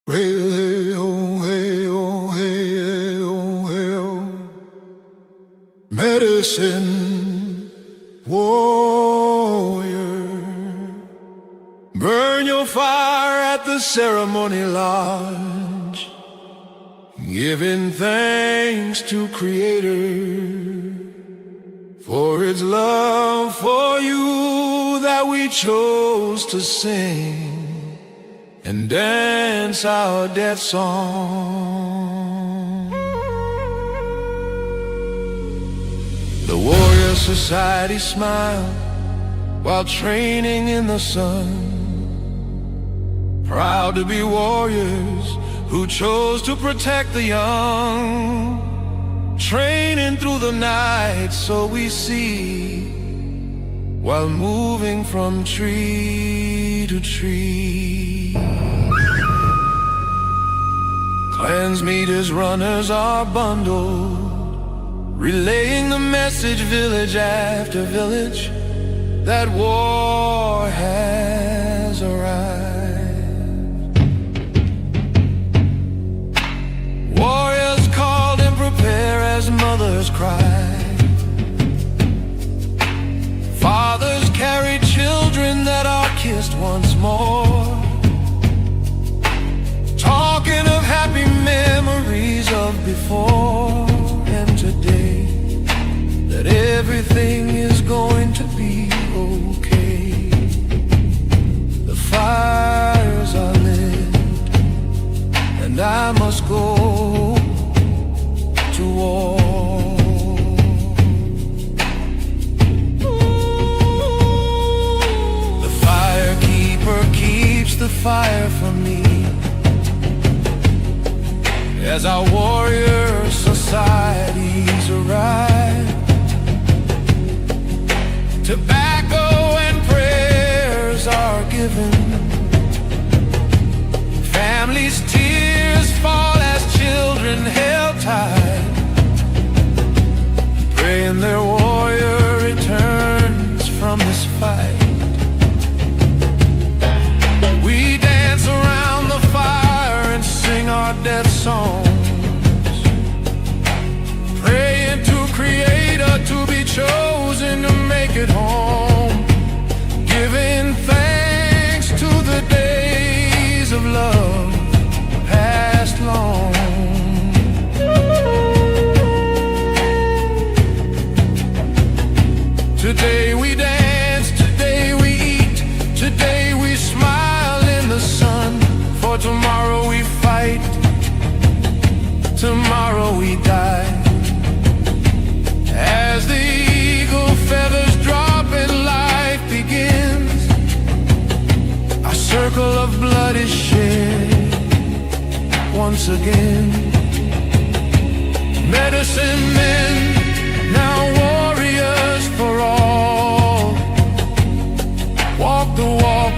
Hey, hey, oh, hey, oh, hey, hey, oh, hey, oh. Medicine warrior, burn your fire at the ceremony lodge, giving thanks to Creator for His love for you that we chose to sing and dance our death song. The Warrior Society smiled while training in the sun, proud to be warriors who chose to protect the young, training through the night so we see, while moving from tree to tree. Clans meet as runners are bundled, relaying the message village after village that war has arrived. Warriors called and prepare as mothers cry. Fathers carry children that are kissed once more, talking of happy memories of before and today, that everything is going to be okay. The fires are lit and I must go to war. The firekeeper keeps the fire for me as our warrior societies arrive. Tobacco and prayers are given, families' tears fall as children held tight, praying their warrior returns from this fight. We dance around the fire and sing our death songs, praying to Creator to be chosen to make it home, giving thanks to the days of love past long. Today we dance, today we eat, today we smile in the sun, for tomorrow we fight, tomorrow we die. As the eagle feathers drop and life begins, a circle of blood is shed once again. Medicine men, now warriors for all, walk the walk,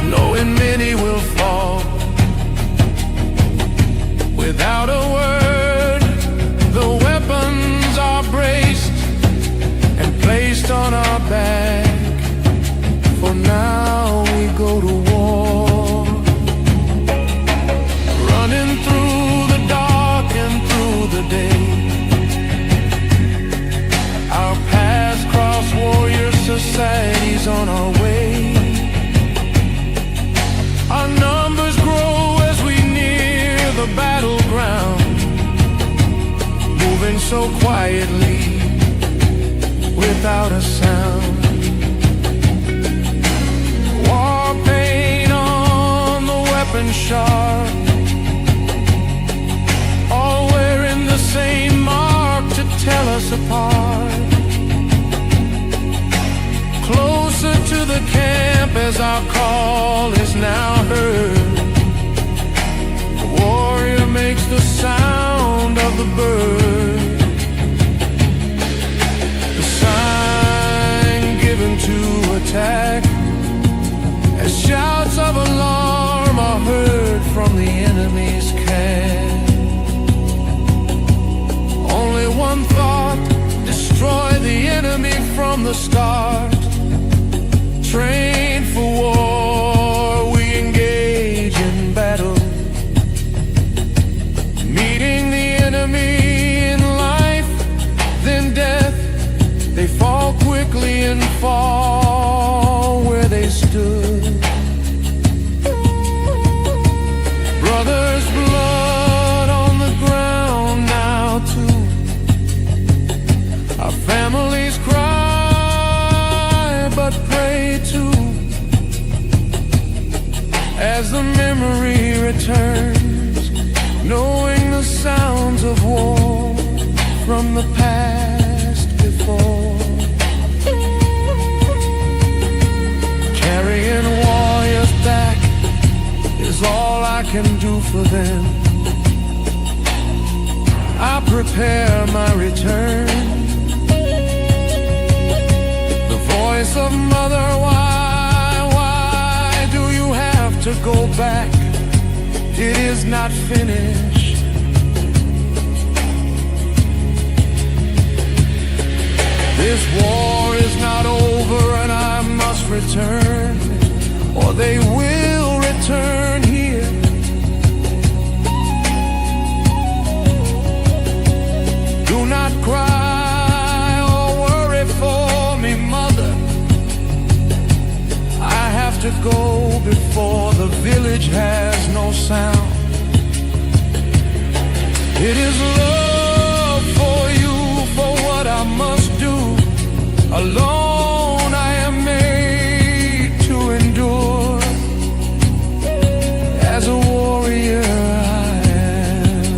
knowing many will fall. Without a word, the weapons are braced and placed on our back, for now we go to war. Running through the dark and through the day, our paths cross warrior societies on our way. Our numbers grow as we near the battleground, moving so quietly without a sound. War paint on the weapon sharp, all wearing the same mark to tell us apart. Closer to the camp as our call is now heard, the warrior makes the sound of the bird, the sign given to attack, as shouts of alarm are heard from the enemy's camp. Only one thought, destroy the enemy from the start. Trained for war, we engage in battle, memory returns, knowing the sounds of war from the past before. Carrying warriors back is all I can do for them. I prepare my return. The voice of mother, why do you have to go back? It is not finished. This war is not over and I must return, or they will return here. Do not cry or worry for me, mother. I have to go before the village has no sound. It is love for you, for what I must do. Alone I am made to endure. As a warrior I am.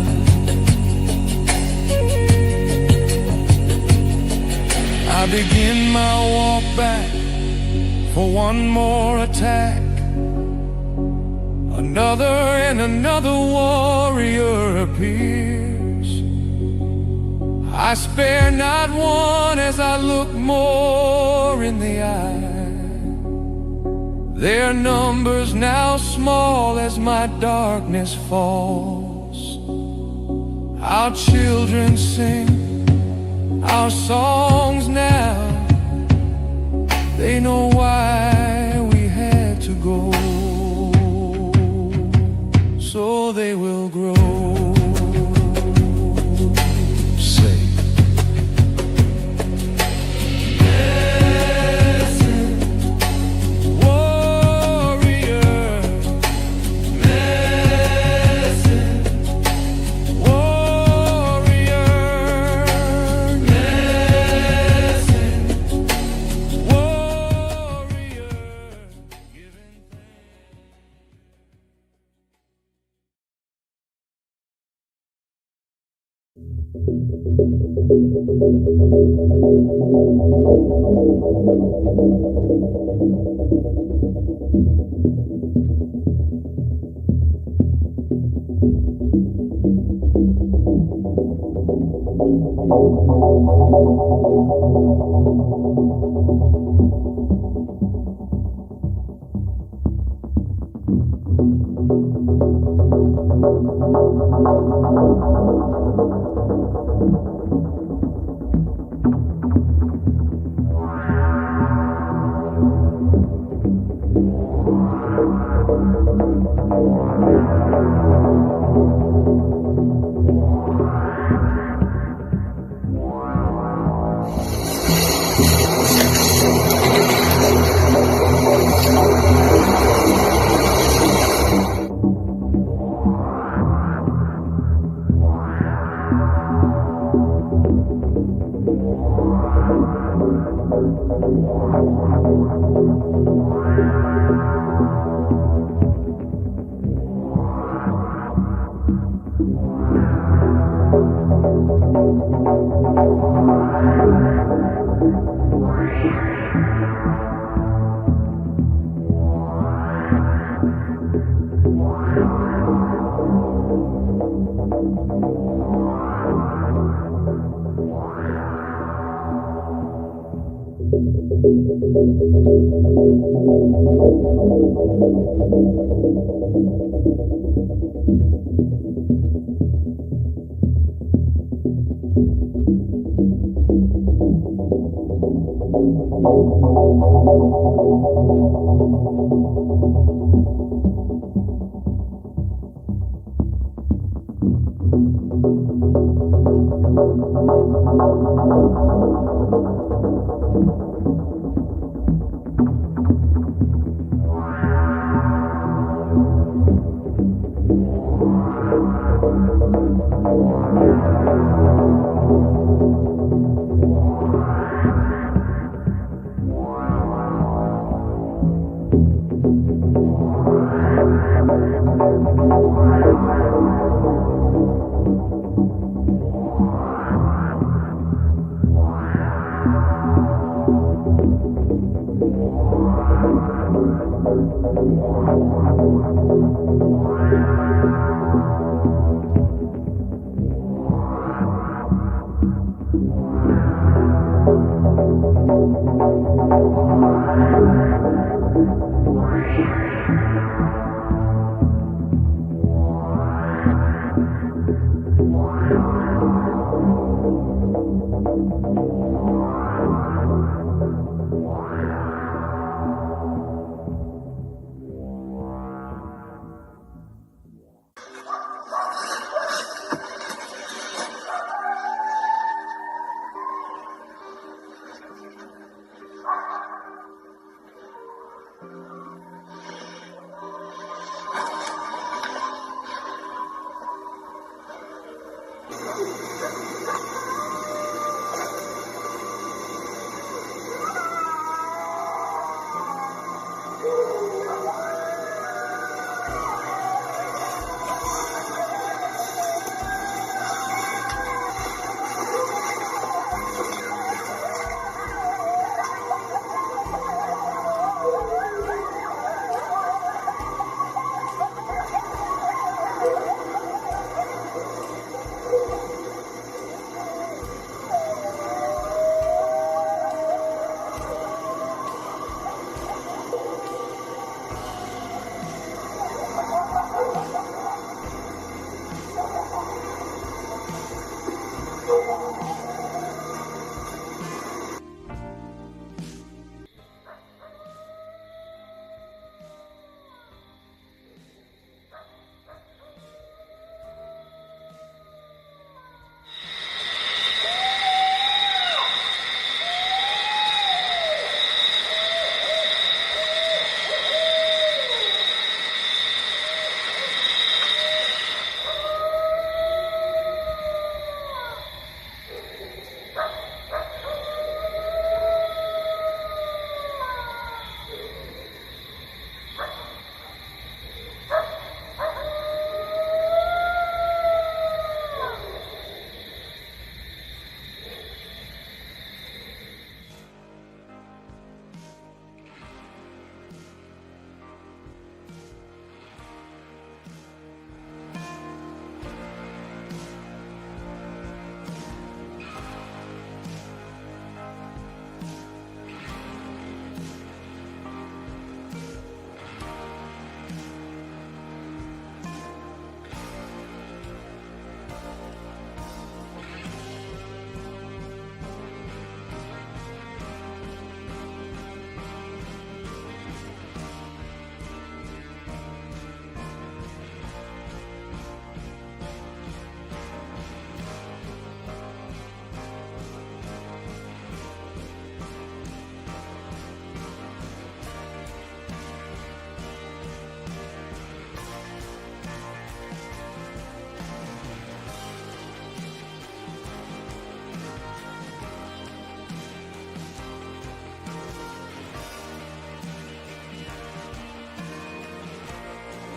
I begin my walk back for one more attack. Another and another warrior appears. I spare not one as I look more in the eye. Their numbers now small as my darkness falls. Our children sing our songs now. They know why we had to go, so they will grow. Say, listen, warrior. Listen, warrior. Listen, warrior.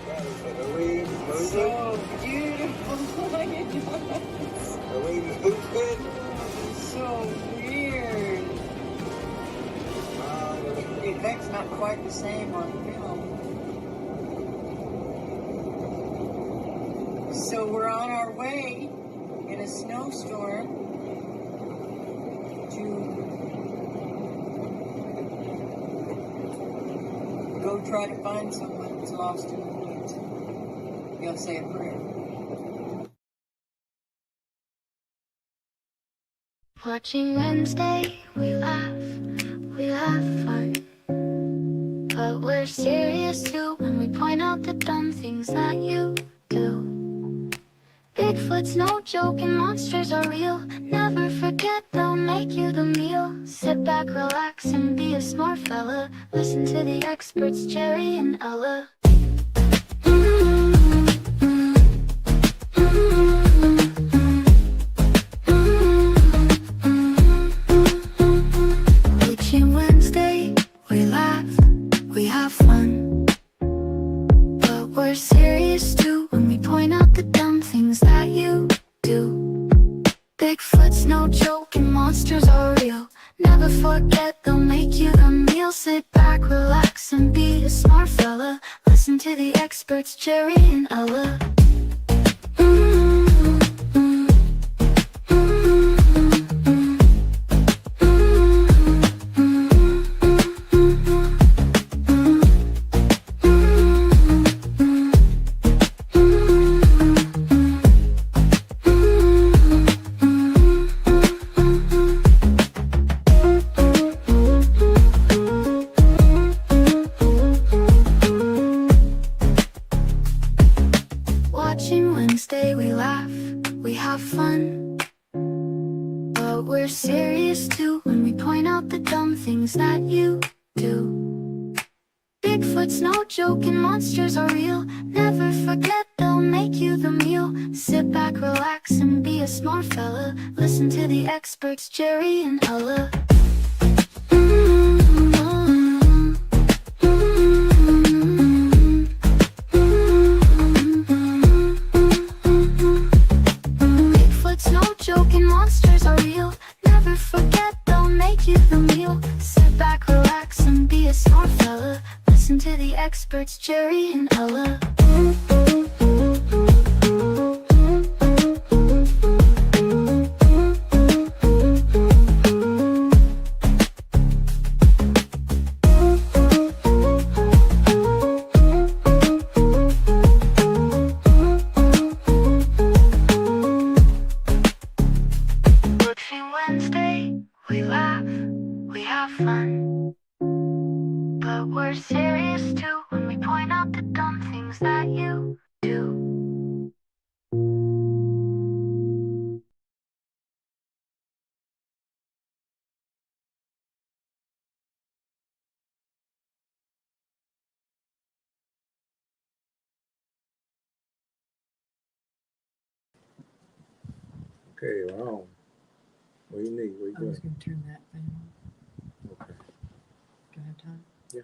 Are we moving? So beautiful. Are we moving? So weird. The effect's not quite the same on film. So we're on our way in a snowstorm to go try to find someone who's lost in the woods. You gotta say a prayer. Watching Wednesday, we have fun. But we're serious too when we point out the dumb things that you do. Bigfoot's no joke and monsters are real. Never forget they'll make you the meal. Sit back, relax, and be a smart fella. Listen to the experts, Jerry and Ella. Watching Wednesday, we laugh, we have fun. But we're serious. serious too when we point out the dumb things that you do. Bigfoot's no joke and monsters are real. Never forget, they'll make you the meal. Sit back, relax, and be a smart fella. Listen to the experts, Jerry and Ella. Watching Wednesday, we laugh, we have fun, but we're serious too when we point out the dumb things that you do. Bigfoot's no joke and monsters are real. Never forget, they'll make you the meal. Sit back, relax, and be a smart fella. Listen to the experts, Jerry and Ella. Bigfoot's no joke and monsters are real. Never forget, they'll make you the meal. Sit back, relax, and be a smart fella. Listen to the experts, Jerry and Ella. Watching Wednesday, we laugh, we have fun, but we're serious too when we point out the dumb things that you do. Okay, wow. What do you need? What are you I was doing? going to turn that thing on. Okay. Do I have time? Yeah.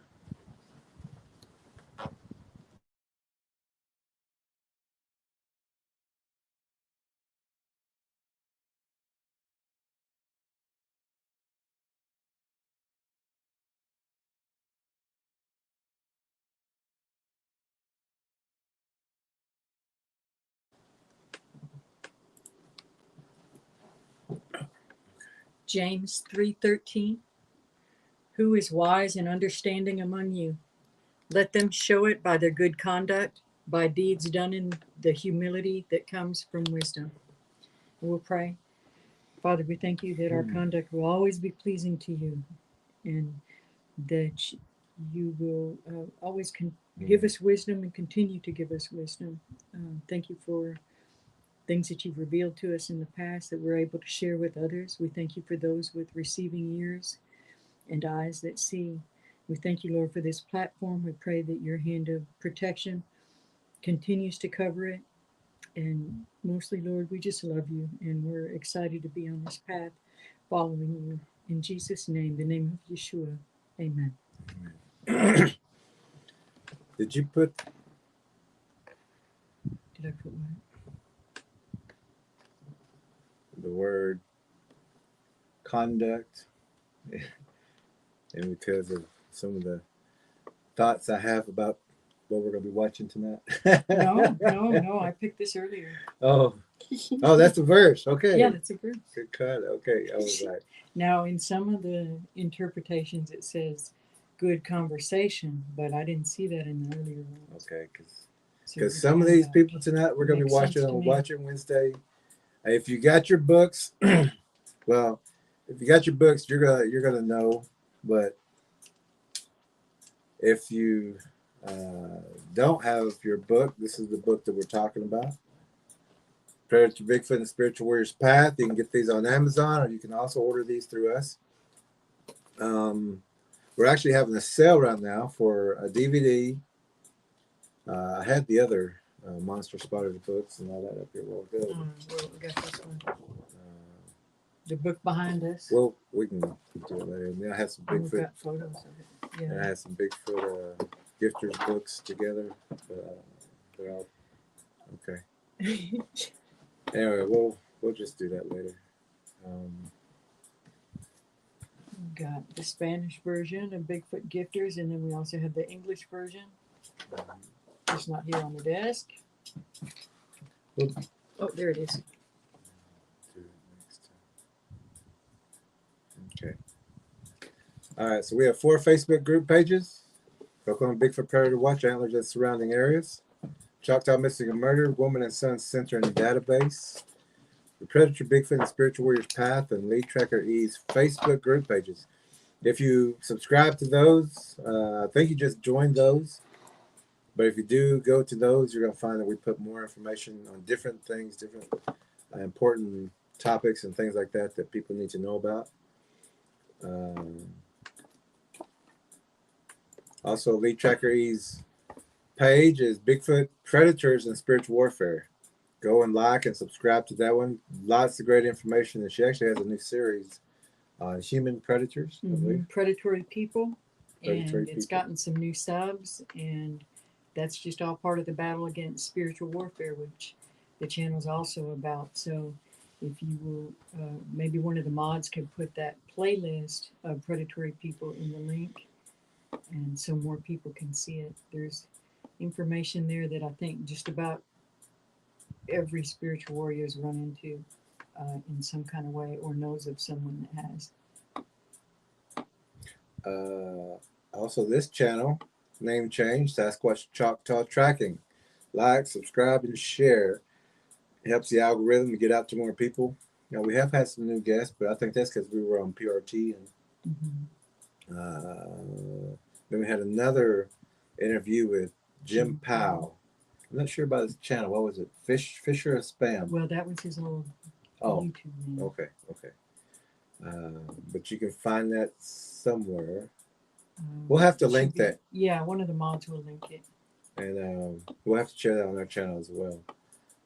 James 3:13. Who is wise and understanding among you? Let them show it by their good conduct, by deeds done in the humility that comes from wisdom. We'll pray. Father, we thank you that our conduct will always be pleasing to you, and that you will always give us wisdom and continue to give us wisdom. Thank you for things that you've revealed to us in the past that we're able to share with others. We thank you for those with receiving ears and eyes that see. We thank you, Lord, for this platform. We pray that your hand of protection continues to cover it. And mostly, Lord, we just love you, and we're excited to be on this path following you. In Jesus' name, the name of Yeshua, amen. Did you put Did I put one? the word conduct? And because of some of the thoughts I have about what we're going to be watching tonight. No, I picked this earlier. Oh, that's a verse. Okay. Yeah, that's a verse. Good cut. Okay. I was like, Now, in some of the interpretations, it says good conversation, but I didn't see that in the earlier ones. okay, So because some of these people tonight we're going to be Makes watching sense to on me. Watching Wednesday. If you got your books, well, if you got your books, you're gonna know. But if you don't have your book, this is the book that we're talking about. Predator Bigfoot and the Spiritual Warrior's Path. You can get these on Amazon, or you can also order these through us. We're actually having a sale right now for a DVD. I had the other Monster Spotters books and all that up here. Well, good. Well, we got this one. The book behind us. Well, we can do it later. And then I have some We've Bigfoot. got photos of it. And I Yeah. had some Bigfoot Gifters books together. They're all Okay. Anyway, we'll just do that later. Got the Spanish version of Bigfoot Gifters, and then we also have the English version. It's not here on the desk. Oh, there it is. Do it next time. Okay. All right, so we have 4 Facebook group pages. Oklahoma Bigfoot Predator Watch, Antlers and Surrounding Areas. Choctaw Missing and Murder, Woman and Son Center and Database. The Predator, Bigfoot, and Spiritual Warriors Path, and Lead Tracker E's Facebook group pages. If you subscribe to those, I think you just joined those. But if you do go to those, you're going to find that we put more information on different things, different important topics and things like that that people need to know about. Also, Lead Tracker E's page is Bigfoot Predators and Spiritual Warfare. Go and like and subscribe to that one. Lots of great information. And she actually has a new series on human predators, I believe. Predatory people. Predatory And it's people. gotten some new subs, and that's just all part of the battle against spiritual warfare, which the channel's also about. So if you will, maybe one of the mods could put that playlist of predatory people in the link, and so more people can see it. There's information there that I think just about every spiritual warrior has run into in some kind of way, or knows of someone that has. Also, this channel, name change, Sasquatch Choctaw Tracking. Like, subscribe, and share. It helps the algorithm to get out to more people. Now, we have had some new guests, but I think that's because we were on PRT. And then we had another interview with Jim Powell. I'm not sure about his channel. What was it? Fisher of Spam? Well, that was his old YouTube name. Okay. But you can find that somewhere. We'll have to link that. Yeah, one of the mods will link it. And we'll have to share that on our channel as well.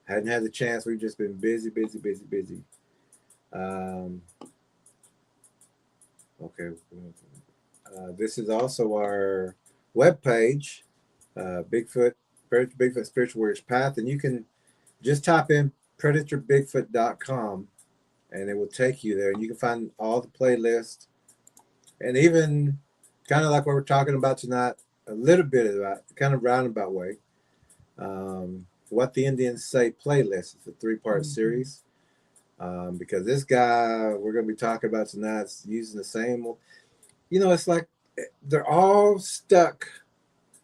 Hadn't had the chance. We've just been busy. Okay. This is also our webpage, Bigfoot Spiritual Warriors Path. And you can just type in predatorbigfoot.com and it will take you there. And you can find all the playlists and even kind of like what we're talking about tonight, a little bit of that, kind of roundabout way. What the Indians Say playlist. It's a 3-part series. Because this guy we're going to be talking about tonight is using the same, it's like they're all stuck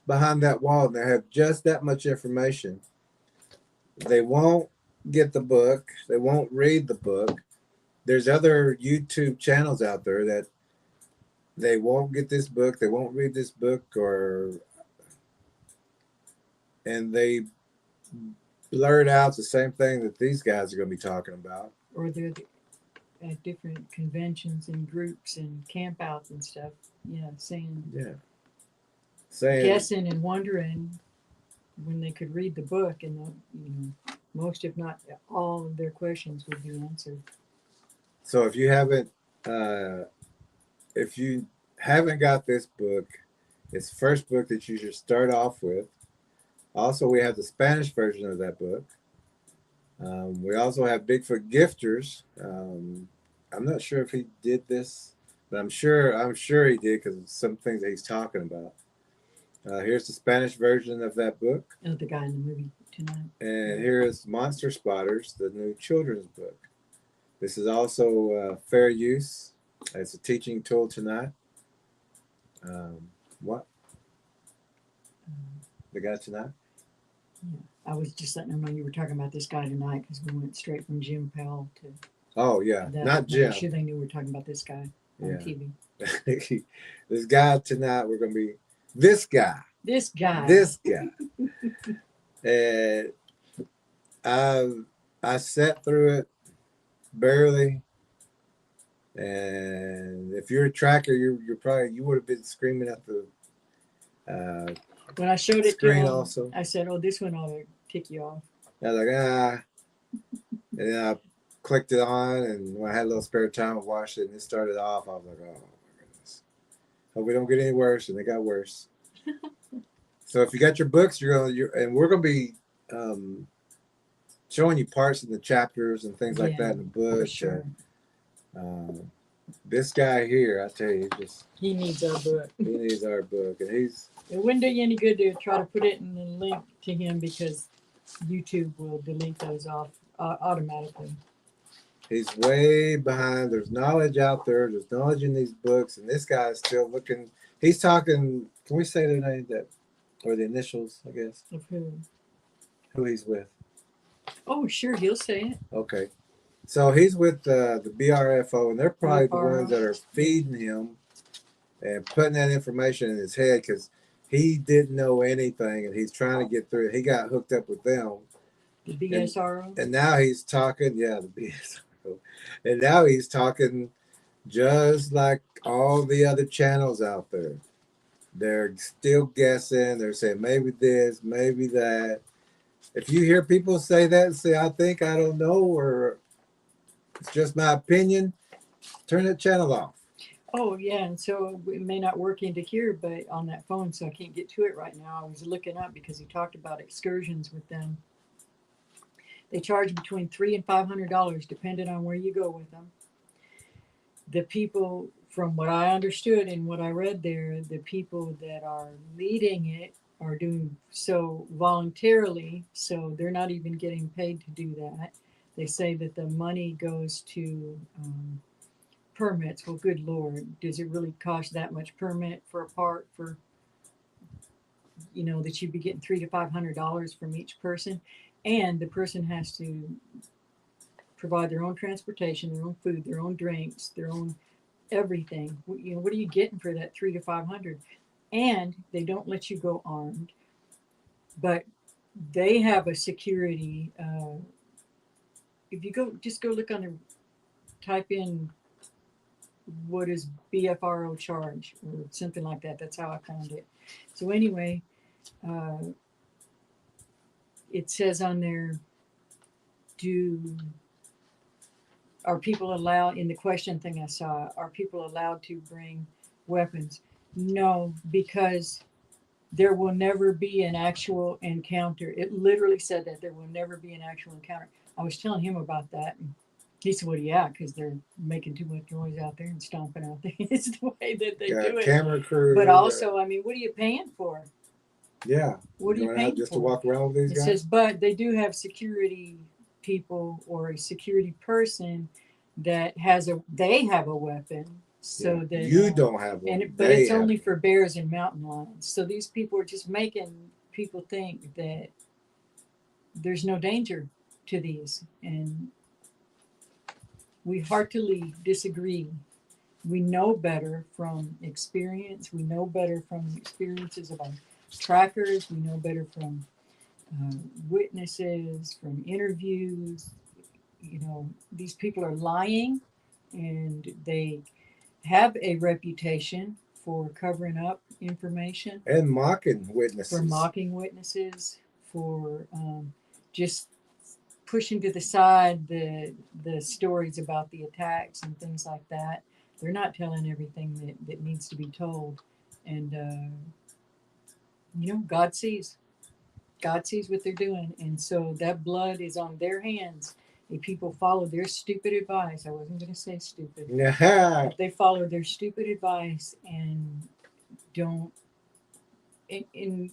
behind that wall and they have just that much information. They won't get the book. They won't read the book. There's other YouTube channels out there that they won't get this book. They won't read this book, and they blurt out the same thing that these guys are going to be talking about. Or they're at different conventions and groups and campouts and stuff. Saying guessing and wondering when they could read the book, and most, if not all, of their questions would be answered. So if you haven't got this book, it's the first book that you should start off with. Also, we have the Spanish version of that book. We also have Bigfoot Gifters. I'm not sure if he did this, but I'm sure he did because of some things that he's talking about. Here's the Spanish version of that book. Oh, the guy in the movie tonight. And here is Monster Spotters, the new children's book. This is also fair use. It's a teaching tool tonight. What? The guy tonight? Yeah, I was just letting them know you were talking about this guy tonight because we went straight from Jim Powell to. Oh yeah, not Jim. I'm sure they knew we were talking about this guy on TV. This guy tonight. We're gonna be this guy. This guy. And I sat through it barely. And if you're a tracker, you would have been screaming at the when I showed it screen to him, also. I said, "Oh, this one ought to tick you off." I was like, and then I clicked it on, and when I had a little spare time, I watched it, and it started off. I was like, "Oh my goodness! Hope we don't get any worse." And it got worse. So if you got your books, and we're gonna be showing you parts of the chapters and things like Yeah, that in the book. for sure. This guy here, I tell you, He needs our book. he needs our book, and It wouldn't do you any good to try to put it in the link to him because YouTube will delete those off automatically. he's way behind. There's knowledge out there. There's knowledge in these books, and this guy is still looking. He's talking. Can we say their name or the initials? I guess Of who? who he's with. Oh, sure, he'll say it. Okay, so he's with the BRFO, and they're probably the BRFO. ones that are feeding him and putting that information in his head because he didn't know anything, and he's trying to get through it. He got hooked up with them. The BSRO. And now he's talking, the BSO. And now he's talking just like all the other channels out there. They're still guessing. They're saying maybe this, maybe that. If you hear people say that and say, I think, I don't know, or it's just my opinion, turn that channel off. Oh, yeah, and so it may not work into here, but on that phone, so I can't get to it right now. I was looking up because he talked about excursions with them. They charge between $300 and $500, depending on where you go with them. The people, from what I understood and what I read there, the people that are leading it are doing so voluntarily, so they're not even getting paid to do that. They say that the money goes to permits. Well, good Lord, does it really cost that much permit for a park for, that you'd be getting $300 to $500 from each person? And the person has to provide their own transportation, their own food, their own drinks, their own everything. What are you getting for that $300 to $500? And they don't let you go armed, but they have a security. If you just go look on the, type in what is BFRO charge or something like that. That's how I found it. So anyway, it says on there, are people allowed, in the question thing I saw, are people allowed to bring weapons? No, because there will never be an actual encounter. It literally said that there will never be an actual encounter. I was telling him about that, and he said, well, yeah, because they're making too much noise out there and stomping out there. It's the way that they do it. Camera crew. But also, I mean, what are you paying for? Yeah. What are you paying just for? to walk around with these It guys? says, but they do have security people or a security person that they have a weapon, so that you don't have one. but it's only for bears and mountain lions. So these people are just making people think that there's no danger to these, and we heartily disagree. We know better from experience. We know better from experiences of our trackers. We know better from witnesses, from interviews. These people are lying, and they have a reputation for covering up information, and mocking witnesses. For just pushing to the side the stories about the attacks and things like that. They're not telling everything that needs to be told. And God sees what they're doing, and so that blood is on their hands. If people follow their stupid advice, I wasn't going to say stupid. Yeah. If they follow their stupid advice and don't and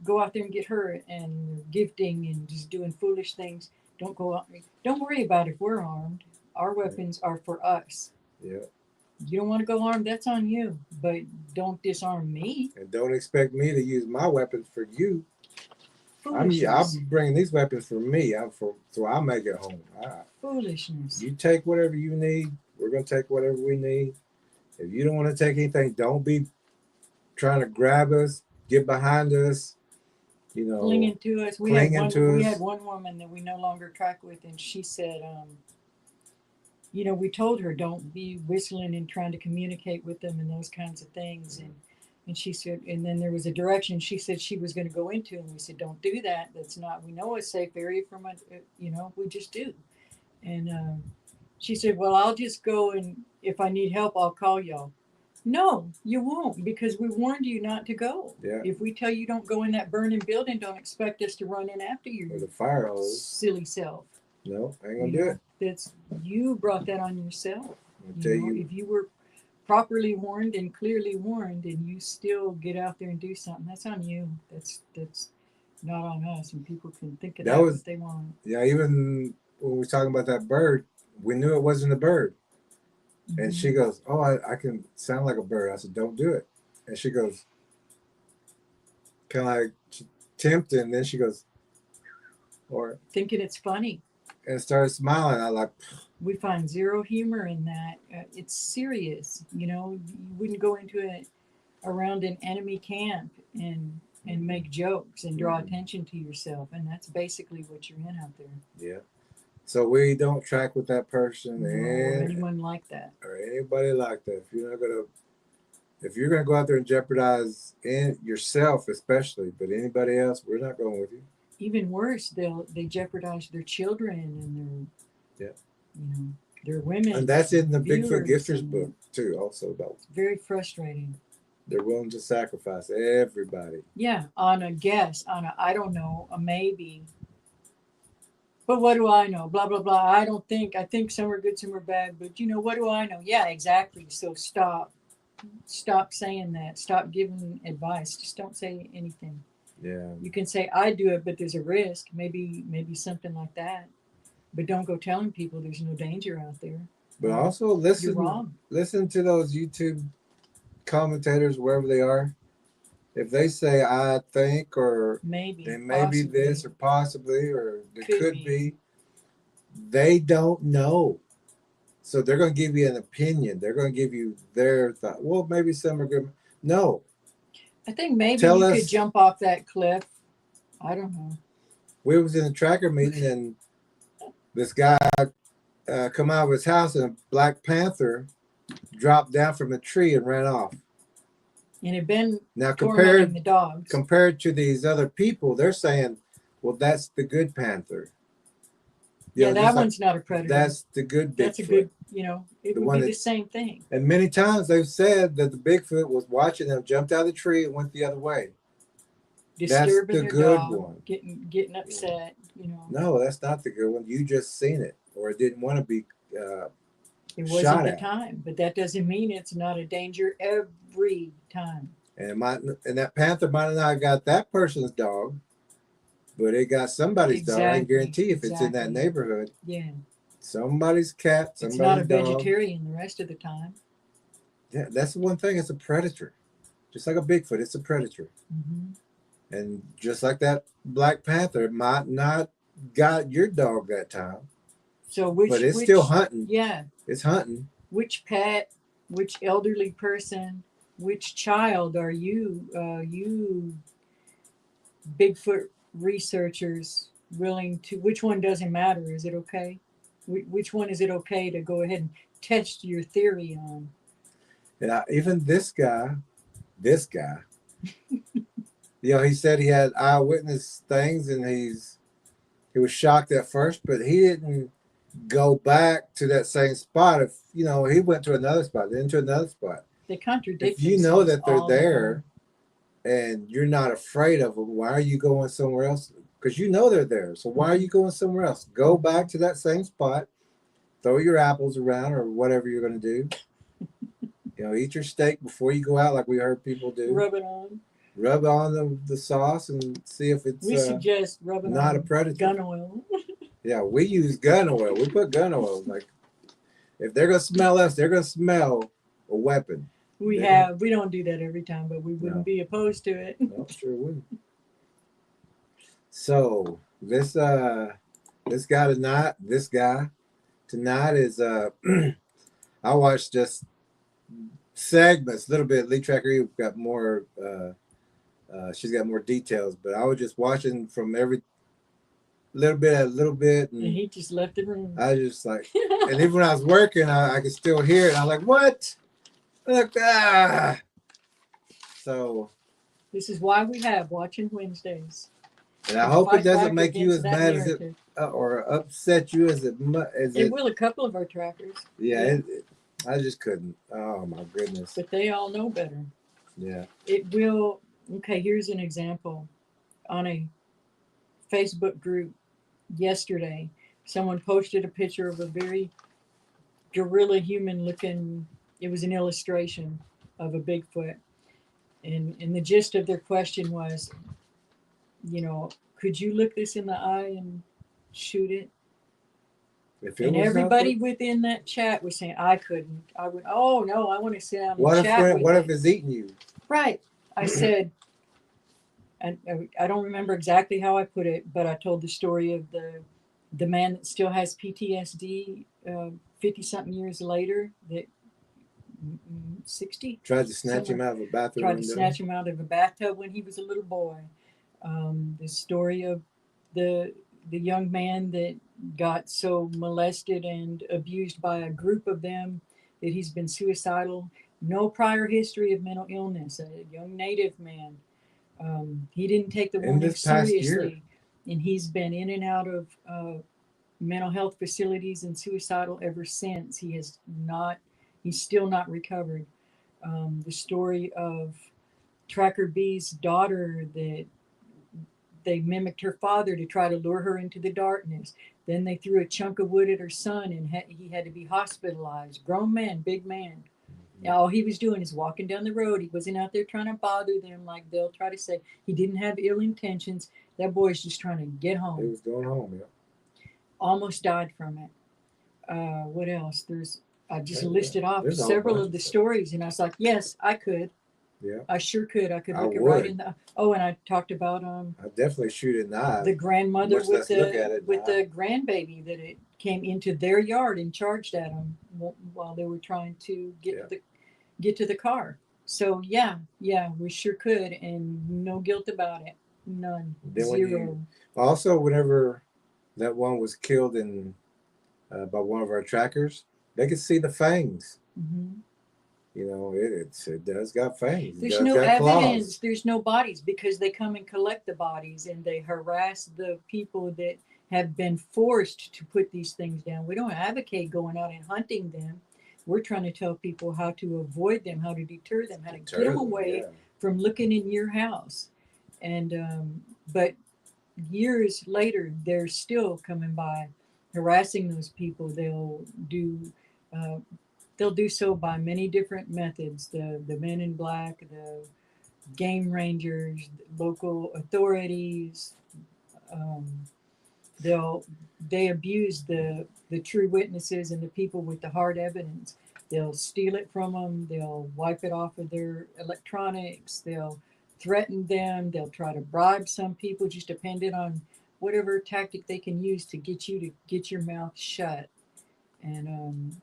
go out there and get hurt and gifting and just doing foolish things, don't go out. Don't worry about if we're armed. Our weapons are for us. Yeah. You don't want to go armed, that's on you. But don't disarm me. And don't expect me to use my weapons for you. Foolishness. I'll be bringing these weapons for me. So I'll make it home. Foolishness. You take whatever you need. We're going to take whatever we need. If you don't want to take anything, don't be trying to grab us, get behind us, clinging to us. We had one woman that we no longer track with, and she said, we told her don't be whistling and trying to communicate with them and those kinds of things. And she said, and then there was a direction she said she was going to go into, and we said, don't do that. That's not, we know a safe area from it, we just do. And she said, well, I'll just go, and if I need help, I'll call y'all. No, you won't, because we warned you not to go. Yeah. If we tell you don't go in that burning building, don't expect us to run in after you. Or the fire hose. Silly self. No, I ain't gonna You do know, it. That's you brought that on yourself. I'll tell you. If you were properly warned and clearly warned, and you still get out there and do something, that's on you. That's not on us. And people can think of That that was- what they want. Yeah, even when we was talking about that bird, we knew it wasn't a bird. And Mhm. she goes, "Oh, I can sound like a bird." I said, "Don't do it." And she goes, kind of like tempting. And then she goes, or Thinking it's funny. and started smiling. I like, We find zero humor in that. It's serious. You wouldn't go into it around an enemy camp and make jokes and draw Mhm. attention to yourself. And that's basically what you're in out there. yeah. So we don't track with that person Or and anyone like that. or anybody like that. If you're gonna go out there and jeopardize yourself, especially, but anybody else, we're not going with you. Even worse, they jeopardize their children and their women. And that's in the Bigfoot viewers, Gifters and book too. Also, about Very frustrating. they're willing to sacrifice everybody. Yeah, on a guess, on a I don't know, a maybe. But what do I know? Blah blah blah. I think some are good, some are bad. But what do I know? Yeah, exactly. So stop saying that. Stop giving advice. Just don't say anything. Yeah. You can say I do it, but there's a risk. Maybe something like that. But don't go telling people there's no danger out there. But also You're wrong. listen to those YouTube commentators wherever they are. If they say I think or Maybe. it may be this or possibly or it Could could be. be, they don't know. So they're going to give you an opinion. They're going to give you their thought. Well, maybe some are good. No. I think maybe Tell you us- could jump off that cliff. I don't know. We was in a tracker meeting and this guy come out of his house and a Black Panther dropped down from a tree and ran off. And it been Now tormenting the dogs. compared to these other people, they're saying, well, that's the good panther. Yeah, just that like, one's not a predator. that's the good Bigfoot. That's a good, it The would one be the that- same thing. And many times they've said that the Bigfoot was watching them, jumped out of the tree and went the other way. Disturbing the their good dog, one. getting upset, No, that's not the good one. You just seen it or didn't want to be It wasn't shot the at. time, but that doesn't mean it's not a danger every time. and that panther might have not got that person's dog, but it got somebody's dog. I can Exactly, guarantee if it's in that exactly. neighborhood, Yeah, somebody's cat, it's not a somebody's dog. vegetarian the rest of the time. Yeah, that's the one thing. It's a predator. Just like a Bigfoot, it's a predator. Hmm. And just like that Black Panther might not got your dog that time, So but it's still hunting. Yeah, It's hunting. which pet, which elderly person, which child are you, you Bigfoot researchers willing to? Which one doesn't matter? Is it okay? Which one is it okay to go ahead and test your theory on? Yeah, even this guy, he said he had eyewitness things and he was shocked at first, but he didn't go back to that same spot. If he went to another spot, then to another spot. They contradict. If you know themselves that they're all the there and you're not afraid of them, why are you going somewhere else? Because you know they're there. So why are you going somewhere else? Go back to that same spot, throw your apples around or whatever you're going to do. Eat your steak before you go out, like we heard people do. time. Rub it on. Rub on the sauce and see if it's We suggest rubbing not on a predator. gun oil. Yeah, we use gun oil. We put gun oil. Like, if they're going to smell us, they're going to smell a weapon. We Yeah. don't do that every time, but we wouldn't No. be opposed to it. Well, sure wouldn't. So, this guy tonight is, I watched just segments, a little bit. Lee Tracker, you've got more, she's got more details, but I was just watching from every little bit at a little bit. And And he just left the room. I just like, and even when I was working, I could still hear it. I'm like, what? Look, So, This is why we have Watching Wednesdays. and I To hope it fight doesn't back make you as against that mad as it, narrative. or upset you as it, It will a couple of our trackers. yeah, I just couldn't. Oh my goodness. But they all know better. Yeah. It will. Okay, here's an example. On a Facebook group yesterday, someone posted a picture of a very gorilla human looking, it was an illustration of a Bigfoot. And the gist of their question was, you know, could you look this in the eye and shoot it? If it And was everybody not within that chat was saying, I couldn't. I would, oh no, I want to sit down what and if chat with what it. if it's eating you? Right. I said, and I don't remember exactly how I put it, but I told the story of the man that still has PTSD 50 something years later, that 60 Tried to snatch him somewhere. out of a bathroom Tried to window. snatch him out of a bathtub when he was a little boy. The story of the young man that got so molested and abused by a group of them that he's been suicidal. No prior history of mental illness. A young Native man. He didn't take the In warning this past year. seriously, and he's been in and out of mental health facilities and suicidal ever since. He's still not recovered. The story of Tracker B's daughter, that they mimicked her father to try to lure her into the darkness. Then they threw a chunk of wood at her son, and he had to be hospitalized. Grown man, big man. All he was doing is walking down the road. He wasn't out there trying to bother them like they'll try to say. He didn't have ill intentions. That boy's just trying to get He home. was going home, yeah. Almost died from it. What else? I just listed off There's a whole several bunch of the of stuff. stories, and I was like, yes, I could. Yeah. I sure could. I could I look it right would. in the. Oh, and I talked about I definitely shoot it in the eye. the grandmother much with less look at it the grandbaby that it came into their yard and charged at them while they were trying to get to the car. So yeah, we sure could, and no guilt about it. None. Then when Zero. Also, whenever that one was killed by one of our trackers, they could see the fangs. Mhm. You know, it does got fangs. There's it does no got evidence. claws. There's no bodies because they come and collect the bodies and they harass the people that have been forced to put these things down. We don't advocate going out and hunting them. We're trying to tell people how to avoid them, how to deter them, how to get them away Yeah. from looking in your house. And but years later, they're still coming by, harassing those people. They'll do so by many different methods. The men in black, the game rangers, local authorities. They abuse the true witnesses and the people with the hard evidence. They'll steal it from them. They'll wipe it off of their electronics. They'll threaten them. They'll try to bribe some people, just depending on whatever tactic they can use to get you to get your mouth shut. And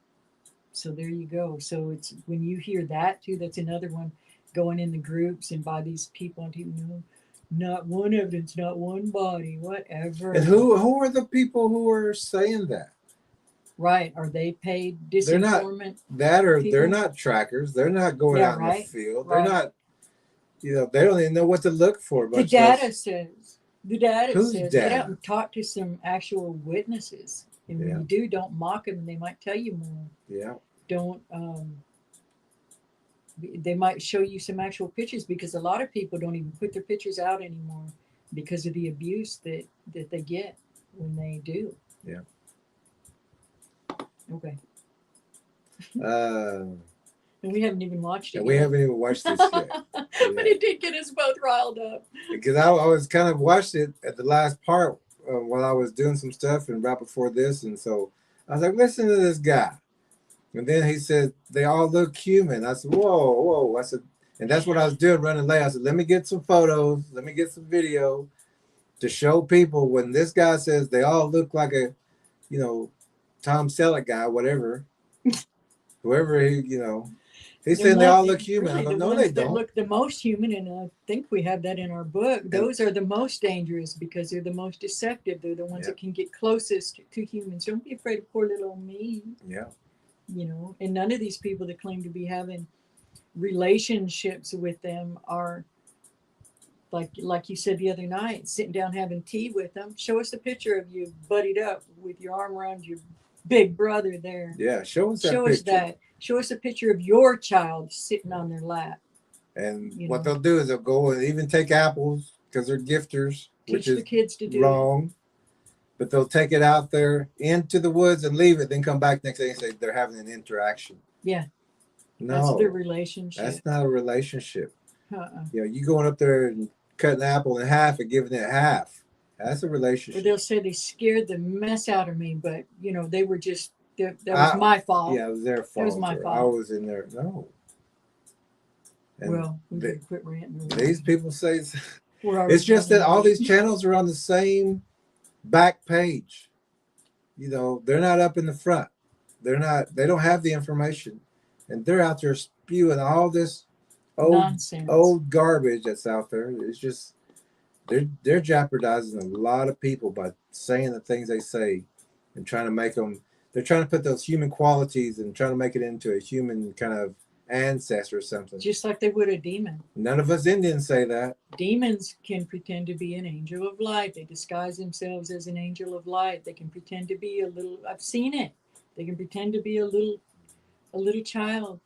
so there you go. So it's when you hear that too, that's another one, going in the groups and by these people and people, no, not one evidence, not one body, whatever. And who are the people who are saying that? Right? Are they paid They're not disinformant? they're people? not trackers. They're not going Yeah, out in right, the field. right. They're not. They don't even know what to look for. The much data less- says. The data Whose says. data? Get out and talk to some actual witnesses. And when Yeah. you do, don't mock them, and they might tell you more. Yeah. Don't. They might show you some actual pictures, because a lot of people don't even put their pictures out anymore because of the abuse that they get when they do. Yeah. Okay. And And we haven't even watched it we yet. haven't even watched this yet. But it did get us both riled up. Because I was kind of watched it at the last part while I was doing some stuff and right before this. And so I was like, listen to this guy. And then he said, they all look human. I said, whoa. I said, and that's what I was doing, running late. I said, let me get some photos. Let me get some video to show people when this guy says they all look like a, Tom Selleck guy, whatever. Whoever he said they all look human. I go, no, they don't. Look the most human, and I think we have that in our book. Those are the most dangerous because they're the most deceptive. They're the ones that can get closest to humans. Don't be afraid of poor little old me. Yeah. And none of these people that claim to be having relationships with them are, like you said the other night, sitting down having tea with them. Show us a picture of you buddied up with your arm around your Big brother there. Yeah, show us that Show picture. us that. Show us a picture of your child sitting on their lap. And You what know. they'll do is they'll go and even take apples because they're gifters, which Teach the is kids to do it. wrong. But they'll take it out there into the woods and leave it, then come back next day and say they're having an interaction. Yeah. No, That's their relationship. that's not a relationship. Uh-uh. You know, you going up there and cutting an apple in half and giving it half. That's a Or relationship. they'll say they scared the mess out of me, but you know, they were just that was my fault. Yeah, it was their fault. was my or fault. I was in there. No. And Well, we they- better quit ranting. these people say We're already it's just that telling all you. these channels are on the same back page. You know, they're not up in the front. They don't have the information. And they're out there spewing all this Nonsense. old garbage that's out there. It's just they're jeopardizing a lot of people by saying the things they say and trying to make them. They're trying to put those human qualities and trying to make it into a human kind of ancestor or something. Just like they would a demon. None of us Indians say that. Demons can pretend to be an angel of light. They disguise themselves as an angel of light. They can pretend to be a little. I've seen it. They can pretend to be a little child.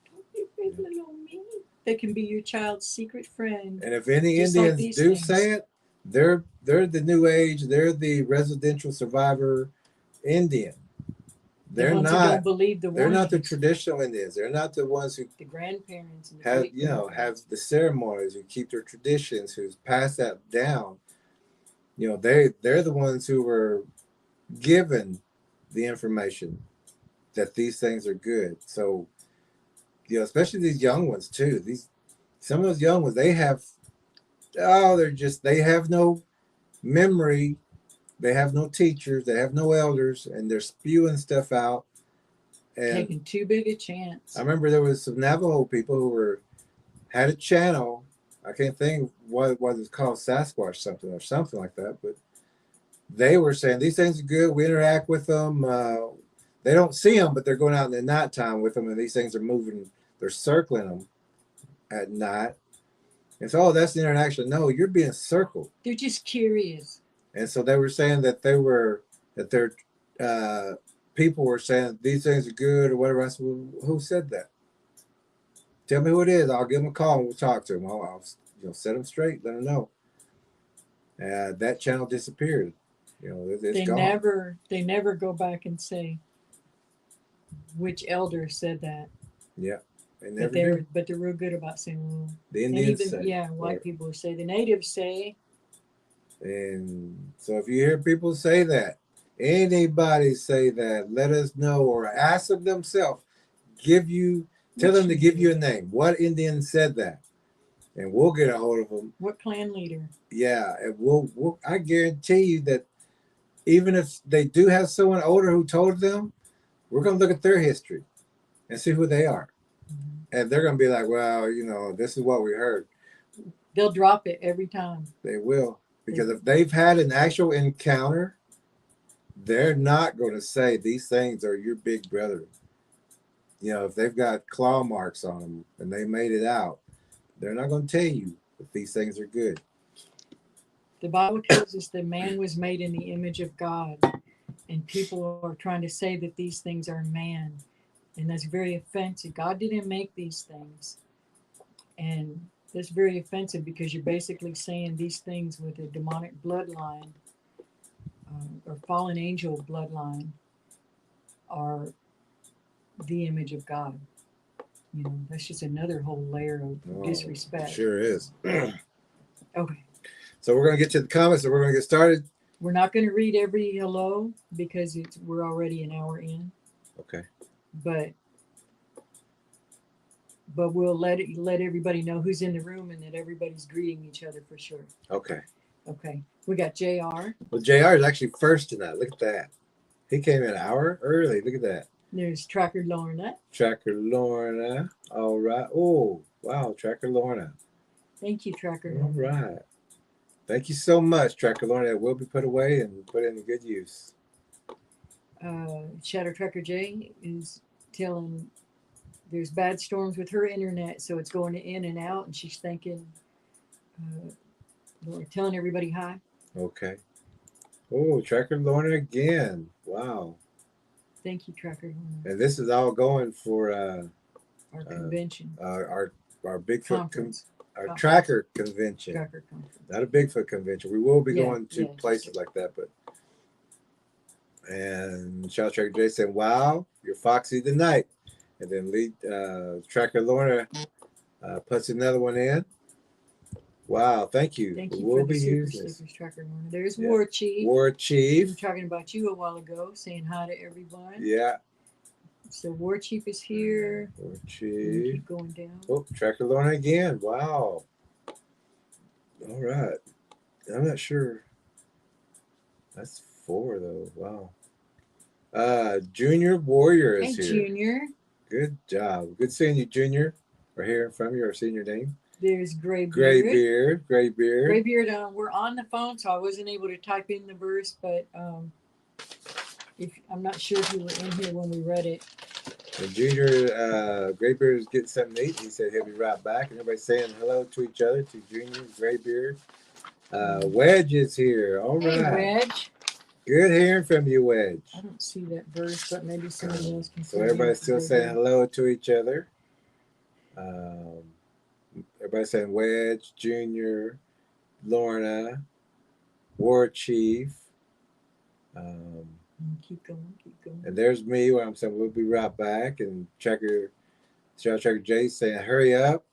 Big little me. They can be your child's secret friend. And if any Just like Indians these do things. say it, they're the New Age. They're the residential survivor Indian. The ones who don't believe the They're not the warnings. traditional Indians. They're not the ones who The grandparents and the have great-grandparents. have the ceremonies, who keep their traditions, who pass that down. You know, they're the ones who were given the information that these things are good. So, you know, especially these young ones too. Some of those young ones, they have no memory. They have no teachers. They have no elders, and they're spewing stuff out. And taking too big a chance. I remember there was some Navajo people who had a channel. I can't think what it's called, Sasquatch or something like that. But they were saying these things are good. We interact with them. They don't see them, but they're going out in the nighttime with them, and these things are moving. They're circling them at night. And so, that's the interaction. No, you're being circled. They're just curious. And so they were saying that their people were saying these things are good or whatever. I said, well, who said that? Tell me who it is. I'll give them a call and we'll talk to them. I'll set them straight, let them know. That channel disappeared. You know, it's gone. They never go back and say which elder said that. Yeah, they never do. But they're real good about saying, well, The and Indians even say. white people say, the natives say. And so if you hear people say that, anybody say that, let us know or ask them themselves. Tell them to give you a name. What Indian said that? And we'll get a hold of them. What clan leader? Yeah, and we'll I guarantee you that even if they do have someone older who told them, we're going to look at their history and see who they are. Mm-hmm. And they're going to be like, well, you know, this is what we heard. They'll drop it every time. They will. Because if they've had an actual encounter, they're not going to say these things are your big brother. You know, if they've got claw marks on them and they made it out, they're not going to tell you that these things are good. The Bible tells us that man was made in the image of God, and people are trying to say that these things are man, and that's very offensive. God didn't make these things, and that's very offensive because you're basically saying these things with a demonic bloodline or fallen angel bloodline are the image of God. You know, that's just another whole layer of disrespect. Sure is. Okay. So we're going to get to the comments and we're going to get started. We're not going to read every hello because we're already an hour in. Okay. But we'll let everybody know who's in the room and that everybody's greeting each other for sure. Okay. Okay. We got JR. Well, JR is actually first tonight. Look at that. He came in an hour early. Look at that. There's Tracker Lorna. Tracker Lorna. All right. Oh, wow. Tracker Lorna. Thank you, Tracker All Lorna. right. Thank you so much, Tracker Lorna. It will be put away and put in good use. Shadow Tracker J is telling there's bad storms with her internet, so it's going in and out, and she's thinking, telling everybody hi. Okay. Oh, Tracker Lorna again. Wow. Thank you, Tracker Lorna. And this is all going for Our convention. our Bigfoot Conference. our Conference. Tracker convention. Tracker conference. Not a Bigfoot convention. We will be Yeah, going to yeah, places like that, but and Shadow Tracker Jay said, "Wow, you're foxy tonight." And then lead Tracker Lorna puts another one in. Wow, thank you. Thank We you will for the be Super using this. Sleepers, Tracker Lorna. There's Yeah. War Chief. War We were Chief. talking about you a while ago, saying hi to everyone. Yeah, So War Chief is here. War We Chief. keep going down. Oh, Tracker Lorna again. Wow. All right. I'm not sure. That's 4 though. Wow. Junior Warrior Hey, is here. Junior. Good job. Good seeing you, Junior. Or hearing from you or seeing your name. There's Graybeard. Graybeard. Graybeard. Graybeard, we're on the phone, so I wasn't able to type in the verse, but if I'm not sure if you were in here when we read it. And Junior, Graybeard is getting something to eat. He said he'll be right back. And everybody's saying hello to each other, to Junior, Graybeard. Wedge is here. All right. Hey, Wedge. Good hearing from you, Wedge. I don't see that verse, but maybe somebody else can. So fill in everybody's for still saying Graybeard. hello to each other. Everybody's saying Wedge, Junior, Lorna, War Chief. Keep going, keep going. And there's me where I'm saying we'll be right back. And Shadow Tracker Jay saying hurry up.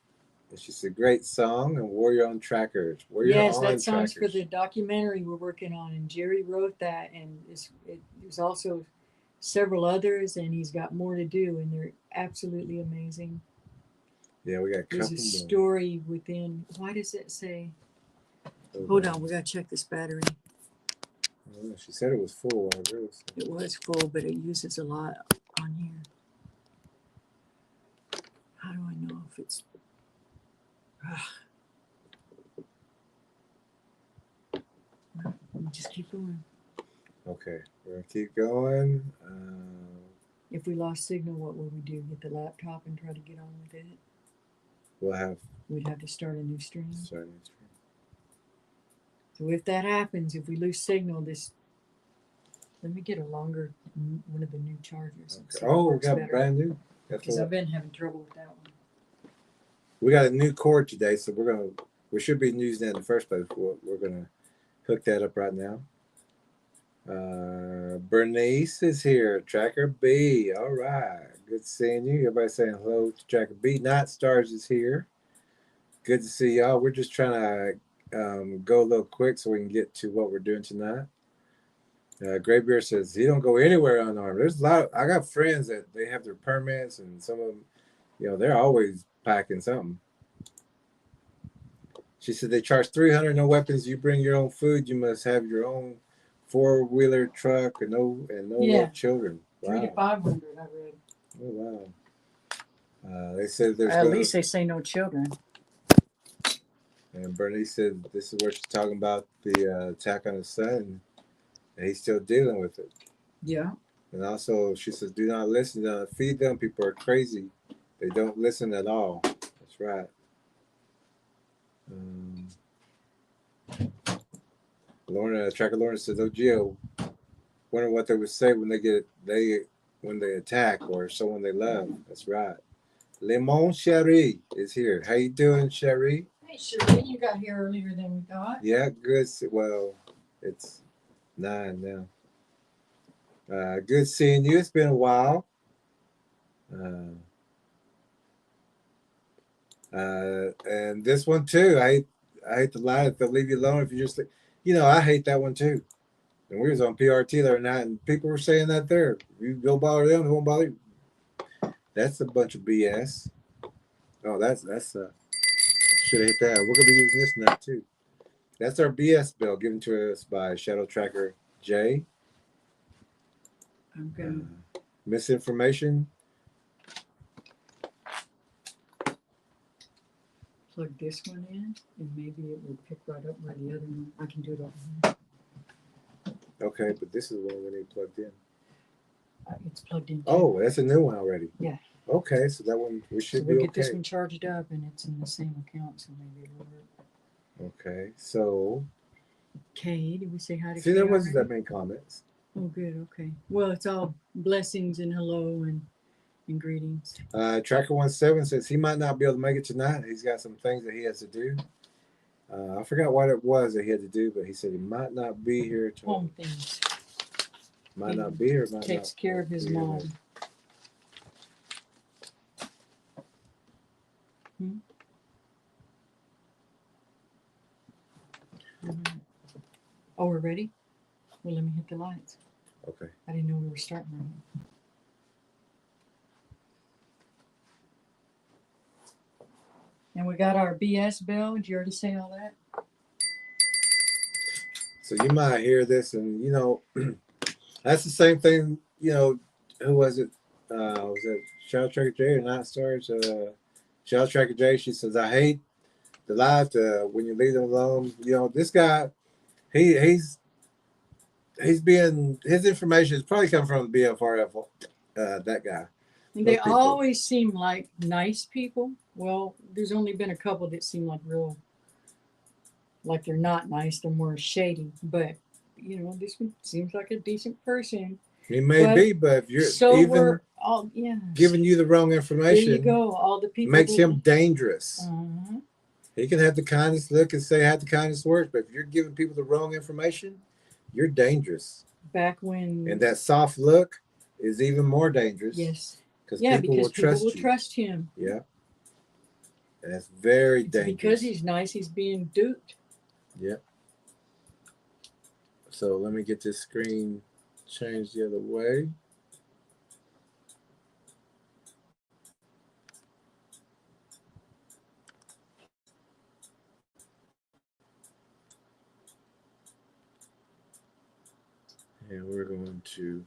And she said great song and Warrior on Trackers. Warrior Yes, on that song's for Trackers. the documentary we're working on, and Jerry wrote that, and there's also several others, and he's got more to do, and they're absolutely amazing. Yeah, we got a couple There's a more. story within. Why does it say? Hold on, we gotta check this battery. Oh, she said it was full. It was full, but it uses a lot on here. How do I know if it's? Well, we just keep going. Okay, we're gonna keep going. If we lost signal, what would we do? Get the laptop and try to get on with it? We'll have We'd have to start a new stream. starting. So if that happens, if we lose signal, let me get a longer one of the new chargers. and see Okay. if it Oh, we works got better. brand new. Because I've been having trouble with that one. We got a new cord today, so we should be using that in the first place. We're gonna hook that up right now. Bernice is here. Tracker B. All right. Good seeing you. Everybody saying hello to Tracker B. Night Stars is here. Good to see y'all. We're just trying to go a little quick so we can get to what we're doing tonight. Graybeard says he don't go anywhere unarmed. There's a lot. I got friends that they have their permits, and some of them, they're always packing something. She said they charge $300, no weapons. You bring your own food. You must have your own 4-wheeler truck, and no little children. Wow. 300 to 500, I read. Oh wow. They said there's At least they say no children. And Bernice said this is where she's talking about the attack on his son, and he's still dealing with it. Yeah. And also, she says, do not listen. Do not feed them. People are crazy. They don't listen at all. That's right. Tracker Lorna says, oh, Gio, wonder what they would say when they attack or someone they love. That's right. Lemon Cherie is here. How you doing, Cherie? Hey, Cherie, you got here earlier than we thought. Yeah, good. Well, it's 9 now. Good seeing you. It's been a while. And this one too. I hate to lie. If they'll leave you alone, if you just, I hate that one too. And we was on PRT the other night, and people were saying that there. If you don't bother them, they won't bother you. That's a bunch of BS. Oh, that's should have hit that. We're gonna be using this now too. That's our BS bill given to us by Shadow Tracker J. I'm gonna Misinformation. plug this one in, and maybe it will pick right up where the other one. I can do it over here. Okay, but this is the one we need plugged in. It's plugged in. Oh, that's a new one already. Yeah. Okay, so that one we should So be we'll get okay. this one charged up, and it's in the same account, so maybe it'll work. Okay, so Kay, did we say hi to see, Kay there wasn't already? that many comments. Oh, good. Okay. Well, it's all blessings and hello and greetings. Tracker 17 says he might not be able to make it tonight. He's got some things that he has to do. I forgot what it was that he had to do, but he said he might not be here tomorrow. Home things. Might not be here. Might Takes not care of his be here. mom. Oh, we're ready? Well, let me hit the lights. Okay. I didn't know we were starting right. And we got our BS bell. Did you already say all that? So you might hear this, and you know, that's the same thing. You know, who was it? Was it Shadow Tracker J or Night Stars? Shadow Tracker J. She says, "I hate the live when you leave them alone." You know, this guy, he's being, his information is probably coming from the BFRF. That guy. And they Those people. always seem like nice people. Well, there's only been a couple that seem like real, like they're not nice. They're more shady. But, you know, this one seems like a decent person. He may But be, but if you're So even we're all, yeah. giving you the wrong There information, you go. All the people. makes who- him dangerous. Uh-huh. He can have the kindest look and say have the kindest words, but if you're giving people the wrong information, you're dangerous. Back when. And that soft look is even more dangerous. Yes. Because Yeah, people because will people trust will you. trust him. Yeah. And that's very It's dangerous. because he's nice, he's being duped. Yeah. So let me get this screen changed the other way. And we're going to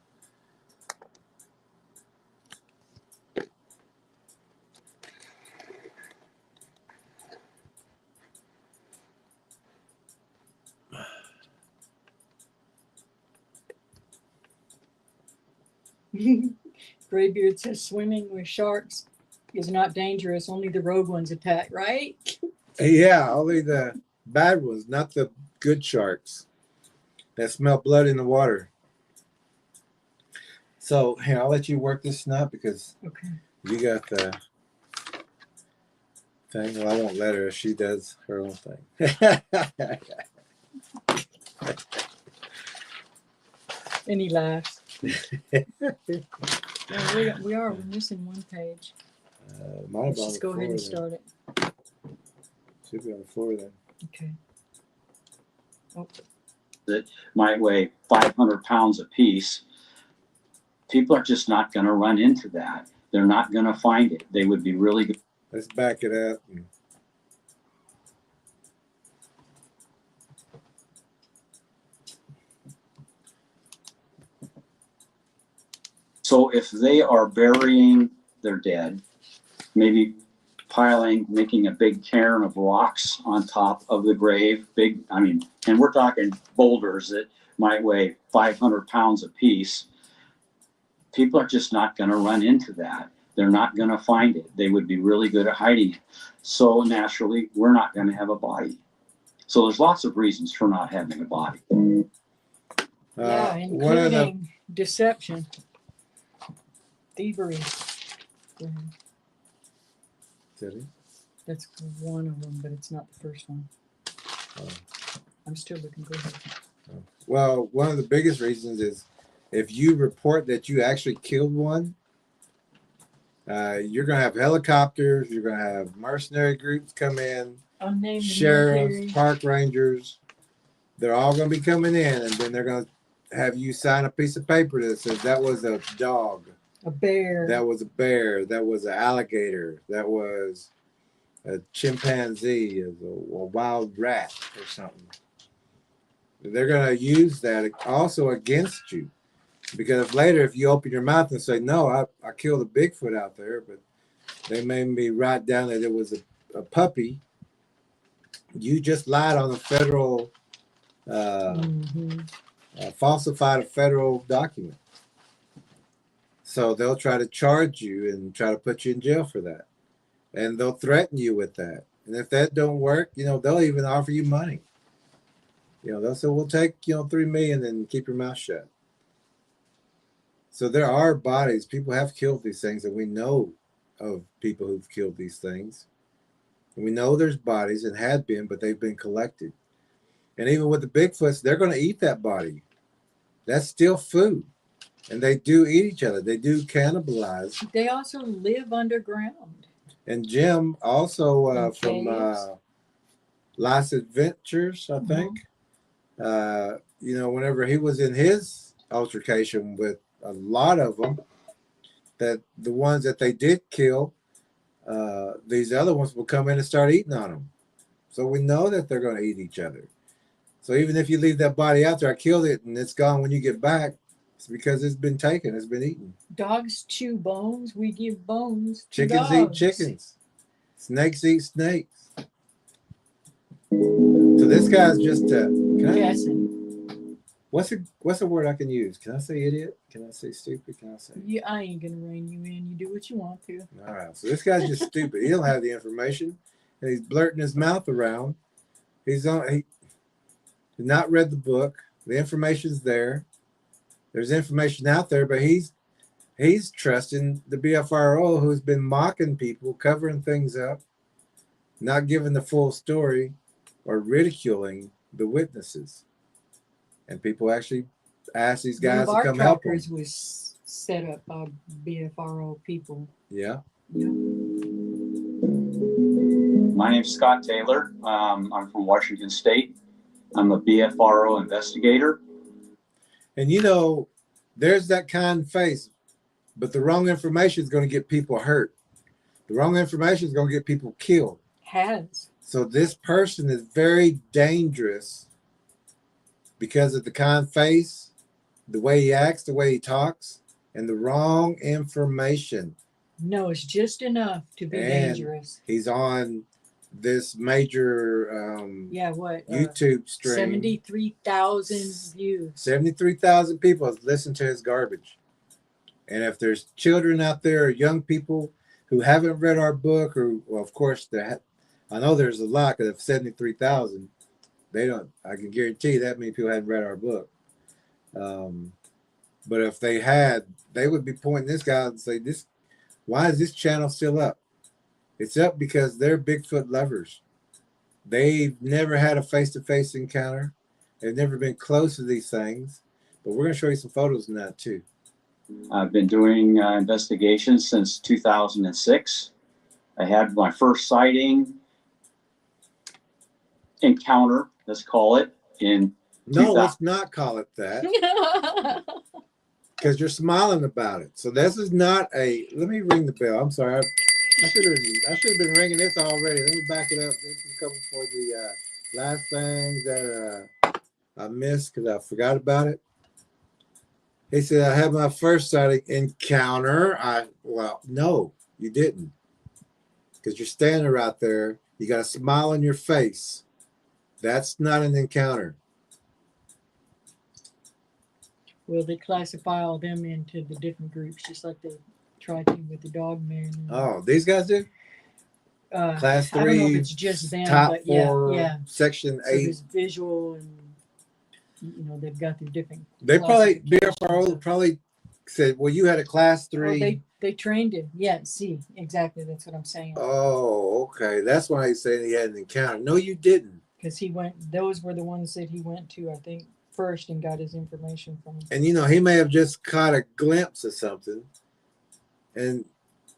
Graybeard says swimming with sharks is not dangerous. Only the rogue ones attack, right? yeah, only the bad ones, not the good sharks that smell blood in the water. So here, I'll let you work this nut because Okay. you got the thing. Well, I won't let her. She does her own thing. And he laughs. No, we're missing one page. Might have Let's been on just the go ahead and floor start it. then. Should be on the floor then. Okay. Oh, That might weigh 500 pounds apiece. People are just not going to run into that. They're not going to find it. They would be really good. Let's back it up. So if they are burying their dead, maybe making a big cairn of rocks on top of the grave, and we're talking boulders that might weigh 500 pounds apiece. People are just not going to run into that. They're not going to find it. They would be really good at hiding it. So naturally, we're not going to have a body. So there's lots of reasons for not having a body. yeah, One of the including deception, thievery. Yeah, that's one of them, but it's not the first one. Oh. I'm still looking good. Well, one of the biggest reasons is if you report that you actually killed one, you're going to have helicopters, you're going to have mercenary groups come in, Unnamed sheriffs, military. park rangers. They're all going to be coming in, and then they're going to have you sign a piece of paper that says that was a dog, A bear. that was a bear, that was an alligator, that was a chimpanzee, a wild rat or something. They're going to use that also against you. Because later, if you open your mouth and say, no, I killed a Bigfoot out there, but they made me write down that it was a puppy, you just lied on a federal, falsified a federal document. So they'll try to charge you and try to put you in jail for that. And they'll threaten you with that. And if that don't work, they'll even offer you money. They'll say, we'll take, $3 million and keep your mouth shut. So there are bodies. People have killed these things, and we know of people who've killed these things. And we know there's bodies and had been, but they've been collected. And even with the Bigfoots, they're going to eat that body. That's still food. And they do eat each other. They do cannibalize. They also live underground. And Jim also In from caves. Last Adventures, I think. You know, whenever he was in his altercation with a lot of them, that the ones that they did kill, these other ones will come in and start eating on them. So we know that they're going to eat each other. So even if you leave that body out there, I killed it and it's gone when you get back, it's because it's been taken, it's been eaten. Dogs chew bones. We give bones to Chickens dogs. eat chickens. Snakes eat snakes. So this guy's just Guessing. what's a word I can use? Can I say idiot? Can I say stupid? Can I say? I ain't gonna rein you in. You do what you want to. All right. So this guy's just stupid. He don't have the information, and he's blurting his mouth around. He's not read the book. The information's there. There's information out there, but he's trusting the BFRO, who's been mocking people, covering things up, not giving the full story, or ridiculing the witnesses. And people actually ask these guys to come help them. One of our trackers was set up by BFRO people. Yeah. Yeah. My name's Scott Taylor. I'm from Washington State. I'm a BFRO investigator. And you know, there's that kind face, but the wrong information is going to get people hurt. The wrong information is going to get people killed. Has. So this person is very dangerous because of the kind face, the way he acts, the way he talks, and the wrong information. No, it's just enough to be dangerous. He's on this major Yeah, what? YouTube stream. 73,000 views. 73,000 people have listened to his garbage. And if there's children out there or young people who haven't read our book, or well, of course, I know there's a lot, because of 73,000, they don't. I can guarantee you that many people hadn't read our book. But if they had, they would be pointing this guy out and say, why is this channel still up? It's up because they're Bigfoot lovers. They've never had a face-to-face encounter. They've never been close to these things. But we're going to show you some photos in that too. I've been doing investigations since 2006. I had my first sighting encounter, let's call it, in No, let's not call it that, because you're smiling about it. So this is not a, let me ring the bell. I'm sorry. I should have been ringing this already. Let me back it up. This is coming for the last things that I missed because I forgot about it. He said, I had my first sighting encounter. Well, no, you didn't. Because you're standing right there. You got a smile on your face. That's not an encounter. Well, they classify all them into the different groups, just like they tried to with the dog man. Oh, these guys do? Class 3, I don't know if it's just them, top but 4, yeah. section So 8. there's visual, and you know they've got their different. They probably, classifications. BFRO probably said, well, you had a class 3. Oh, they trained him. Yeah, see, exactly. That's what I'm saying. Oh, okay. That's why he's saying he had an encounter. No, you didn't. Because he went, those were the ones that he went to, I think, first and got his information from. And, you know, he may have just caught a glimpse of something. And,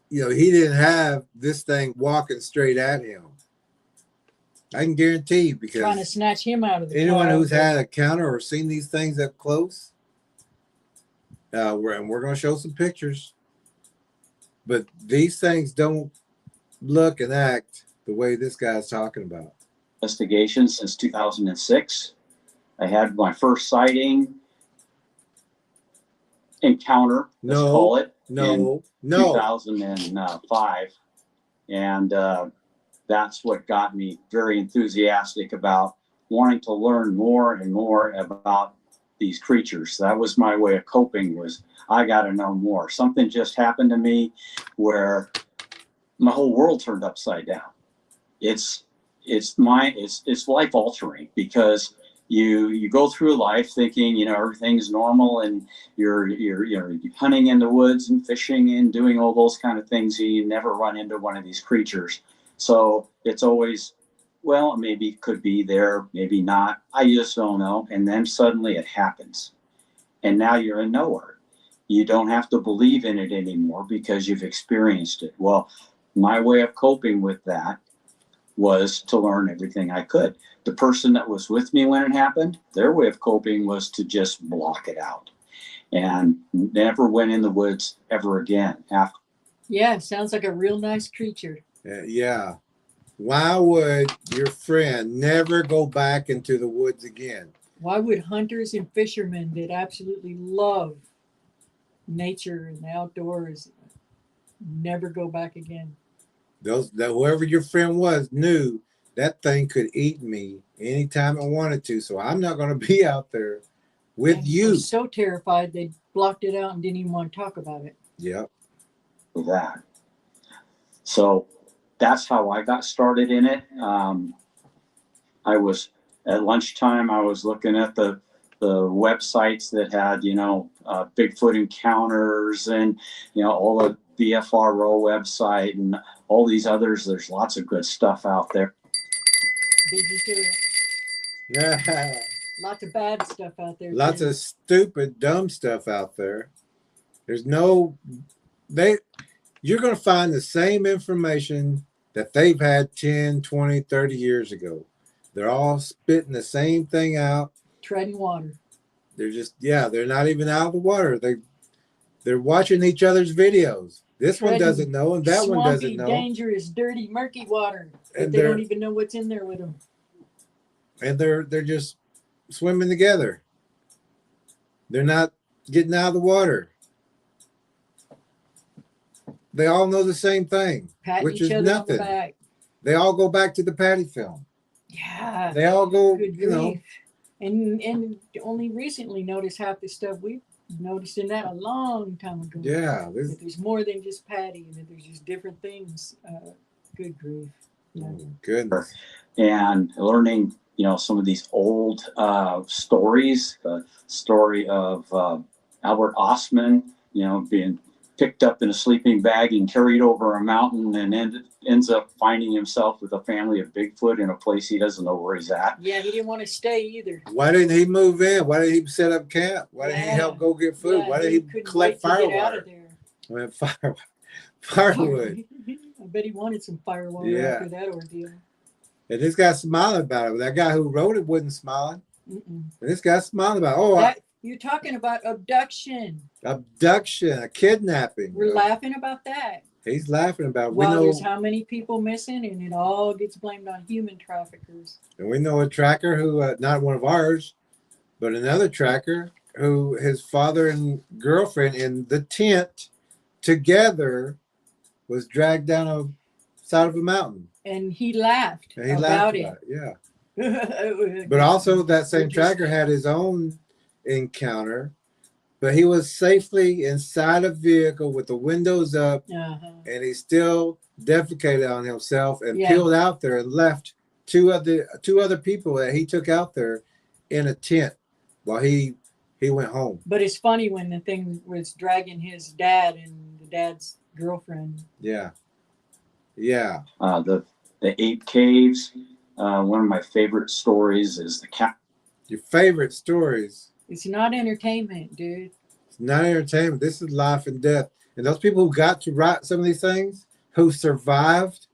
you know, he didn't have this thing walking straight at him. I can guarantee you, because Trying to snatch him out of the anyone pile, who's but- had a counter or seen these things up close, we're going to show some pictures. But these things don't look and act the way this guy's talking about. Investigation since 2006. I had my first sighting encounter, let's No, call it, No, in no. 2005. And that's what got me very enthusiastic about wanting to learn more and more about these creatures. That was my way of coping, was I got to know more. Something just happened to me where my whole world turned upside down. It's life altering, because you go through life thinking, you know, everything's normal, and you're hunting in the woods and fishing and doing all those kind of things. And you never run into one of these creatures. So it's always, well, maybe it could be there, maybe not. I just don't know. And then suddenly it happens. And now you're in nowhere. You don't have to believe in it anymore because you've experienced it. Well, my way of coping with that was to learn everything I could. The person that was with me when it happened, their way of coping was to just block it out and never went in the woods ever again after. Yeah, sounds like a real nice creature. Yeah. Why would your friend never go back into the woods again? Why would hunters and fishermen that absolutely love nature and the outdoors never go back again? Whoever your friend was knew that thing could eat me anytime I wanted to, so I'm not going to be out there with you. They're so terrified they blocked it out and didn't even want to talk about it. Yep. That. So that's how I got started in it. I was at lunchtime. I was looking at the websites that had, you know, Bigfoot encounters and, you know, all the BFRO website and all these others. There's lots of good stuff out there. Beat me to it. Yeah. Lots of bad stuff out there. Lots too. of stupid, dumb stuff out there. There's you're going to find the same information that they've had 10, 20, 30 years ago. They're all spitting the same thing out. Treading water. They're just, they're not even out of the water. They're watching each other's videos. This one doesn't know, and that one doesn't know. Dangerous, dirty, murky water. But And they don't even know what's in there with them. And they're just swimming together. They're not getting out of the water. They all know the same thing, Patting which each is other nothing. on the back. They all go back to the Patty film. Yeah. They all go, Good you know. grief. And only recently noticed half the stuff we noticed in that a long time ago. Yeah. That there's more than just Patty, and that there's just different things. Good grief. Yeah. Oh, goodness. And learning, you know, some of these old stories. The story of Albert Ostman, you know, being picked up in a sleeping bag and carried over a mountain, and ends up finding himself with a family of Bigfoot in a place he doesn't know where he's at. Yeah, he didn't want to stay either. Why didn't he move in? Why didn't he set up camp? Why didn't he help go get food? Yeah, Why didn't he couldn't collect wait to get out of firewood? there. Firewood. I bet he wanted some firewood Yeah. after that ordeal. And this guy's smiling about it. That guy who wrote it wasn't smiling. Mm-mm. And this guy's smiling about it. You're talking about abduction. Abduction, a kidnapping. We're laughing about that. He's laughing about it. Well, there's how many people missing, and it all gets blamed on human traffickers. And we know a tracker who, not one of ours, but another tracker who his father and girlfriend in the tent together was dragged down a side of a mountain. And he laughed And he about laughed it. about it. Yeah. But also that same tracker had his own encounter, but he was safely inside a vehicle with the windows up, and he still defecated on himself and peeled out there and left two other people that he took out there in a tent while he went home. But it's funny when the thing was dragging his dad and the dad's girlfriend. Yeah. The 8 caves. One of my favorite stories is the cat. Your favorite stories? It's not entertainment, dude. It's not entertainment. This is life and death. And those people who got to write some of these things, who survived,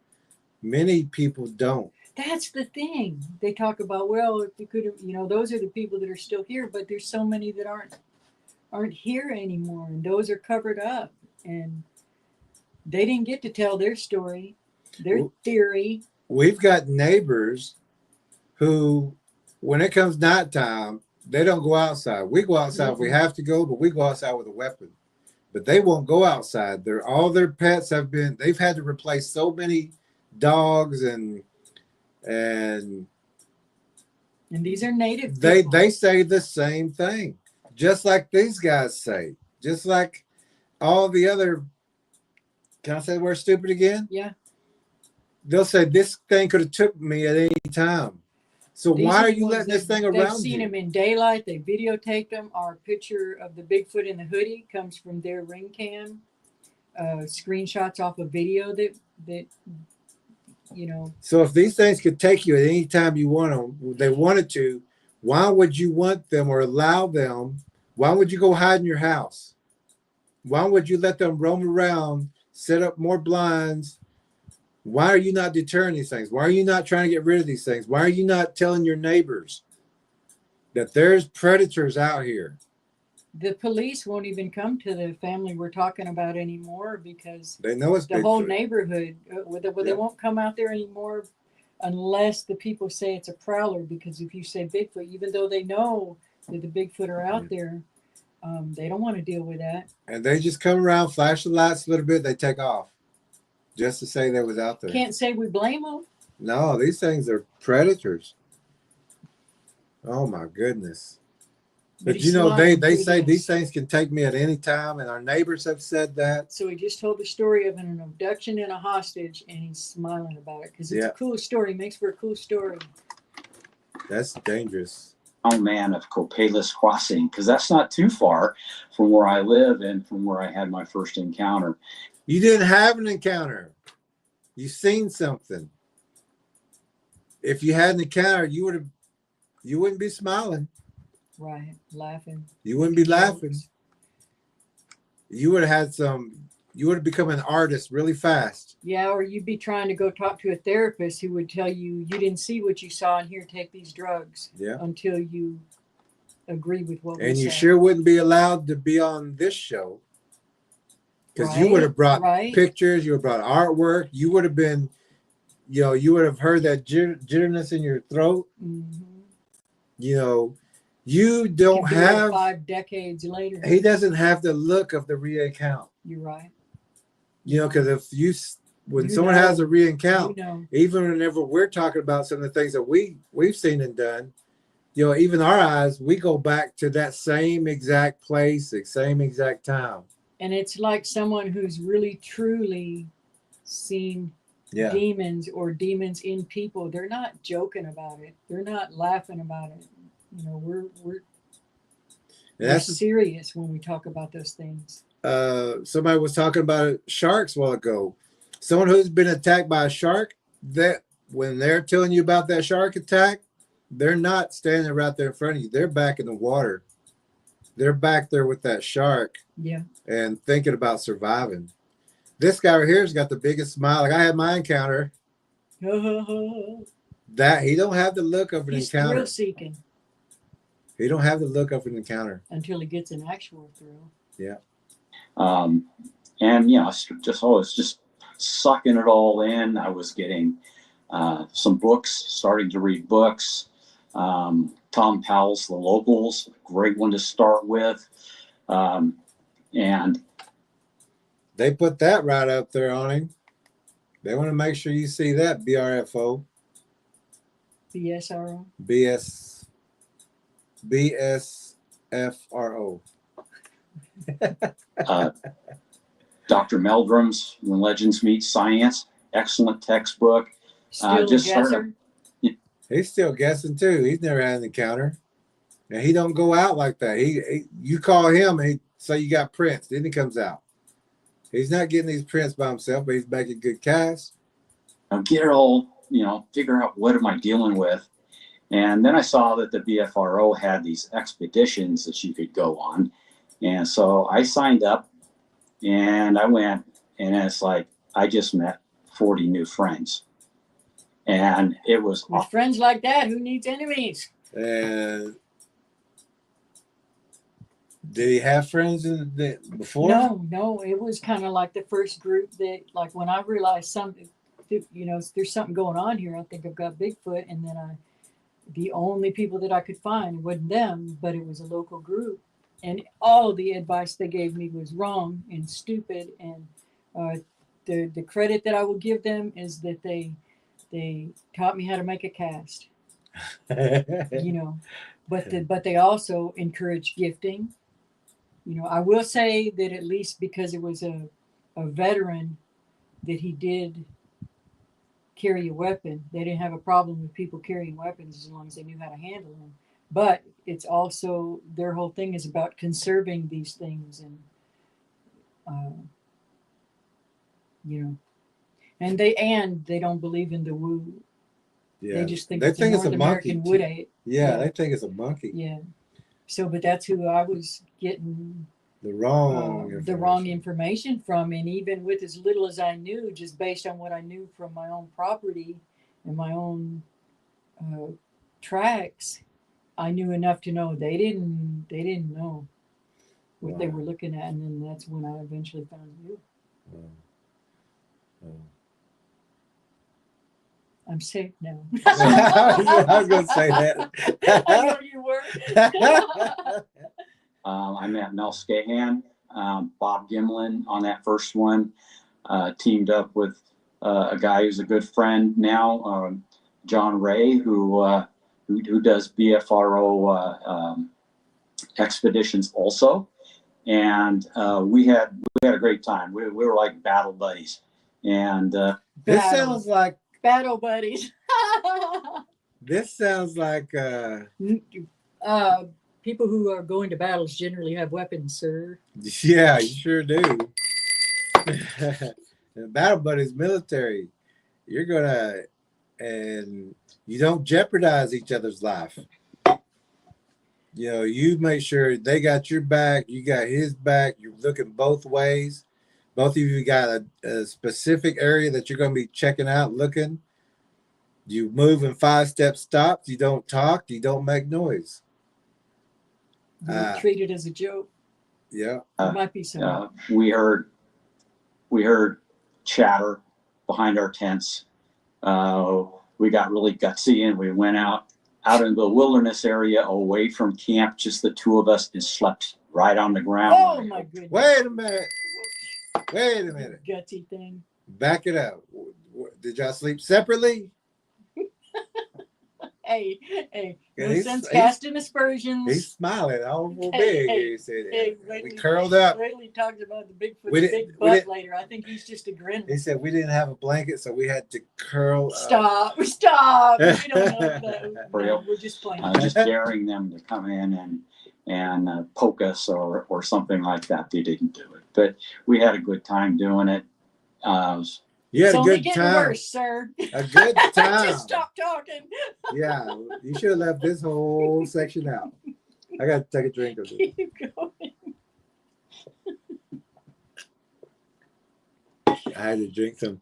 many people don't. That's the thing. They talk about, well, if you could have, you know, those are the people that are still here, but there's so many that aren't here anymore, and those are covered up, and they didn't get to tell their story, their theory. We've got neighbors who, when it comes nighttime, they don't go outside. We go outside if we have to go, but we go outside with a weapon. But they won't go outside. All their pets they've had to replace so many dogs and these are native people. They say the same thing, just like these guys say, just like all the other. Can I say the word stupid again? Yeah. They'll say this thing could have took me at any time. So These why are the you ones letting this that- thing They've around seen you? them in daylight. They videotaped them. Our picture of the Bigfoot in the hoodie comes from their ring cam. Screenshots off a video that you know. So if these things could take you at any time you want them, they wanted to, why would you want them or allow them? Why would you go hide in your house? Why would you let them roam around, set up more blinds? Why are you not deterring these things? Why are you not trying to get rid of these things? Why are you not telling your neighbors that there's predators out here? The police won't even come to the family we're talking about anymore because They know it's the whole Bigfoot. neighborhood, they Yeah. won't come out there anymore unless the people say it's a prowler. Because if you say Bigfoot, even though they know that the Bigfoot are out there, they don't want to deal with that. And they just come around, flash the lights a little bit, they take off just to say they was out there. Can't say we blame them. No, these things are predators. Oh my goodness. But you know, they say these things can take me at any time, and our neighbors have said that. So he just told the story of an abduction and a hostage, and he's smiling about it because it's Yeah. a cool story. Makes for a cool story. That's dangerous. Oh man, of Copalis Crossing, because that's not too far from where I live and from where I had my first encounter. You didn't have an encounter. You seen something. If you had an encounter, you wouldn't be smiling. Right, laughing. You wouldn't be laughing. You would have become an artist really fast. Yeah, or you'd be trying to go talk to a therapist who would tell you you didn't see what you saw, and here, take these drugs. Yeah. Until you agree with what we And you said. sure wouldn't be allowed to be on this show. Because you would have brought pictures, you would have brought artwork, you would have been, you would have heard that jitterness in your throat. Mm-hmm. You don't have 5 decades later. He doesn't have the look of the re-account. You're right. Because when someone has a re-account, You know. even whenever we're talking about some of the things that we've seen and done, even our eyes, we go back to that same exact place, the same exact time. And it's like someone who's really truly seen demons or demons in people. They're not joking about it. They're not laughing about it. We're serious when we talk about those things. Somebody was talking about sharks a while ago. Someone who's been attacked by a shark, that when they're telling you about that shark attack, they're not standing right there in front of you. They're back in the water. They're back there with that shark. Yeah. And thinking about surviving. This guy right here has got the biggest smile. Like I had my encounter. That he don't have the look of an encounter. He's thrill seeking. He don't have the look of an encounter until he gets an actual thrill. Yeah. And I was just sucking it all in. I was getting some books, starting to read books. Tom Powell's The Locals, great one to start with. And they put that right up there on him. They want to make sure you see that BRFO. BSRO. BSFRO. Dr. Meldrum's When Legends Meet Science, excellent textbook. Still just a guesser? started. He's still guessing too. He's never had an encounter, and he don't go out like that. You call him, and he say you got prints, then he comes out. He's not getting these prints by himself, but he's making good cash. I'll get it all, figure out what am I dealing with. And then I saw that the BFRO had these expeditions that you could go on. And so I signed up and I went, and it's like, I just met 40 new friends. And it was with friends like that, who needs enemies? And did he have friends before? No, it was kind of like the first group that, like, when I realized something, there's something going on here. I think I've got Bigfoot, and then the only people that I could find wasn't them, but it was a local group, and all of the advice they gave me was wrong and stupid. And the credit that I will give them is that they taught me how to make a cast. But they also encourage gifting. I will say that at least because it was a veteran, that he did carry a weapon. They didn't have a problem with people carrying weapons as long as they knew how to handle them. But it's also, their whole thing is about conserving these things, and and they don't believe in the woo. Yeah. They just think they it's think a it's North a monkey. American wood ape. Yeah, they think it's a monkey. Yeah. So, but that's who I was getting The wrong information from, and even with as little as I knew, just based on what I knew from my own property and my own tracks, I knew enough to know they didn't know what they Wow. were looking at, and then that's when I eventually found you. Wow. Wow. I'm safe now. I was going to say that. I know you were. I met Mel Scahan, Bob Gimlin on that first one. Teamed up with a guy who's a good friend now, John Ray, who does BFRO expeditions also, and we had a great time. We were like battle buddies, and This sounds like battle buddies. People who are going to battles generally have weapons, sir. Yeah, you sure do. Battle buddies, military. You're gonna, and you don't jeopardize each other's life. You know, you make sure they got your back, you got his back. You're looking both ways. Both of you got a specific area that you're going to be checking out, looking. You move in 5-step stops. You don't talk. You don't make noise. You treat it as a joke. Yeah. There might be some. we heard chatter behind our tents. We got really gutsy and we went out into the wilderness area away from camp, just the two of us, and slept right on the ground. Oh my goodness. Wait a minute. Wait a minute. Gutsy thing. Back it up. Did y'all sleep separately? Hey, Yeah, no sense casting aspersions. He's smiling all big. Hey, He said, wait we till- curled up. Wait till he talks about the Bigfoot We big didn't- butt later. I think he's just a grin. He said we didn't have a blanket, so we had to curl up. Stop. We don't know that. No, we're just playing. Just daring them to come in and poke us or something like that. They didn't do it, but we had a good time doing it. You had It's a only good getting time. worse, sir. A good time. Just stop talking. Yeah, you should have left this whole section out. I got to take a drink of it. Keep going. I had to drink some.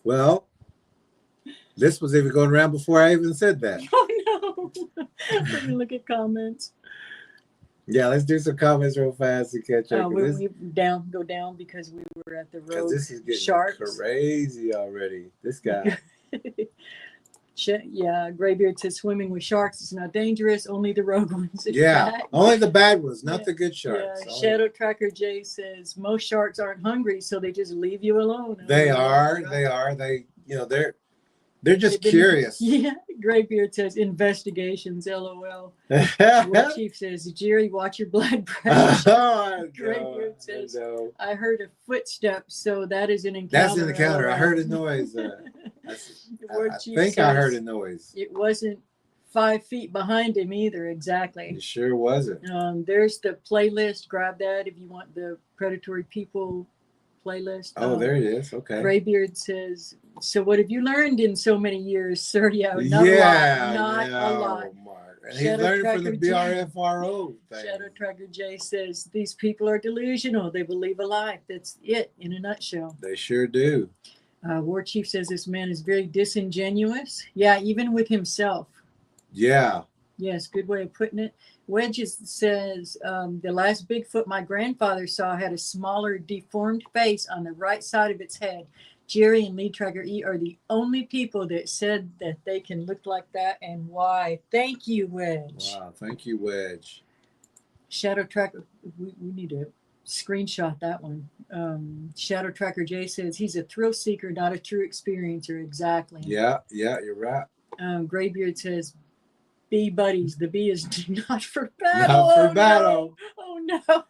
Well, this was even going around before I even said that. Oh no. Let me look at comments. Yeah, let's do some comments real fast and catch up. We go down because we were at the road. This is getting Sharks. crazy already. This guy. Yeah, Graybeard says swimming with sharks is not dangerous. Only the rogue ones. Yeah, only the bad ones, not Yeah. the good sharks. Yeah, Only- Shadow Tracker J says most sharks aren't hungry, so they just leave you alone. They Oh, are. God. They are. They. You know, they're just They've been- curious. Yeah, Graybeard says investigations. LOL. War Chief says Jerry, watch your blood pressure. Oh, Graybeard says no. I heard a footstep, so that is an encounter. That's in the counter. I LOL. heard a noise. War I Chief think I heard says a noise. It wasn't 5 feet behind him either. Exactly. It sure wasn't. There's the playlist. Grab that if you want the Predatory People playlist. Oh, there it is. Okay. Graybeard says, so what have you learned in so many years, sir? Yeah, not Yeah, a lot. Not a lot. Mark. And he's Shadow learning from the Tracker BRFRO thing. Shadow Tracker J says, these people are delusional. They believe a lie. That's it in a nutshell. They sure do. War Chief says this man is very disingenuous. Yeah, even with himself. Yeah. Yes, good way of putting it. Wedges says, the last Bigfoot my grandfather saw had a smaller, deformed face on the right side of its head. Jerry and Lead Tracker E are the only people that said that they can look like that and why. Thank you, Wedge. Wow. Thank you, Wedge. Shadow Tracker, we need to screenshot that one. Shadow Tracker J says he's a thrill seeker, not a true experiencer. Exactly. Yeah. Yeah. You're right. Graybeard says, B buddies. The B is not for battle. Not for Oh, battle. No. Oh No.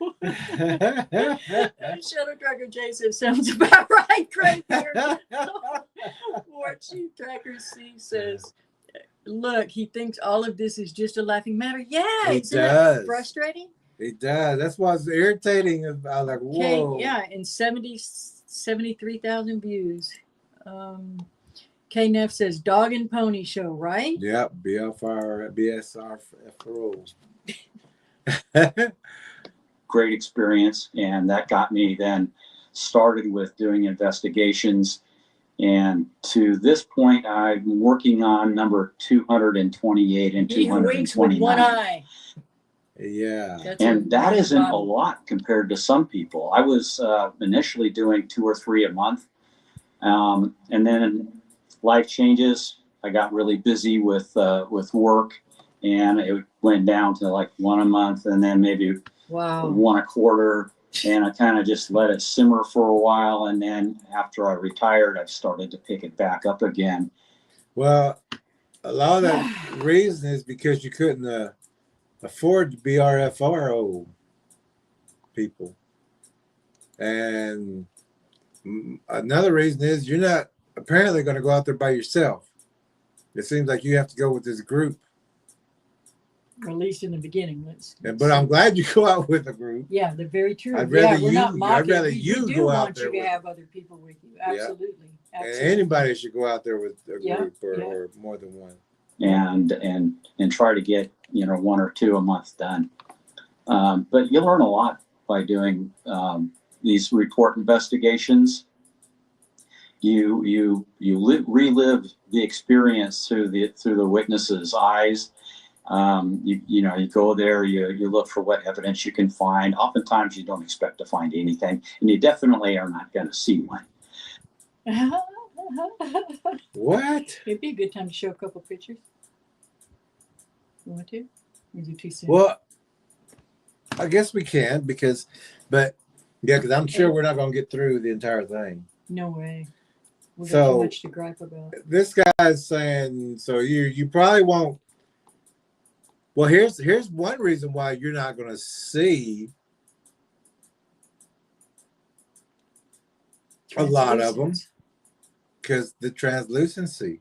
Shadow Tracker J says, sounds about right, Craig. Ward Sheep Tracker C says, look, he thinks all of this is just a laughing matter. Yeah, He isn't does. it frustrating? It does. That's why it's irritating. I was like, whoa. Yeah, and 73,000 views. K Neff says, dog and pony show, right? Yep, BSR FRO. Great experience, and that got me then started with doing investigations. And to this point, I'm working on number 228 and He winks with 229. one eye. Yeah. And that isn't a lot. lot compared to some people. I was initially doing 2 or 3 a month. And then life changes. I got really busy with work, and it went down to like 1 a month, and then maybe Wow. 1 a quarter. And I kind of just let it simmer for a while. And then after I retired, I started to pick it back up again. Well, a lot of that reason is because you couldn't afford to be RFRO people. And another reason is you're not apparently going to go out there by yourself. It seems like you have to go with this group. Or at least in the beginning. But I'm glad you go out with a group. Yeah, they're very true. I'd rather we're not mocking. I'd rather We you do go out want there you to with, have other people with you. Absolutely. and Absolutely. anybody should go out there with a Yeah, group or, yeah. or more than one. And try to get 1 or 2 a month done. But you learn a lot by doing these report investigations. You relive the experience through the witness's eyes. You go there, you look for what evidence you can find. Oftentimes you don't expect to find anything, and you definitely are not going to see one. What? It'd be a good time to show a couple pictures. You want to? Or is it too soon? Well, I guess we can because I'm sure we're not going to get through the entire thing. No way. We've got So- too much to gripe about. This guy's saying, so you probably won't. Well, here's one reason why you're not going to see a lot of them, because the translucency.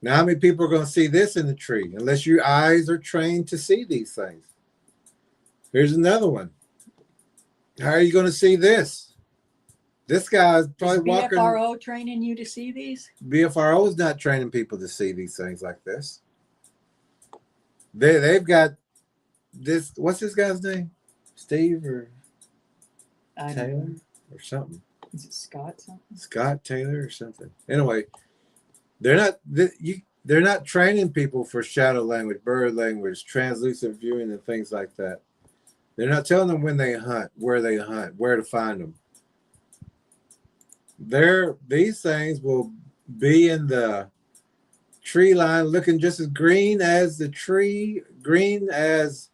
Now, how many people are going to see this in the tree unless your eyes are trained to see these things? Here's another one. How are you going to see this? This guy's probably Is walking. BFRO training you to see these? BFRO is not training people to see these things like this. They've got this. What's this guy's name? Steve or I don't Taylor know. or something? Is it Scott something? Scott Taylor or something. Anyway, they're not training people for shadow language, bird language, translucent viewing, and things like that. They're not telling them when they hunt, where to find them. These things will be in the tree line looking just as green as the tree, green as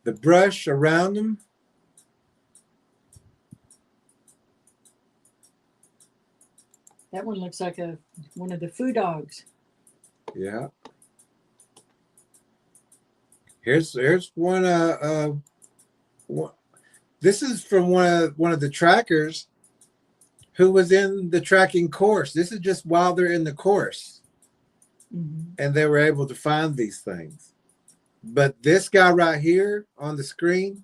the brush around them. That one looks like one of the foo dogs. Yeah. Here's one. This is from one of the trackers who was in the tracking course. This is just while they're in the course, and they were able to find these things. But this guy right here on the screen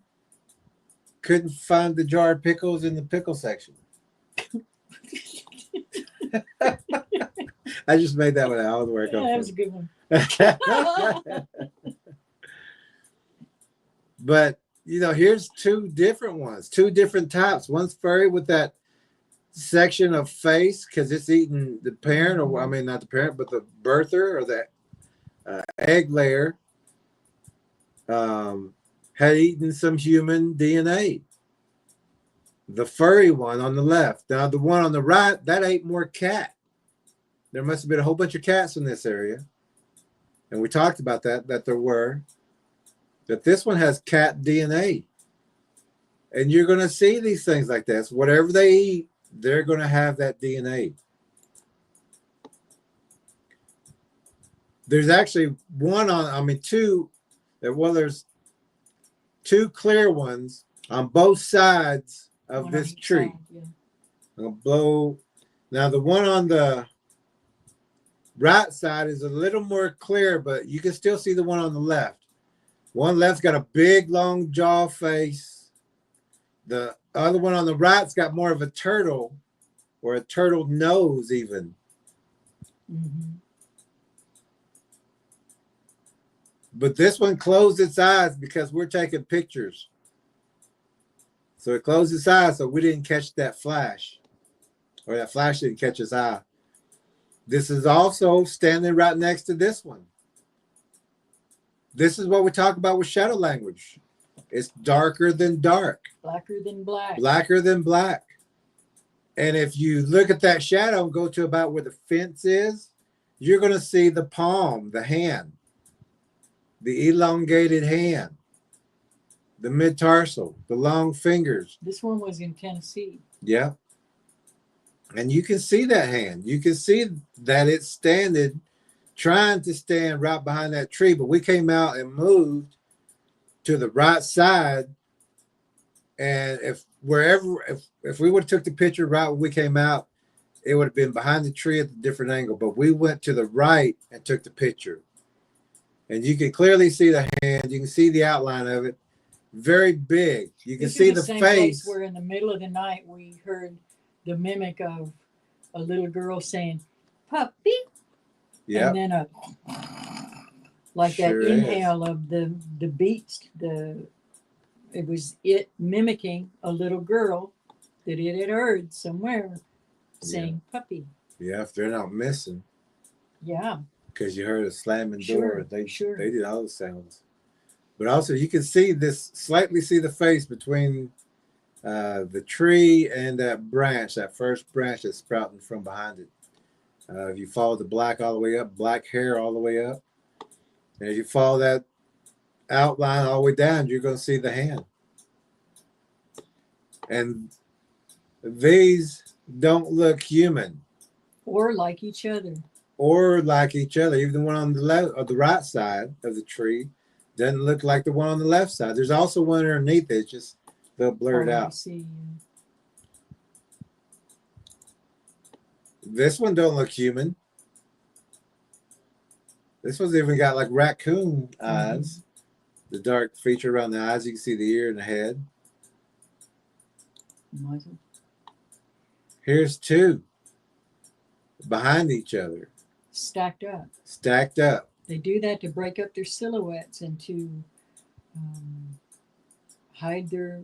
couldn't find the jar of pickles in the pickle section. I just made that one out of the work. Yeah, that was a good one. But here's two different ones, two different types. One's furry with that section of face because it's eating the parent, or I mean not the parent, but the birther or the egg layer had eaten some human DNA. The furry one on the left. Now the one on the right, that ate more cat. There must have been a whole bunch of cats in this area. And we talked about that there were. That this one has cat DNA. And you're going to see these things like this. Whatever they eat, they're going to have that DNA. There's actually two. Well, there's two clear ones on both sides of One on this each tree. side, yeah. I'm gonna blow. Now the one on the right side is a little more clear, but you can still see the one on the left. One left's got a big long jaw face. The other one on the right's got more of a turtle or a turtle nose even. Mm-hmm. But this one closed its eyes because we're taking pictures. So it closed its eyes so we didn't catch that flash. Or that flash didn't catch its eye. This is also standing right next to this one. This is what we talk about with shadow language. It's darker than dark. Blacker than black. Blacker than black. And if you look at that shadow and go to about where the fence is, you're going to see the palm, the hand, the elongated hand, the mid-tarsal, the long fingers. This one was in Tennessee. Yeah. And you can see that hand. You can see that it's standing, trying to stand right behind that tree. But we came out and moved to the right side. And if we would have took the picture right when we came out, it would have been behind the tree at a different angle. But we went to the right and took the picture. And you can clearly see the hand. You can see the outline of it. Very big. You can This see is the same face. place where in the middle of the night we heard the mimic of a little girl saying, "Puppy," Yeah. and then like Sure that is. inhale of the beats. It was it mimicking a little girl that it had heard somewhere saying "puppy." Yeah, if they're not missing. Yeah, Because you heard a slamming Sure, door. They sure. They did all the sounds. But also you can see this, slightly see the face between the tree and that branch, that first branch that's sprouting from behind it. If you follow the black all the way up, black hair all the way up. And if you follow that outline all the way down, you're going to see the hand. And these don't look human or like each other. or like each other. Even the one on the left or the right side of the tree doesn't look like the one on the left side. There's also one underneath it, just they'll blur it Oh, I out. see. This one don't look human. This one's even got like raccoon eyes. The dark feature around the eyes. You can see the ear and the head. Muzzle. Here's two behind each other, Stacked up. stacked up. They do that to break up their silhouettes and to hide their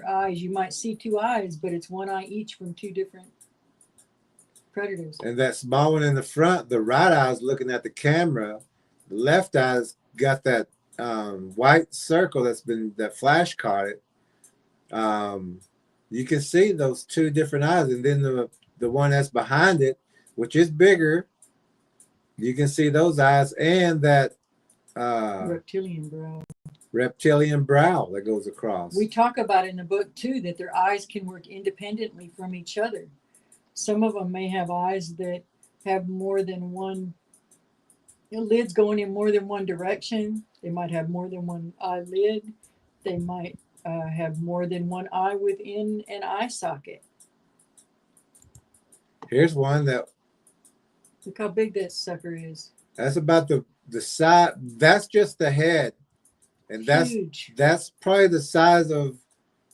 eyes. You might see two eyes, but it's one eye each from two different predators. And that small one in the front, the right eye's looking at the camera. The left eye's got that white circle that flash caught it. You can see those two different eyes, and then the one that's behind it, which is bigger, you can see those eyes and that Reptilian brow. reptilian brow that goes across. We talk about in the book too that their eyes can work independently from each other. Some of them may have eyes that have more than one, lids going in more than one direction. They might have more than one eyelid. They might have more than one eye within an eye socket. Here's one that Look how big that sucker is. that's about the side. That's just the head, and Huge. that's probably the size of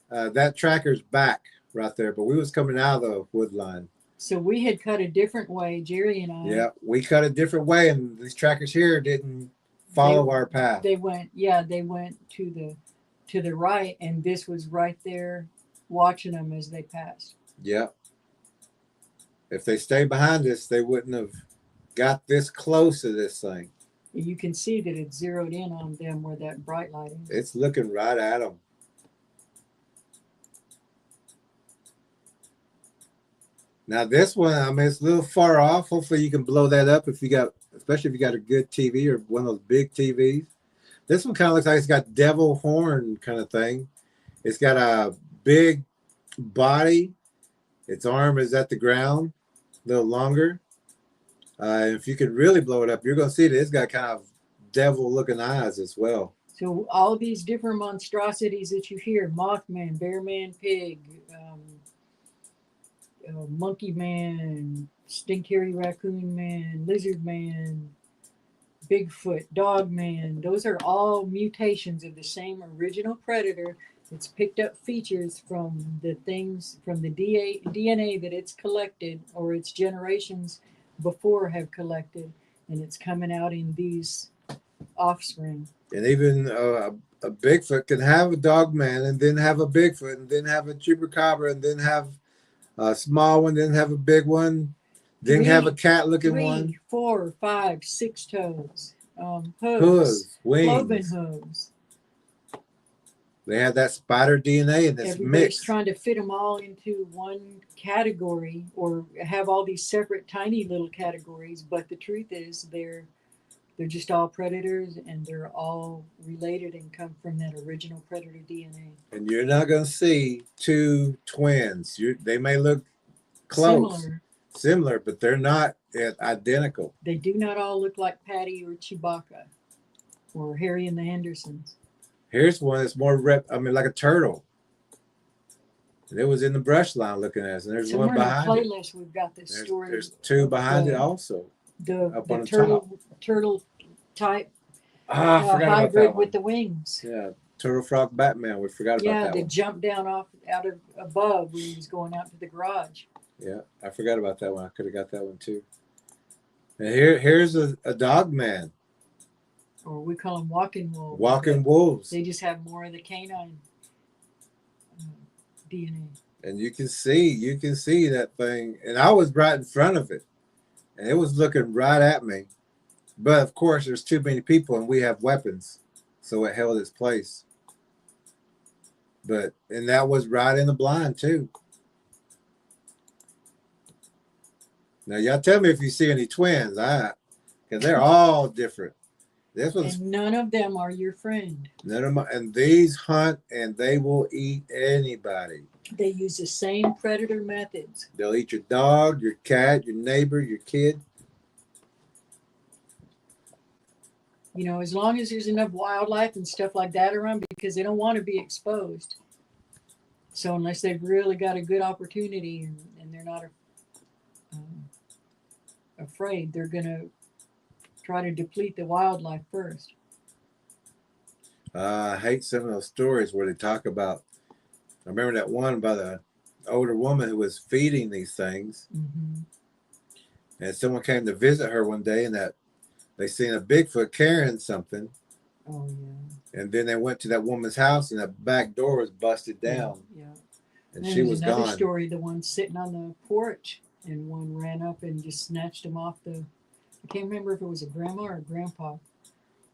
that tracker's back right there. But we was coming out of the wood line. So we had cut a different way, Jerry and I. Yeah, we cut a different way, and these trackers here didn't follow our path. They went to the right, and this was right there watching them as they passed. Yeah. If they stayed behind us, they wouldn't have got this close to this thing. You can see that it's zeroed in on them where that bright light is. It's looking right at them. Now this one, I mean, it's a little far off. Hopefully you can blow that up if you got, especially if you got a good TV or one of those big TVs. This one kind of looks like it's got devil horn kind of thing. It's got a big body. Its arm is at the ground, a little longer. If you can really blow it up, you're going to see that it's got kind of devil looking eyes as well. So all these different monstrosities that you hear, Mothman, Bearman, Pig, Monkey Man, Stink-hairy Raccoon Man, Lizard Man, Bigfoot, Dog Man, those are all mutations of the same original predator. It's picked up features from the things, from the DNA that it's collected or its generations before have collected, and it's coming out in these offspring. And even a Bigfoot can have a dog man and then have a Bigfoot and then have a chupacabra and then have a small one, then have a big one, then have a cat looking one. 3, 4, 5, 6 toes, Hooves, cloven wings. hooves. They have that spider DNA and it's Everybody's mixed. trying to fit them all into one category or have all these separate tiny little categories, but the truth is they're just all predators and they're all related and come from that original predator DNA. And you're not going to see two twins. They may look close, similar, but they're not identical. They do not all look like Patty or Chewbacca or Harry and the Hendersons. Here's one that's more like a turtle. And it was in the brush line looking at us, and there's Somewhere one behind in it. the playlist, we've got this story. There's two behind it also. Up on The the turtle type I forgot about that hybrid one. with the wings. Yeah, Turtle Frog Batman. We forgot about Yeah, that they one. jumped down out of above when he was going out to the garage. Yeah, I forgot about that one. I could have got that one too. And here's a dog man. Or we call them walking wolves. Walking wolves. They just have more of the canine DNA. And you can see that thing. And I was right in front of it. And it was looking right at me. But of course, there's too many people and we have weapons. So it held its place. And that was right in the blind too. Now, y'all tell me if you see any twins. Because they're all different. This was, and none of them are your friend. none of my, and these hunt and they will eat anybody. They use the same predator methods. They'll eat your dog, your cat, your neighbor, your kid. You know, as long as there's enough wildlife and stuff like that around, because they don't want to be exposed. So unless they've really got a good opportunity and they're not afraid, they're going to try to deplete the wildlife first. I hate some of those stories where they talk about, I remember that one about the older woman who was feeding these things. Mm-hmm. And someone came to visit her one day and that they seen a Bigfoot carrying something. Oh, yeah. And then they went to that woman's house and the back door was busted down. Yeah. And Then she there's was another gone. story, the one sitting on the porch and one ran up and just snatched him off I can't remember if it was a grandma or a grandpa.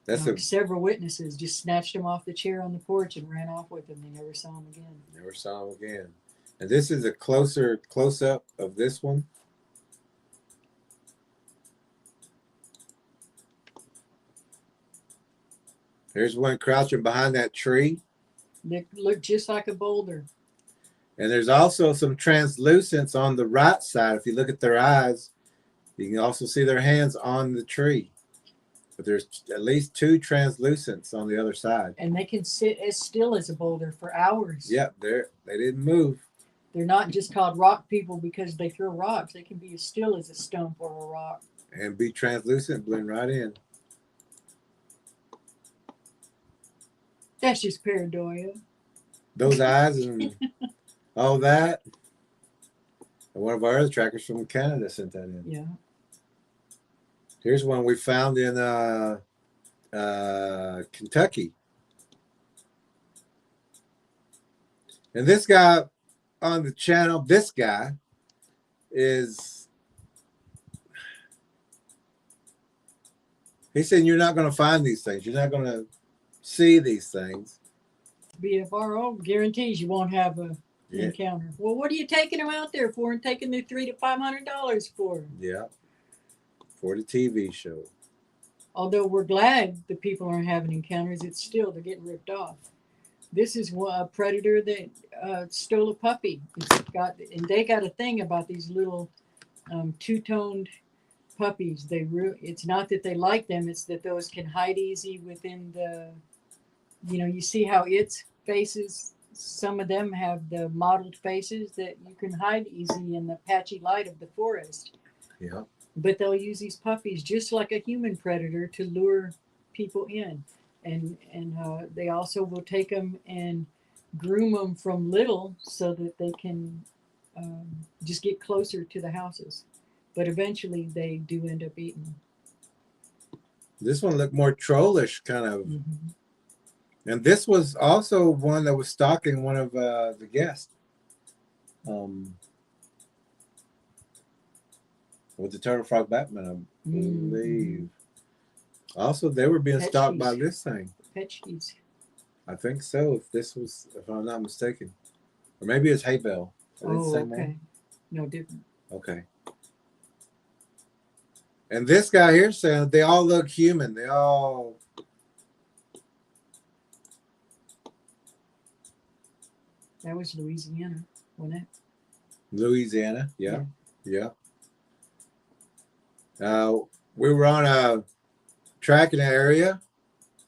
That's Several witnesses just snatched him off the chair on the porch and ran off with him. They never saw him again. Never saw him again. And this is a close-up of this one. There's one crouching behind that tree. They look just like a boulder. And there's also some translucence on the right side. If you look at their eyes, you can also see their hands on the tree. But there's at least two translucents on the other side. And they can sit as still as a boulder for hours. Yep, they didn't move. They're not just called rock people because they throw rocks. They can be as still as a stump or a rock. And be translucent, blend right in. That's just paranoia. Those eyes and all that. And one of our other trackers from Canada sent that in. Yeah. Here's one we found in Kentucky. And this guy on the channel, this guy is, he's saying you're not going to find these things. You're not going to see these things. BFRO guarantees you won't have a encounter. Well, what are you taking them out there for and taking their $300 to $500 for? Yeah. For the TV show. Although we're glad the people aren't having encounters, it's still, they're getting ripped off. This is a predator that stole a puppy. And they got a thing about these little two-toned puppies. It's not that they like them, it's that those can hide easy within you know, you see how its faces, some of them have the mottled faces that you can hide easy in the patchy light of the forest. Yeah. But they'll use these puppies just like a human predator to lure people in. And they also will take them and groom them from little so that they can just get closer to the houses. But eventually they do end up eating them. This one looked more trollish, kind of. Mm-hmm. And this was also one that was stalking one of the guests. With the turtle frog Batman, I believe. Also, they were being stalked by this thing. Petchkies. I think so. If I'm not mistaken, or maybe it's hay bale. Oh, okay. No, different. Okay. And this guy here saying they all look human. They all. That was Louisiana, wasn't it? Louisiana, yeah. We were on a track in the area.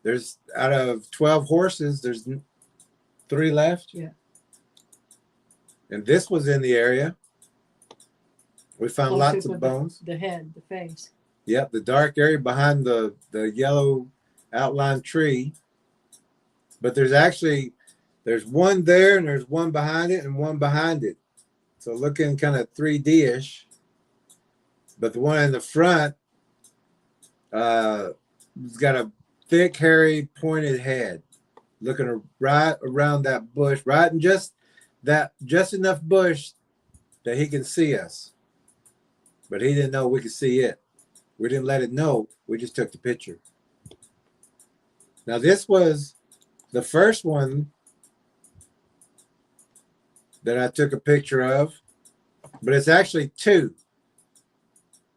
There's out of 12 horses, there's 3 left. Yeah. And this was in the area. We found lots of bones. The head, the face. Yep, the dark area behind the yellow outline tree. But there's one there and there's one behind it and one behind it. So looking kind of 3D-ish. But the one in the front has got a thick, hairy, pointed head. Looking right around that bush, right in just enough bush that he can see us. But he didn't know we could see it. We didn't let it know. We just took the picture. Now this was the first one that I took a picture of, but it's actually 2.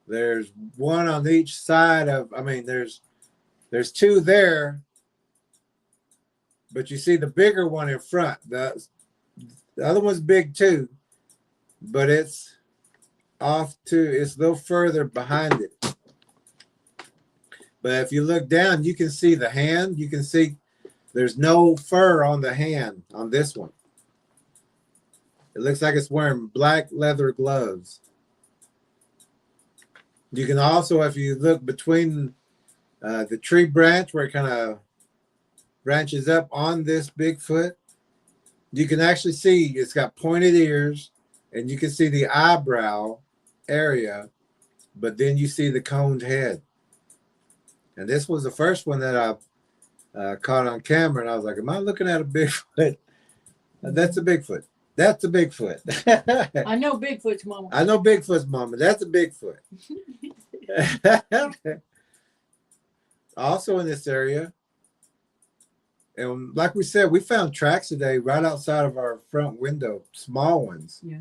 There's one on each side of, there's 2 there, but you see the bigger one in front. The other one's big too, but it's a little further behind it. But if you look down, you can see the hand. You can see there's no fur on the hand on this one. It looks like it's wearing black leather gloves. You can also, if you look between the tree branch where it kind of branches up on this Bigfoot, you can actually see it's got pointed ears and you can see the eyebrow area, but then you see the coned head. And this was the first one that I caught on camera, and I was like, am I looking at a Bigfoot? That's a Bigfoot. That's a Bigfoot. I know Bigfoot's mama. I know Bigfoot's mama. That's a Bigfoot. Also in this area, and like we said, we found tracks today right outside of our front window, small ones. Yeah.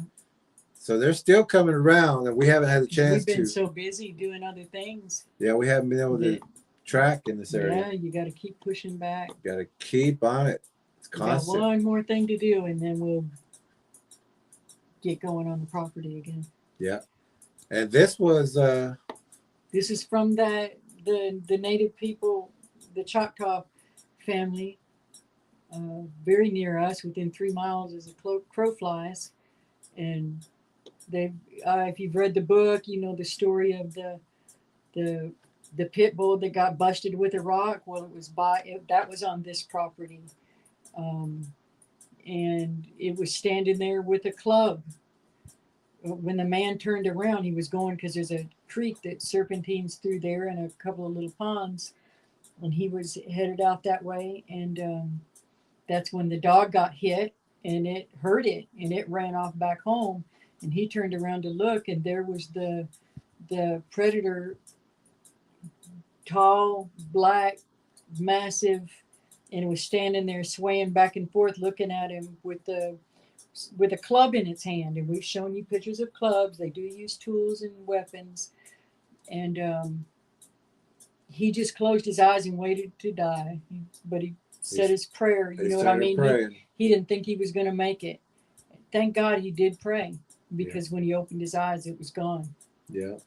So they're still coming around, and we haven't had a chance to. We've been so busy doing other things. Yeah, we haven't been able to track in this area. Yeah, you got to keep pushing back. Got to keep on it. It's constant. We got one more thing to do, and then we'll get going on the property again. Yeah. And this was this is from the native people, the Choctaw family, very near us, within 3 miles as a crow flies. And they, if you've read the book, you know the story of the pit bull that got busted with a rock. Well, that was on this property. And it was standing there with a club. When the man turned around, he was going, because there's a creek that serpentines through there and a couple of little ponds, and he was headed out that way. And that's when the dog got hit, and it hurt it, and it ran off back home. And he turned around to look, and there was the predator, tall, black, massive, and it was standing there swaying back and forth, looking at him with a club in its hand. And we've shown you pictures of clubs. They do use tools and weapons. And he just closed his eyes and waited to die. But he said his prayer. You know what I mean? He didn't think he was going to make it. Thank God he did pray, because when he opened his eyes, it was gone. Yeah.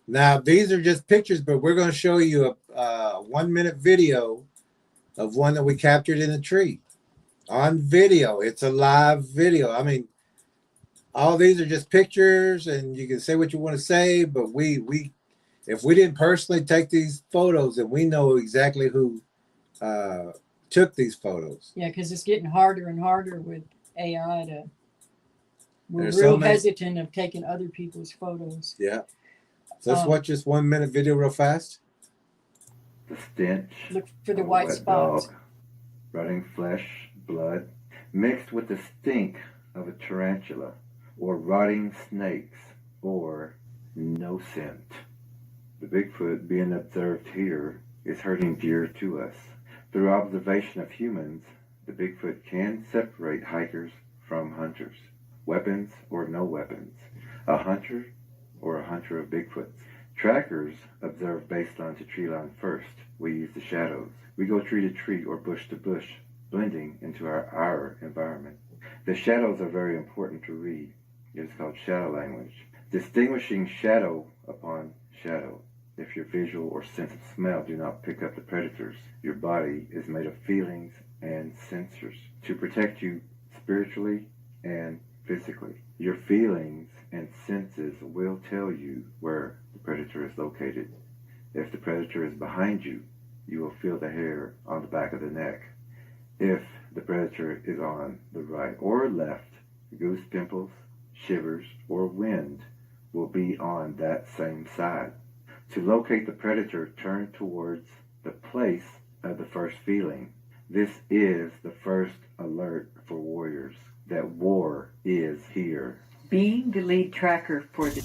Now, these are just pictures, but we're going to show you a 1 minute video of one that we captured in a tree on video. It's a live video. I mean, all these are just pictures, and you can say what you want to say, but if we didn't personally take these photos, then we know exactly who took these photos. Yeah, because it's getting harder and harder with AI to. We're There's real so many- hesitant of taking other people's photos. Yeah. So let's watch this 1 minute video real fast. The stench Look for the of a white wet spots. dog, rotting flesh, blood, mixed with the stink of a tarantula, or rotting snakes, or no scent. The Bigfoot being observed here is hurting dear to us. Through observation of humans, the Bigfoot can separate hikers from hunters, weapons or no weapons, a hunter or a hunter of Bigfoots. Trackers observe baseline to tree line first. We use the shadows. We go tree to tree or bush to bush, blending into our environment. The shadows are very important to read. It is called shadow language. Distinguishing shadow upon shadow. If your visual or sense of smell do not pick up the predators, your body is made of feelings and sensors to protect you spiritually and physically. Your feelings and senses will tell you where the predator is located. If the predator is behind you, you will feel the hair on the back of the neck. If the predator is on the right or left, goose pimples, shivers, or wind will be on that same side. To locate the predator, turn towards the place of the first feeling. This is the first alert for warriors that war is here. Being the lead tracker for the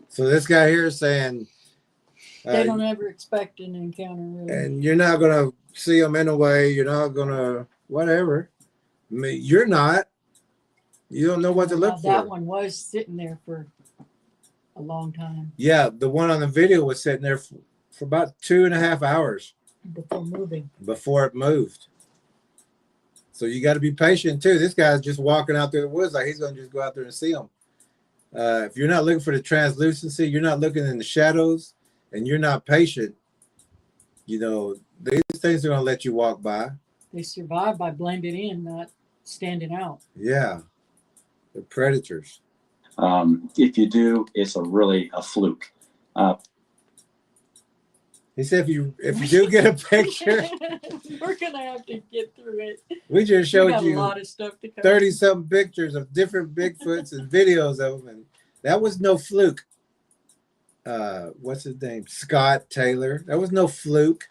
So this guy here is saying, They don't ever expect an encounter, really. and you're not going to see them anyway. You're not going to whatever. I mean, you're not. You don't know what to Now, look that for. one was sitting there for a long time Yeah, the one on the video was sitting there for about 2.5 hours before moving. before it moved. So you got to be patient too. This guy's just walking out through the woods like he's going to just go out there and see them. If you're not looking for the translucency, you're not looking in the shadows, and you're not patient, you know, these things are going to let you walk by. They survive by blending in, not standing out. Yeah, they're predators. If you do, it's a fluke. He said if you do get a picture, We're gonna have to get through it. we just We showed got a you lot of stuff to cover. 30-something pictures of different Bigfoots and videos of them, and that was no fluke. What's his name? Scott Taylor. That was no fluke.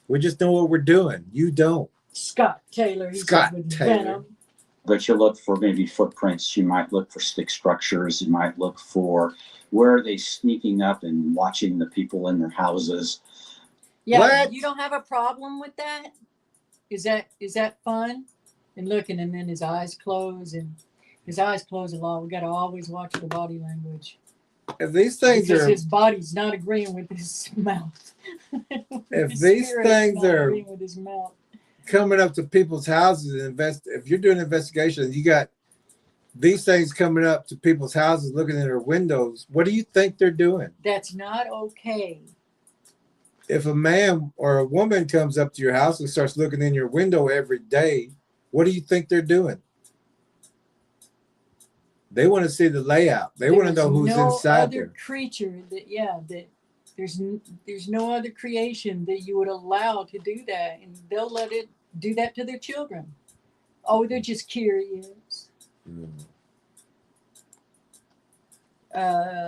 We just know what we're doing. You don't. Scott Taylor. He's Scott with Taylor. Venom. But you look for maybe footprints. You might look for stick structures. You might look for where are they sneaking up and watching the people in their houses. Yeah, What? you don't have a problem with that? Is that fun? And looking, and then his eyes close, and his eyes close a lot. We got to always watch the body language If these things because are, his body's not agreeing with his mouth. If His these spirit's things not are- agreeing with his mouth. coming up to people's houses and if you're doing an investigation, you got these things coming up to people's houses, looking in their windows. What do you think they're doing? That's not okay. If a man or a woman comes up to your house and starts looking in your window every day, what do you think they're doing? They want to see the layout. They want to know who's inside there. there. Creature that there's no other creation that you would allow to do that, and they'll let it do that to their children. Oh, they're just curious.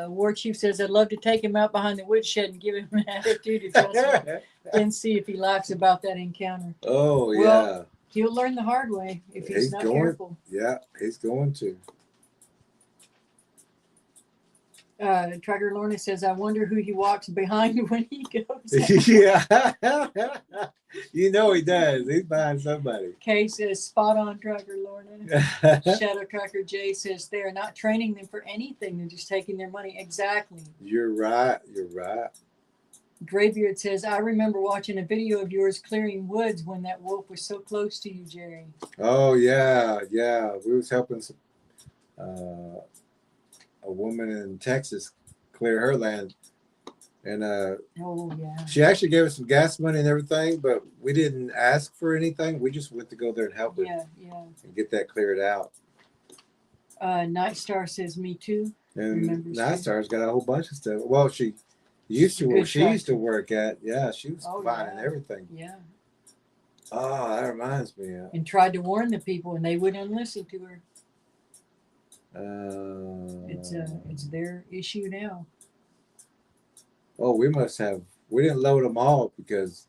War Chief says, I'd love to take him out behind the woodshed and give him an attitude adjustment and see if he laughs about that encounter. Oh, Well, yeah. He'll learn the hard way if he's not careful. Yeah, he's going to. Tracker Lorna says, I wonder who he walks behind when he goes. Yeah. You know he does. He's behind somebody. Kay says, spot on, Tracker Lorna. Shadow Tracker J says, they're not training them for anything. They're just taking their money. Exactly. You're right. You're right. Graybeard says, I remember watching a video of yours clearing woods when that wolf was so close to you, Jerry. Oh yeah, yeah. We was helping some, a woman in Texas clear her land, and Oh, yeah. she actually gave us some gas money and everything, but we didn't ask for anything. We just went to go there and help her Yeah, yeah. and get that cleared out. Night Star says, me too. And Remembers Night too. Star's got a whole bunch of stuff. Well, she used to work. Good She used to tractor. work at. Yeah, she was Oh, finding yeah. everything. Yeah. Oh, that reminds me. And tried to warn the people, and they wouldn't listen to her. It's their issue now. Oh, we must have. We didn't load them all because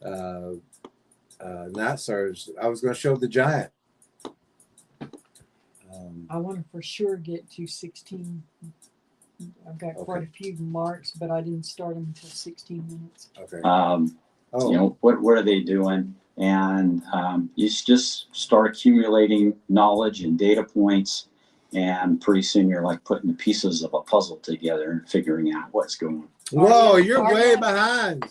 Night Stars. I was going to show the giant. I want to for sure get to 16. I've got quite a few marks, but I didn't start them until 16 minutes. Okay. You know, what are they doing? And you just start accumulating knowledge and data points, and pretty soon you're like putting the pieces of a puzzle together and figuring out what's going on. Whoa, you're way behind.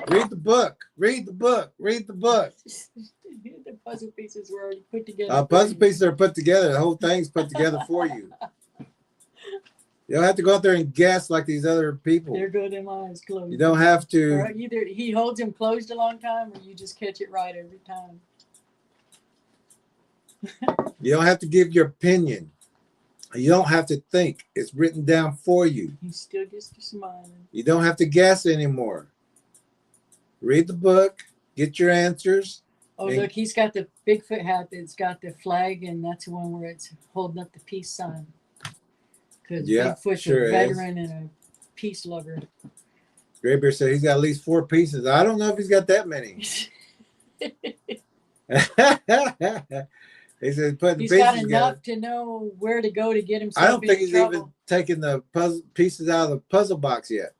Read the book. Read the book. Read the book. The puzzle pieces were already put together. Puzzle pieces are put together. The whole thing's put together for you. You don't have to go out there and guess like these other people. There go them eyes closed. You don't have to. Or either he holds them closed a long time, or you just catch it right every time. You don't have to give your opinion. You don't have to think. It's written down for you. He's still just smiling. You don't have to guess anymore. Read the book. Get your answers. Oh, and look, he's got the Bigfoot hat that's got the flag, and that's the one where it's holding up the peace sign. Because Yeah, Bigfoot's sure a is. veteran and a peace lover. Graybeard said he's got at least 4 pieces. I don't know if he's got that many. He said put the He's pieces got together. enough to know where to go to get himself I don't think into he's trouble. even taken the puzzle pieces out of the puzzle box yet.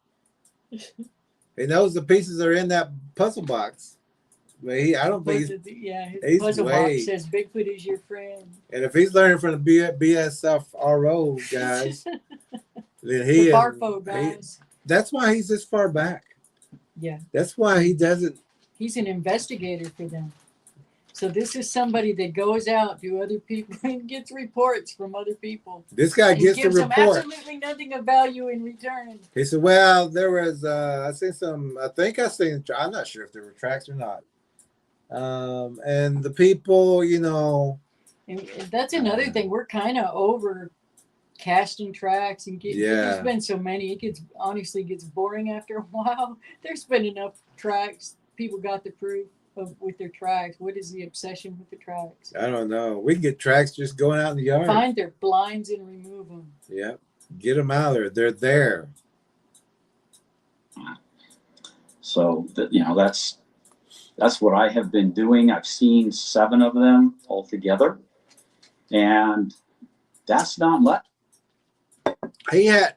He knows the pieces are in that puzzle box. But I don't think he's, Yeah, his he's puzzle way- box says Bigfoot is your friend. and if he's learning from the BSFRO guys, then The he is. Farfo guys. That's why he's this far back. Yeah, That's why he doesn't. he's an investigator for them. So this is somebody that goes out to other people and gets reports from other people. This guy And gets the gives them report. absolutely nothing of value in return. He said, "Well, there was. I seen some. I think I seen. I'm not sure if there were tracks or not. And the people, you know." And that's another thing. We're kind of over casting tracks and there's been so many. It honestly gets boring after a while. There's been enough tracks. People got the proof with their tracks. What is the obsession with the tracks? I don't know. We can get tracks just going out in the yard. Find their blinds and remove them. Yeah, get them out of there. They're there. So that, you know, that's what I have been doing. I've seen 7 of them altogether, and that's not much. He had.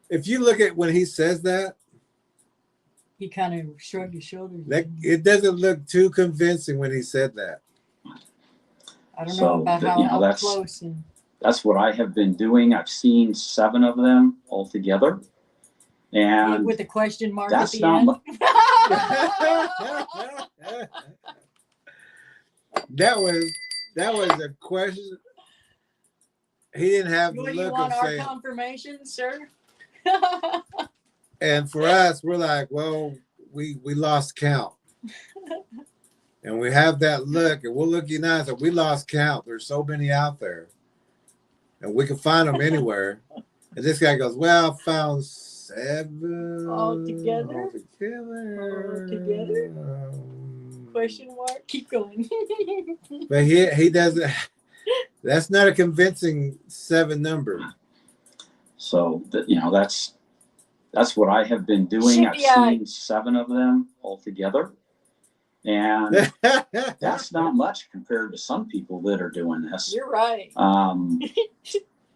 If you look at when he says that, He kind of shrugged his shoulders. it doesn't look too convincing when he said that. I don't know So about that, how you know, up close. And That's what I have been doing. I've seen 7 of them altogether, and with the question mark at that's the not end. That was a question. He didn't have the What do you look want of our saying. confirmation, sir? And for us, we're like, well, we lost count. And we have that look, and we'll look you nice, and we lost count. There's so many out there. And we can find them anywhere. And this guy goes, well, I found 7 Altogether? Altogether? Question mark. Keep going. But he doesn't. That's not a convincing 7 number. so that, you know, that's what I have been doing. I've seen 7 of them altogether, and that's not much compared to some people that are doing this. You're right.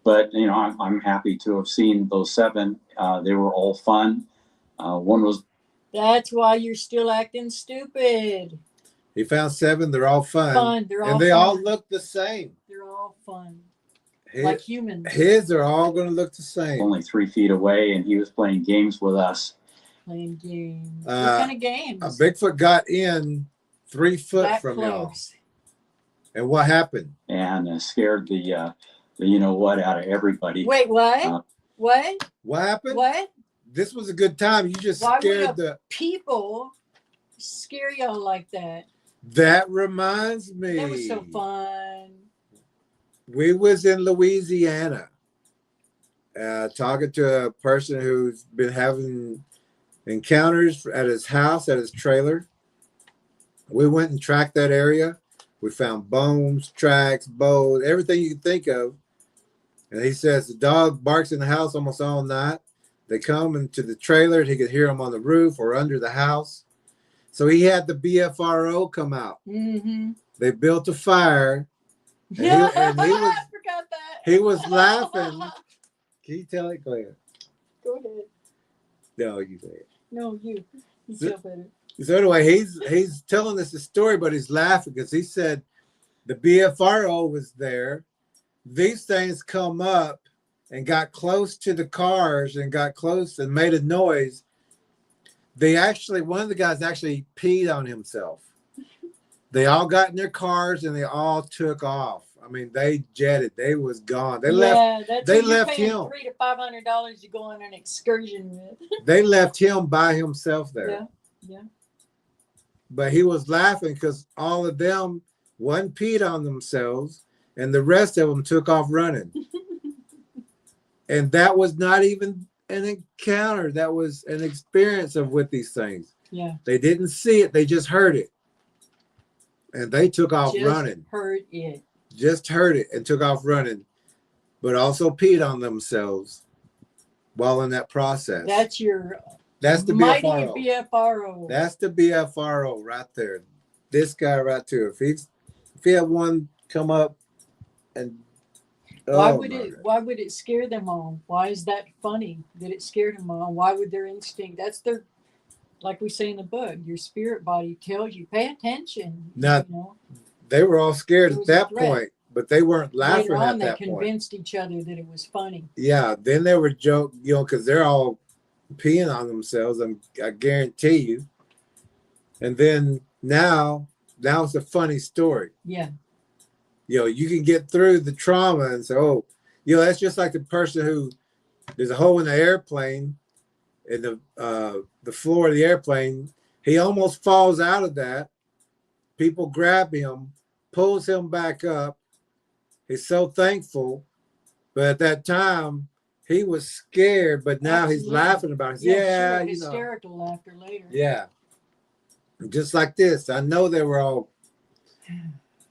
But you know, I'm happy to have seen those 7. They were all fun. One was That's why you're still acting stupid. He found 7. They're all fun. They're all and they fun. all look the same. They're all fun. like humans His are all going to look the same. only 3 feet away, and he was playing games with us. playing games. What Uh, kind of games? A Bigfoot got in 3 foot That from y'all. close. And what happened? And scared the you know what out of everybody. Wait, what? What? What happened? What? This was a good time. You just Why would scared a the. people scare y'all like that? That reminds me. That was so fun. We was in Louisiana, talking to a person who's been having encounters at his house, at his trailer. We went and tracked that area. We found bones, tracks, bones, everything you can think of. And he says the dog barks in the house almost all night. They come into the trailer. He could hear them on the roof or under the house. So he had the BFRO come out. Mm-hmm. They built a fire. And Yeah, and he was, I forgot that. he was laughing. Can you tell it, Claire? Go ahead. No, you say it. No, you. You feel better. So anyway, he's telling us the story, but he's laughing because he said the BFRO was there. These things come up and got close to the cars and got close and made a noise. One of the guys actually peed on himself. They all got in their cars and they all took off. I mean, they jetted. They was gone. They left. That's They what you're left paying him. $300 to $500 to go on an excursion with. They left him by himself there. Yeah, yeah. But he was laughing because all of them, one peed on themselves and the rest of them took off running. And that was not even an encounter. That was an experience with these things. Yeah. They didn't see it. They just heard it. And they took off Just running. heard it. Just heard it and took off running, but also peed on themselves while in that process. That's your That's the mighty BFRO. BFRO. That's the BFRO right there. This guy right here. If he had one come up and Why oh would my it? God. Why would it scare them all? Why is that funny that it scared them all? Why would their instinct? That's their, like we say in the book, your spirit body tells you, pay attention. Now, you know? They were all scared It at was a that threat. point, but they weren't laughing Later on, at they that point. convinced each other that it was funny. Yeah, then they were joking, because they're all peeing on themselves. I guarantee you. And then now it's a funny story. Yeah. You can get through the trauma and say, oh, that's just like the person who there's a hole in the airplane in the floor of the airplane. He almost falls out of that. People grab him, pulls him back up. He's so thankful. But at that time, he was scared, but now he's Absolutely. laughing about it. Yeah, Yeah, sure. Hysterical laughter later. Yeah. Just like this. I know they were all,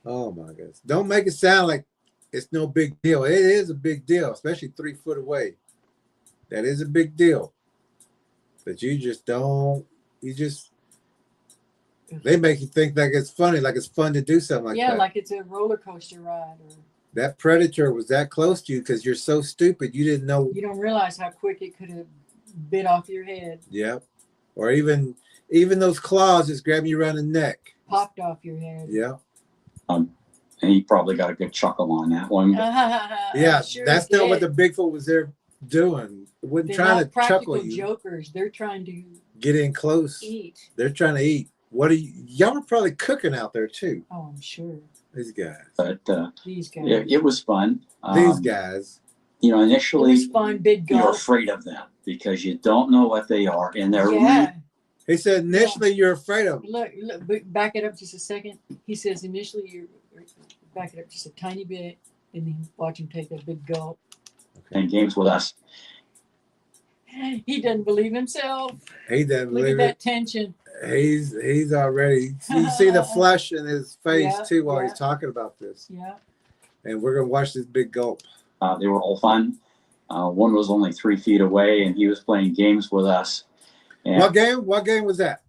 oh my goodness. Don't make it sound like it's no big deal. It is a big deal, especially 3 foot away. That is a big deal. But they make you think like it's funny, like it's fun to do something like that. Yeah, like it's a roller coaster ride. Or That predator was that close to you because you're so stupid. You didn't know. you don't realize how quick it could have bit off your head, Yep. Or even those claws just grabbing you around the neck. popped off your head. Yeah. And he probably got a good chuckle on that one. Yeah. Sure That's not what the did. Bigfoot was there doing. It wasn't They're trying not to practical chuckle you. jokers. They're trying to Get in close. eat. They're trying to eat. What are y'all were probably cooking out there too. Oh, I'm sure. These guys. But These guys. it was fun. These guys. You know, It initially was fun, big you're gulp. afraid of them because you don't know what they are, and they're Yeah. He said initially you're afraid of them. Look, back it up just a second. He says initially you back it up just a tiny bit and then watch him take a big gulp. playing games with us. He doesn't believe himself. He doesn't Look at believe that it. tension. He's already. You see the flush in his face Yeah, too while yeah. he's talking about this. Yeah. And we're gonna watch this big gulp. They were all fun. One was only 3 feet away, and he was playing games with us. And What game? What game was that?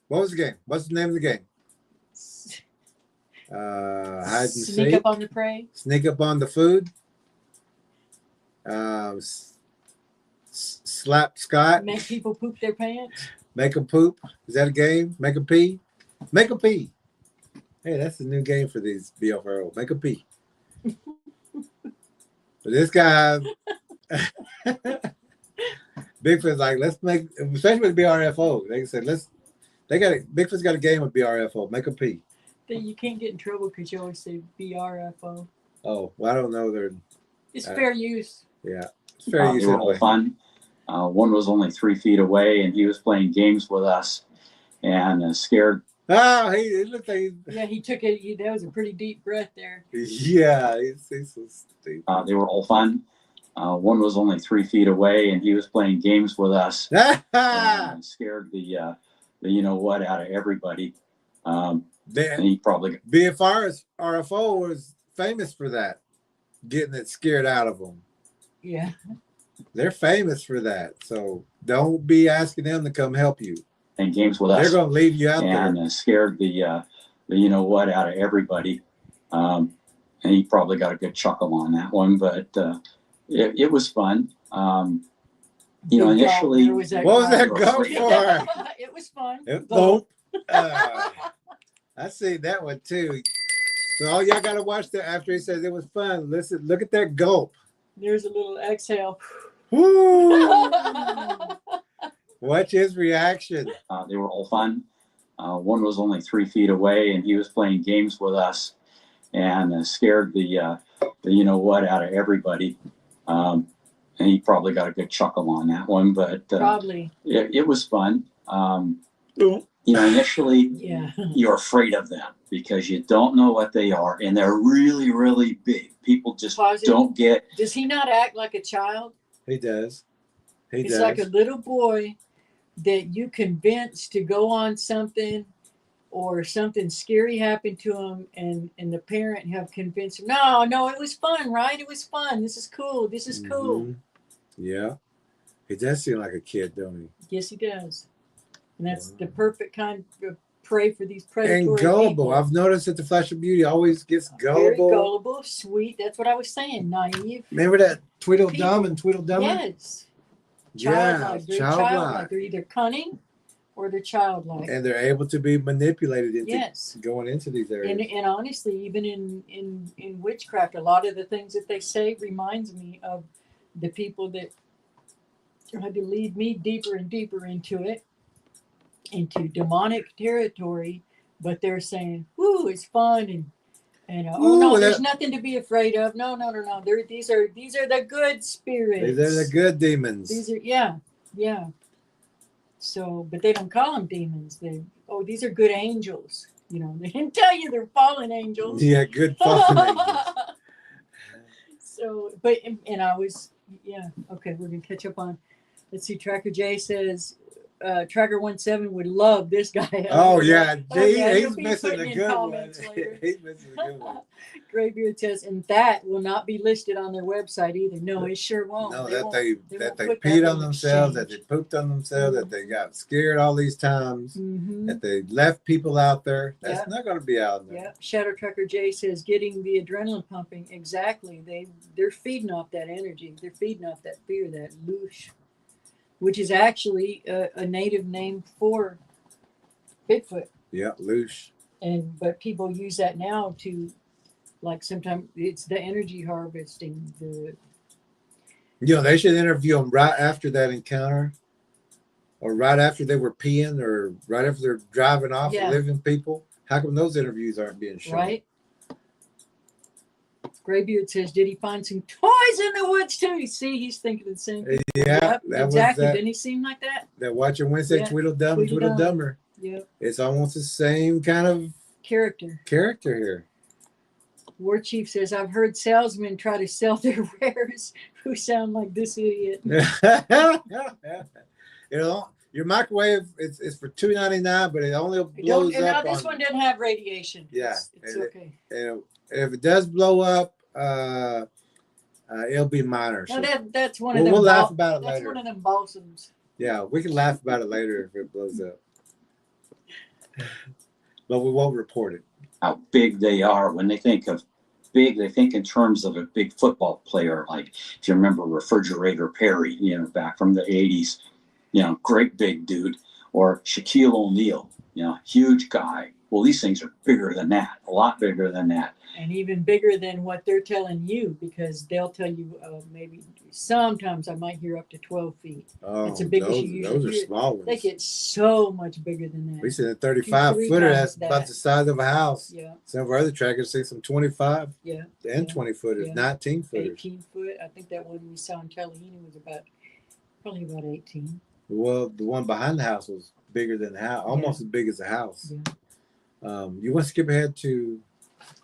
What was the game? What's the name of the game? Hide and Sneak seek. up on the prey. Sneak up on the food. Slap Scott. Make people poop their pants. Make them poop. Is that a game? Make them pee. Make them pee. Hey, that's the new game for these BFRO. Make them pee. But this guy, Bigfoot's like, let's make, especially with BRFO. They said, Bigfoot's got a game with BRFO. Make a P. You can't get in trouble because you always say BRFO. Oh, well, I don't know. It's fair use. Yeah, it's fair use. They were all fun. One was only 3 feet away, and he was playing games with us, and scared. Oh, he looked like Yeah, he took it. That was a pretty deep breath there. Yeah, he's so steep. They were all fun. One was only 3 feet away, and he was playing games with us, and scared the you know what out of everybody. And he probably RFO was famous for that, getting it scared out of them. Yeah. They're famous for that. So don't be asking them to come help you. and games with us. They're going to leave you out there. And scared the you know what out of everybody. And he probably got a good chuckle on that one, but it was fun. You know, initially, What was that go for? It was fun. Gulp. I see that one too. So all y'all gotta watch that after he says it was fun. Listen, look at that gulp. There's a little exhale. Woo! Watch his reaction. they were all fun. One was only 3 feet away, and he was playing games with us, and scared the you know what out of everybody. And he probably got a good chuckle on that one, but Probably. it was fun. You know, initially, Yeah. you're afraid of them because you don't know what they are, and they're really, really big. People just Positive. don't get. Does he not act like a child? He does. He He's does. like a little boy that you convince to go on something, or something scary happened to him, and the parent have convinced him, no, it was fun, right? It was fun. This is cool. This is cool. Mhm. Yeah. He does seem like a kid, don't he? Yes, he does. And that's the perfect kind of prey for these predatory And gullible. people. I've noticed that the Flash of Beauty always gets Very gullible. gullible, sweet. That's what I was saying. Naive. Remember that Tweedledum People. and Tweedledummer? Yes. Yeah, Childlike. They're childlike. childlike. They're either cunning or they're childlike. And they're able to be manipulated into Yes. going into these areas. And honestly, even in witchcraft, a lot of the things that they say reminds me of the people that tried to lead me deeper and deeper into it, into demonic territory. But they're saying, "Whoo, it's fun," and oh no, Ooh, there's that- nothing to be afraid of. No. These are the good spirits. These are the good demons. These are yeah. So, but they don't call them demons. These are good angels. You know, they didn't tell you they're fallen angels. Yeah, good fallen angels. So, but and I was okay. We're gonna catch up on. Let's see. Tracker J says Tracker 17 would love this guy. Oh yeah, he'll he's be missing putting a in good one. comments later. He's missing a good one. Graybeard says, and that will not be listed on their website either. No, it sure won't. No, They that won't- they won't put that peed in on themselves, that they exchange. pooped on themselves, that they got scared all these times, Mhm. that they left people out there. That's Yeah. not going to be out there. Yeah, Shadow Trucker J says getting the adrenaline pumping. Exactly. They're feeding off that energy. They're feeding off that fear, that loosh, which is actually a native name for Bigfoot. Yeah, loose. But people use that now to, like, sometimes it's the energy harvesting. You know, they should interview them right after that encounter, or right after they were peeing, or right after they're driving off Yeah. living people. How come those interviews aren't being shown? Right. Graybeard says, did he find some toys in the woods too? You see, he's thinking the same thing. Yeah, Yep, that exactly. was that. Didn't he seem like that? That watching Wednesday Yeah, Tweedledum and Tweedledum. Tweedledummer. Yep. It's almost the same kind of Character. character here. War Chief says, I've heard salesmen try to sell their wares who sound like this idiot. You know, your microwave is for $2.99, but it only blows up. This one doesn't have radiation. Yeah, It's and okay. And if it does blow up, it'll be minor. No, So that's one of them. we'll laugh about it That's later. one of them balsams. Yeah, we can laugh about it later if it blows up, but we won't report it. How big they are. When they think of big, they think in terms of a big football player. Like if you remember Refrigerator Perry, you know, back from the 80s, you know, great big dude. Or Shaquille O'Neal, you know, huge guy. Well, these things are bigger than that, a lot bigger than that. And even bigger than what they're telling you, because they'll tell you maybe sometimes I might hear up to 12 feet. Oh, It's as big as those, you usually those are hear. small They ones. get so much bigger than We that. seen a 35 3 footer times that's about that. the size of a house. Yeah, Some of our other trackers see some 25 yeah. and Yeah, 20 footers, yeah. 19 footers. 18 foot. I think that one we saw in Tallahassee was probably about 18. Well, the one behind the house was bigger than the house, almost as big as the house. Yeah. You want to skip ahead to,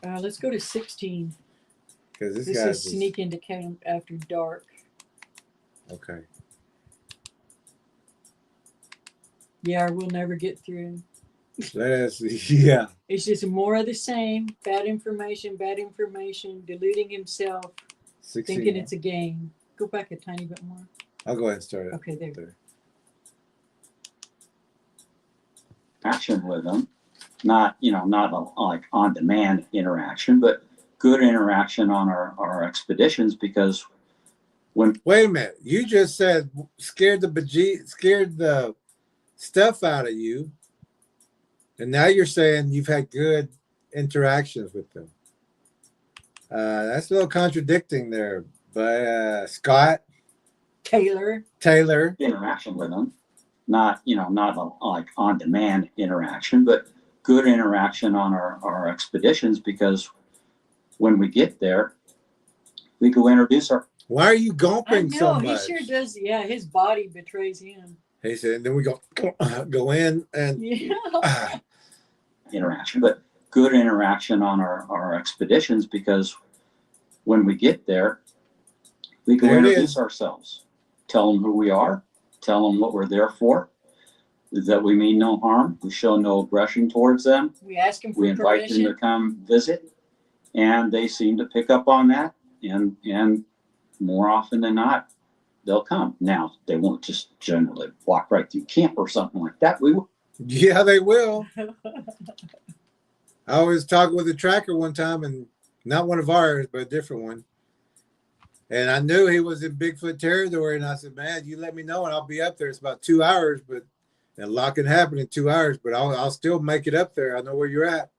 Let's go to 16. because this This guy's is sneak into camp after dark. okay. Yeah, we'll never get through. Let us, yeah. It's just more of the same. Bad information, deluding himself, 16. thinking it's a game. Go back a tiny bit more. I'll go ahead and start it. Okay, there. Action with them, not like on-demand interaction, but good interaction on our expeditions, because when Wait a minute. You just said scared the stuff out of you. And now you're saying you've had good interactions with them. That's a little contradicting there. But Scott Taylor. interaction with them, not like on-demand interaction, but good interaction on our expeditions, because when we get there, we go introduce our. why are you I gulping so know, he much? sure does. Yeah, his body betrays him. He said, and then we go in and Yeah. Interaction, but good interaction on our expeditions, because when we get there, we go There it introduce is. ourselves, tell them who we are, tell them what we're there for, that we mean no harm, we show no aggression towards them, We ask him for we invite them permission. to come visit, and they seem to pick up on that, and more often than not, they'll come. Now, they won't just generally walk right through camp or something like that. We will. yeah, they will. I was talking with a tracker one time, and not one of ours, but a different one. And I knew he was in Bigfoot territory, and I said, "Man, you let me know, and I'll be up there. It's about 2 hours, but a lot can happen in 2 hours, but I'll still make it up there. I know where you're at."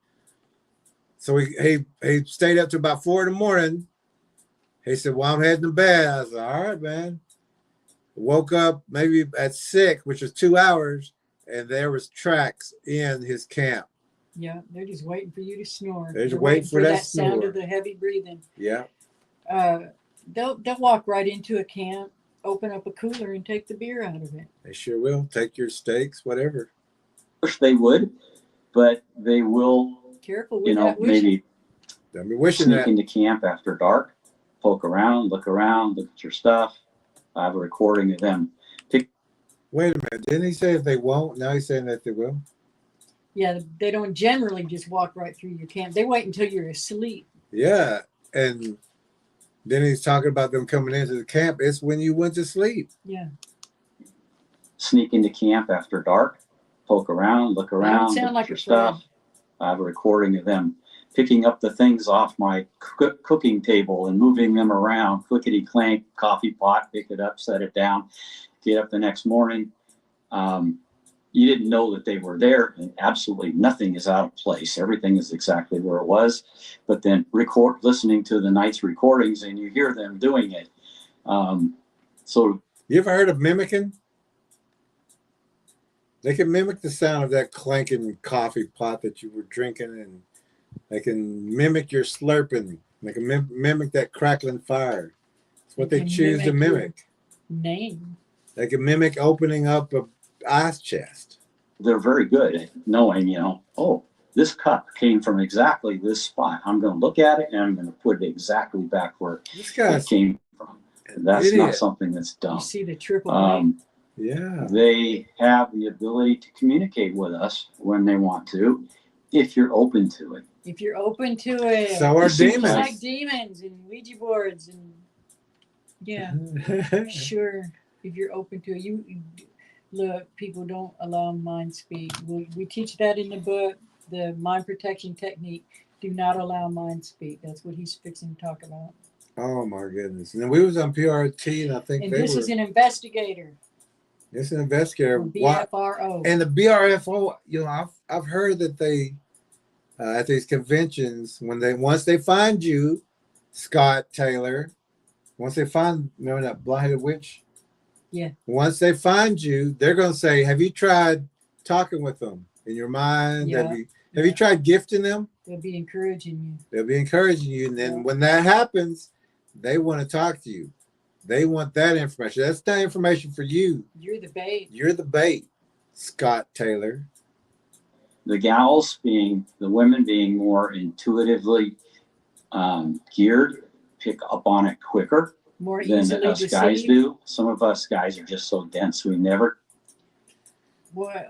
So he stayed up to about 4 in the morning. He said, "Well, I'm heading to bed." I said, "All right, man." Woke up maybe at 6, which was 2 hours, and there was tracks in his camp. Yeah, they're just waiting for you to snore. They're just They're waiting for that sound snore. of the heavy breathing. Yeah. They'll walk right into a camp, open up a cooler, and take the beer out of it. They sure will. Take your steaks, whatever. Wish they would, but they will, Careful with that wishing. maybe Don't be wishing sneak that. into camp after dark, poke around, look at your stuff. I have a recording of them. Wait a minute. Didn't he say if they won't? Now he's saying that they will. Yeah, they don't generally just walk right through your camp. They wait until you're asleep. Yeah. And then he's talking about them coming into the camp. It's when you went to sleep. Yeah. Sneak into camp after dark, poke around, look around, sound look like at your a friend. stuff. I have a recording of them picking up the things off my cooking table and moving them around, clickety clank, coffee pot, pick it up, set it down, get up the next morning. You didn't know that they were there, and absolutely nothing is out of place. Everything is exactly where it was. But then listening to the night's recordings, and you hear them doing it. So You ever heard of mimicking? They can mimic the sound of that clanking coffee pot that you were drinking, and they can mimic your slurping. They can mimic that crackling fire. It's what they can choose to mimic your- mimic. Name. They can mimic opening up a ice chest. they're very good at knowing, oh, this cup came from exactly this spot. I'm going to look at it and I'm going to put it exactly back where This it guy's came from. That's idiot. not something that's You done. see the triple name. yeah. They have the ability to communicate with us when they want to, if you're open to it. If you're open to it. So are It seems It's demons. like demons and Ouija boards and yeah, sure. If you're open to it, you look. People don't allow mind speak. We teach that in the book, the mind protection technique. Do not allow mind speak. That's what he's fixing to talk about. Oh my goodness! And then we was on PRT, and I think And they this were. is an investigator. It's an investigator. From BFRO. And the BRFO, I've heard that they at these conventions, once they find you, Scott Taylor, once they find, remember that blinded witch? Yeah. Once they find you, they're going to say, have you tried talking with them in your mind? Yeah. Have you tried gifting them? They'll be encouraging you. They'll be encouraging you. And then Yeah. when that happens, they want to talk to you. They want that information. That's not information for you. You're the bait. You're the bait, Scott Taylor. The gals being, the women being more intuitively geared, pick up on it quicker More than easily us guys deceived. do. Some of us guys are just so dense, we never. What?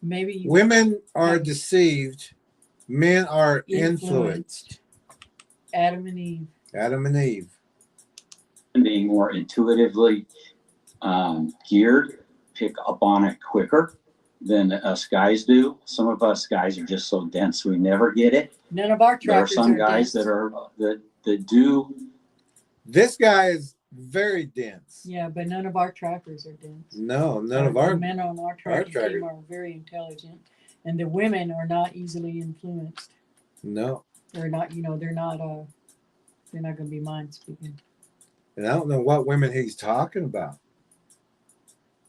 Maybe Women are Yes. deceived. Men are influenced. Adam and Eve. Adam and Eve. Being more intuitively geared, pick up on it quicker than us guys do. Some of us guys are just so dense, we never get it. None of our There are trackers some are guys dense. that do. This guy is very dense. Yeah, but none of our trackers are dense. No, none of The our. men on our tracker tracker- team are very intelligent, and the women are not easily influenced. No. They're not, they're not going to be mind speaking. And I don't know what women he's talking about.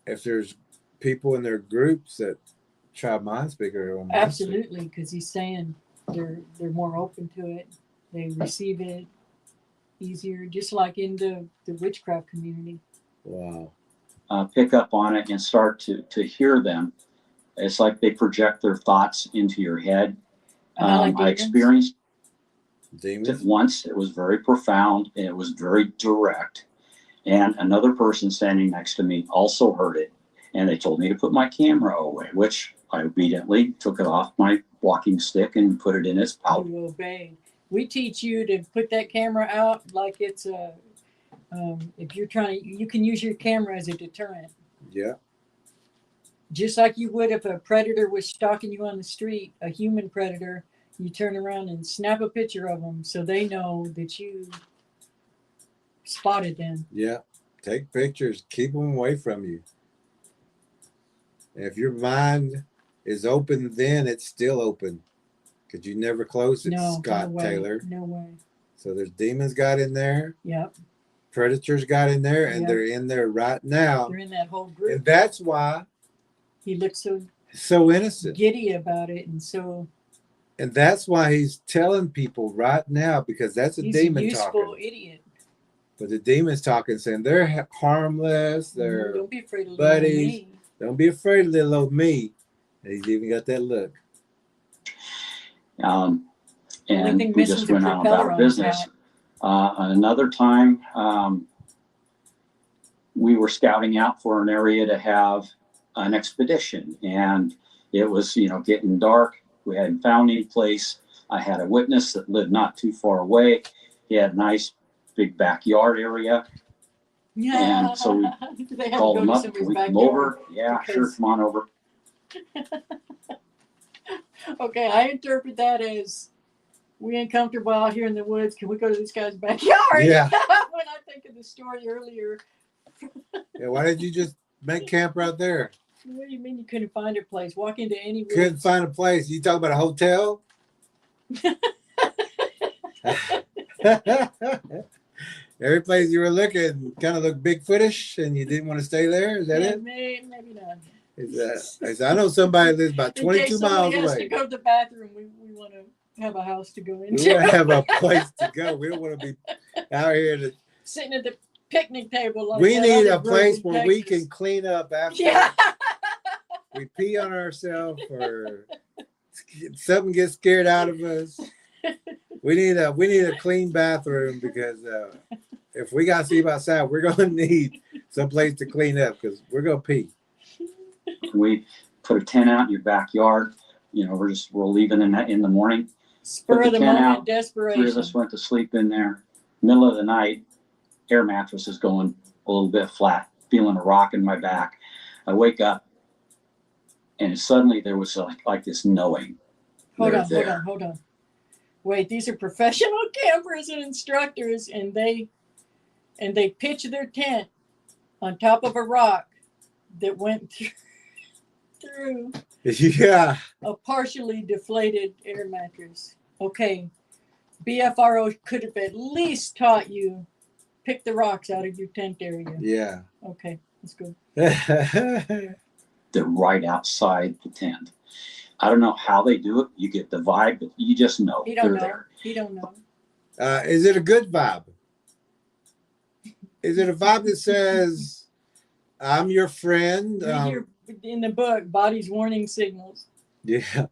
If there's people in their groups that try mind speaker or mind speak. Absolutely, because he's saying they're more open to it. They receive it easier, just like in the witchcraft community. Wow. Pick up on it and start to hear them. It's like they project their thoughts into your head. Like I demons? experienced it Demons. once. It was very profound and it was very direct. And another person standing next to me also heard it. And they told me to put my camera away, which I obediently took it off my walking stick and put it in its pouch. You obey. We teach you to put that camera out like it's a. If you're trying to, you can use your camera as a deterrent, Yeah. just like you would if a predator was stalking you on the street, a human predator. You turn around and snap a picture of them so they know that you spotted them. Yeah. Take pictures. Keep them away from you. If your mind is open, then it's still open. Because you never closed it, No, Scott no way, Taylor. no way. So there's demons got in there. Yep, Predators got in there. And Yeah. they're in there right now. they're in that whole group. And that's why He looks so he's so innocent. giddy about it, and so And that's why he's telling people right now, because that's a he's demon a useful talking. idiot. But the demon's talking, saying they're harmless. They're Don't be afraid of buddies. me. don't be afraid of little old me. And he's even got that look. Only And thing we missing just is a went on propeller about on his business. hat. Another time, we were scouting out for an area to have an expedition, and it was, getting dark. We hadn't found any place. I had a witness that lived not too far away. He had a nice big backyard area. Yeah. And so we They had to Called go him to up. somebody's Can we come backyard. over? Yeah, sure. because- Come on over. Okay, I interpret that as we ain't comfortable out here in the woods. Can we go to this guy's backyard? Yeah. When I think of the story earlier, Yeah, why did you just make camp right there? what do you mean you couldn't find a place? Walk into any woods. Couldn't find a place. You talk about a hotel? Every place you were looking kind of looked Bigfootish and you didn't want to stay there? Is that Yeah, it? maybe not. I know somebody that lives about In 22 case miles somebody has away. to go to the bathroom, we want to have a house to go We into. want to have a place to go. We don't want to be out here. Sitting at the picnic table. Like We that need other a place group in where we Texas. can clean up after Yeah. we pee on ourselves or something gets scared out of us. We need a clean bathroom because if we got to sleep outside, we're gonna need some place to clean up because we're gonna pee. We put a tent out in your backyard. We're leaving in the morning. Spur Put of the the tent moment, out. desperation. 3 of us went to sleep in there. Middle of the night, air mattress is going a little bit flat, feeling a rock in my back. I wake up and suddenly there was like this knowing. Hold They're on. there. Wait, these are professional campers and instructors, and they pitch their tent on top of a rock that went through Yeah. A partially deflated air mattress. Okay. BFRO could have at least taught you pick the rocks out of your tent area. Yeah. Okay, that's good. They're right outside the tent. I don't know how they do it. You get the vibe, but you just know He they're don't know. there. He don't know. Is it a good vibe? Is it a vibe that says, I'm your friend? Read your, in the book, body's warning signals. Yeah.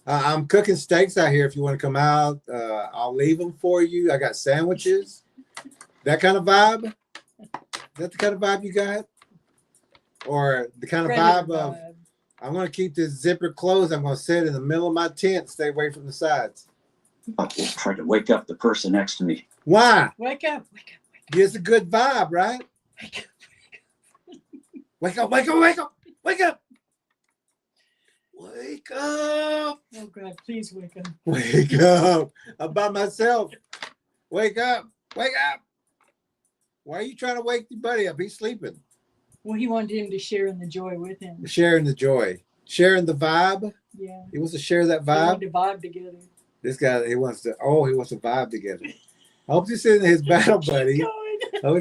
I'm cooking steaks out here if you want to come out. I'll leave them for you. I got sandwiches. That kind of vibe? Is that the kind of vibe you got? Or the kind of vibe of, I'm going to keep this zipper closed. I'm going to sit in the middle of my tent, stay away from the sides. I will try to wake up the person next to me. Why? Wake up, wake up, It's a good vibe, right? wake up. Wake up, wake up, wake up, wake up. Wake up. Oh God, please wake up. Wake up. I'm by myself. Wake up. Wake up. Why are you trying to wake your buddy up? He's sleeping. Well, he wanted him to share in the joy with him. Sharing the joy. Sharing the vibe. Yeah. He wants to share that They wanted vibe. to vibe together. This guy, he wants to vibe together. I hope this isn't his battle buddy. Keep Oh,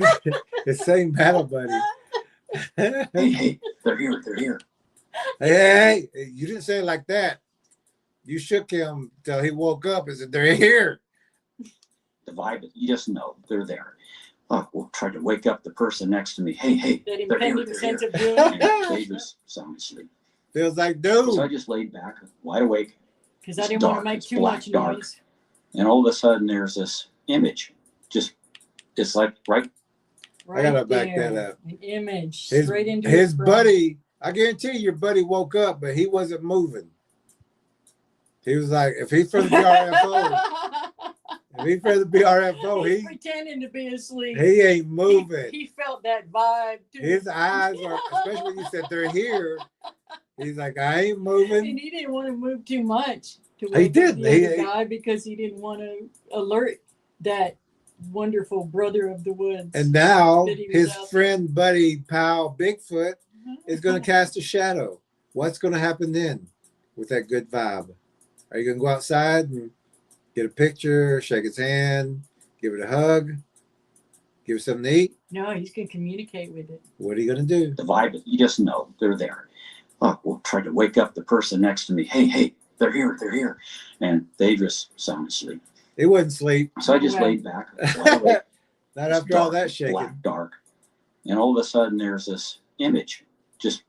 his same battle buddy. Hey, hey, they're here. They're here. Hey, you didn't say it like that. You shook him till he woke up and said, they're here. The vibe, you just know they're there. Oh, we'll try to wake up the person next to me. Hey, hey, That they're here. impending They're sense here. of doom. And they just sound asleep. Feels like, So I dude. just laid back, wide awake, Because I It's didn't want to dark, make it's too black, much dark. noise. and all of a sudden there's this image. Just, it's like right. Right gotta back there, that up. An image His, straight into his brain. buddy, I guarantee you, your buddy woke up, but he wasn't moving. He was like, if he's from the BRFO, if he's from the BRFO, He's he pretending to be asleep. ain't moving. He felt that vibe too. His eyes are, especially when you said they're here, he's like, I ain't And moving. he didn't want to move too much to He wake up didn't. the other guy because he didn't want to alert that wonderful brother of the woods. And now that he was his out friend, buddy, pal, Bigfoot Mhm. is going to cast a shadow. What's going to happen then with that good vibe? Are you going to go outside and get a picture, shake its hand, give it a hug, give it something to eat? No, he's going to communicate with it. What are you going to do? The vibe, you just know they're there. Oh, we'll try to wake up the person next to me. Hey, hey, they're here. They're here. And they just sound asleep. It wouldn't sleep. So I just Well. laid back. wide awake. Not It's after all dark, that it's shaking. Black, dark. And all of a sudden there's this image. Just,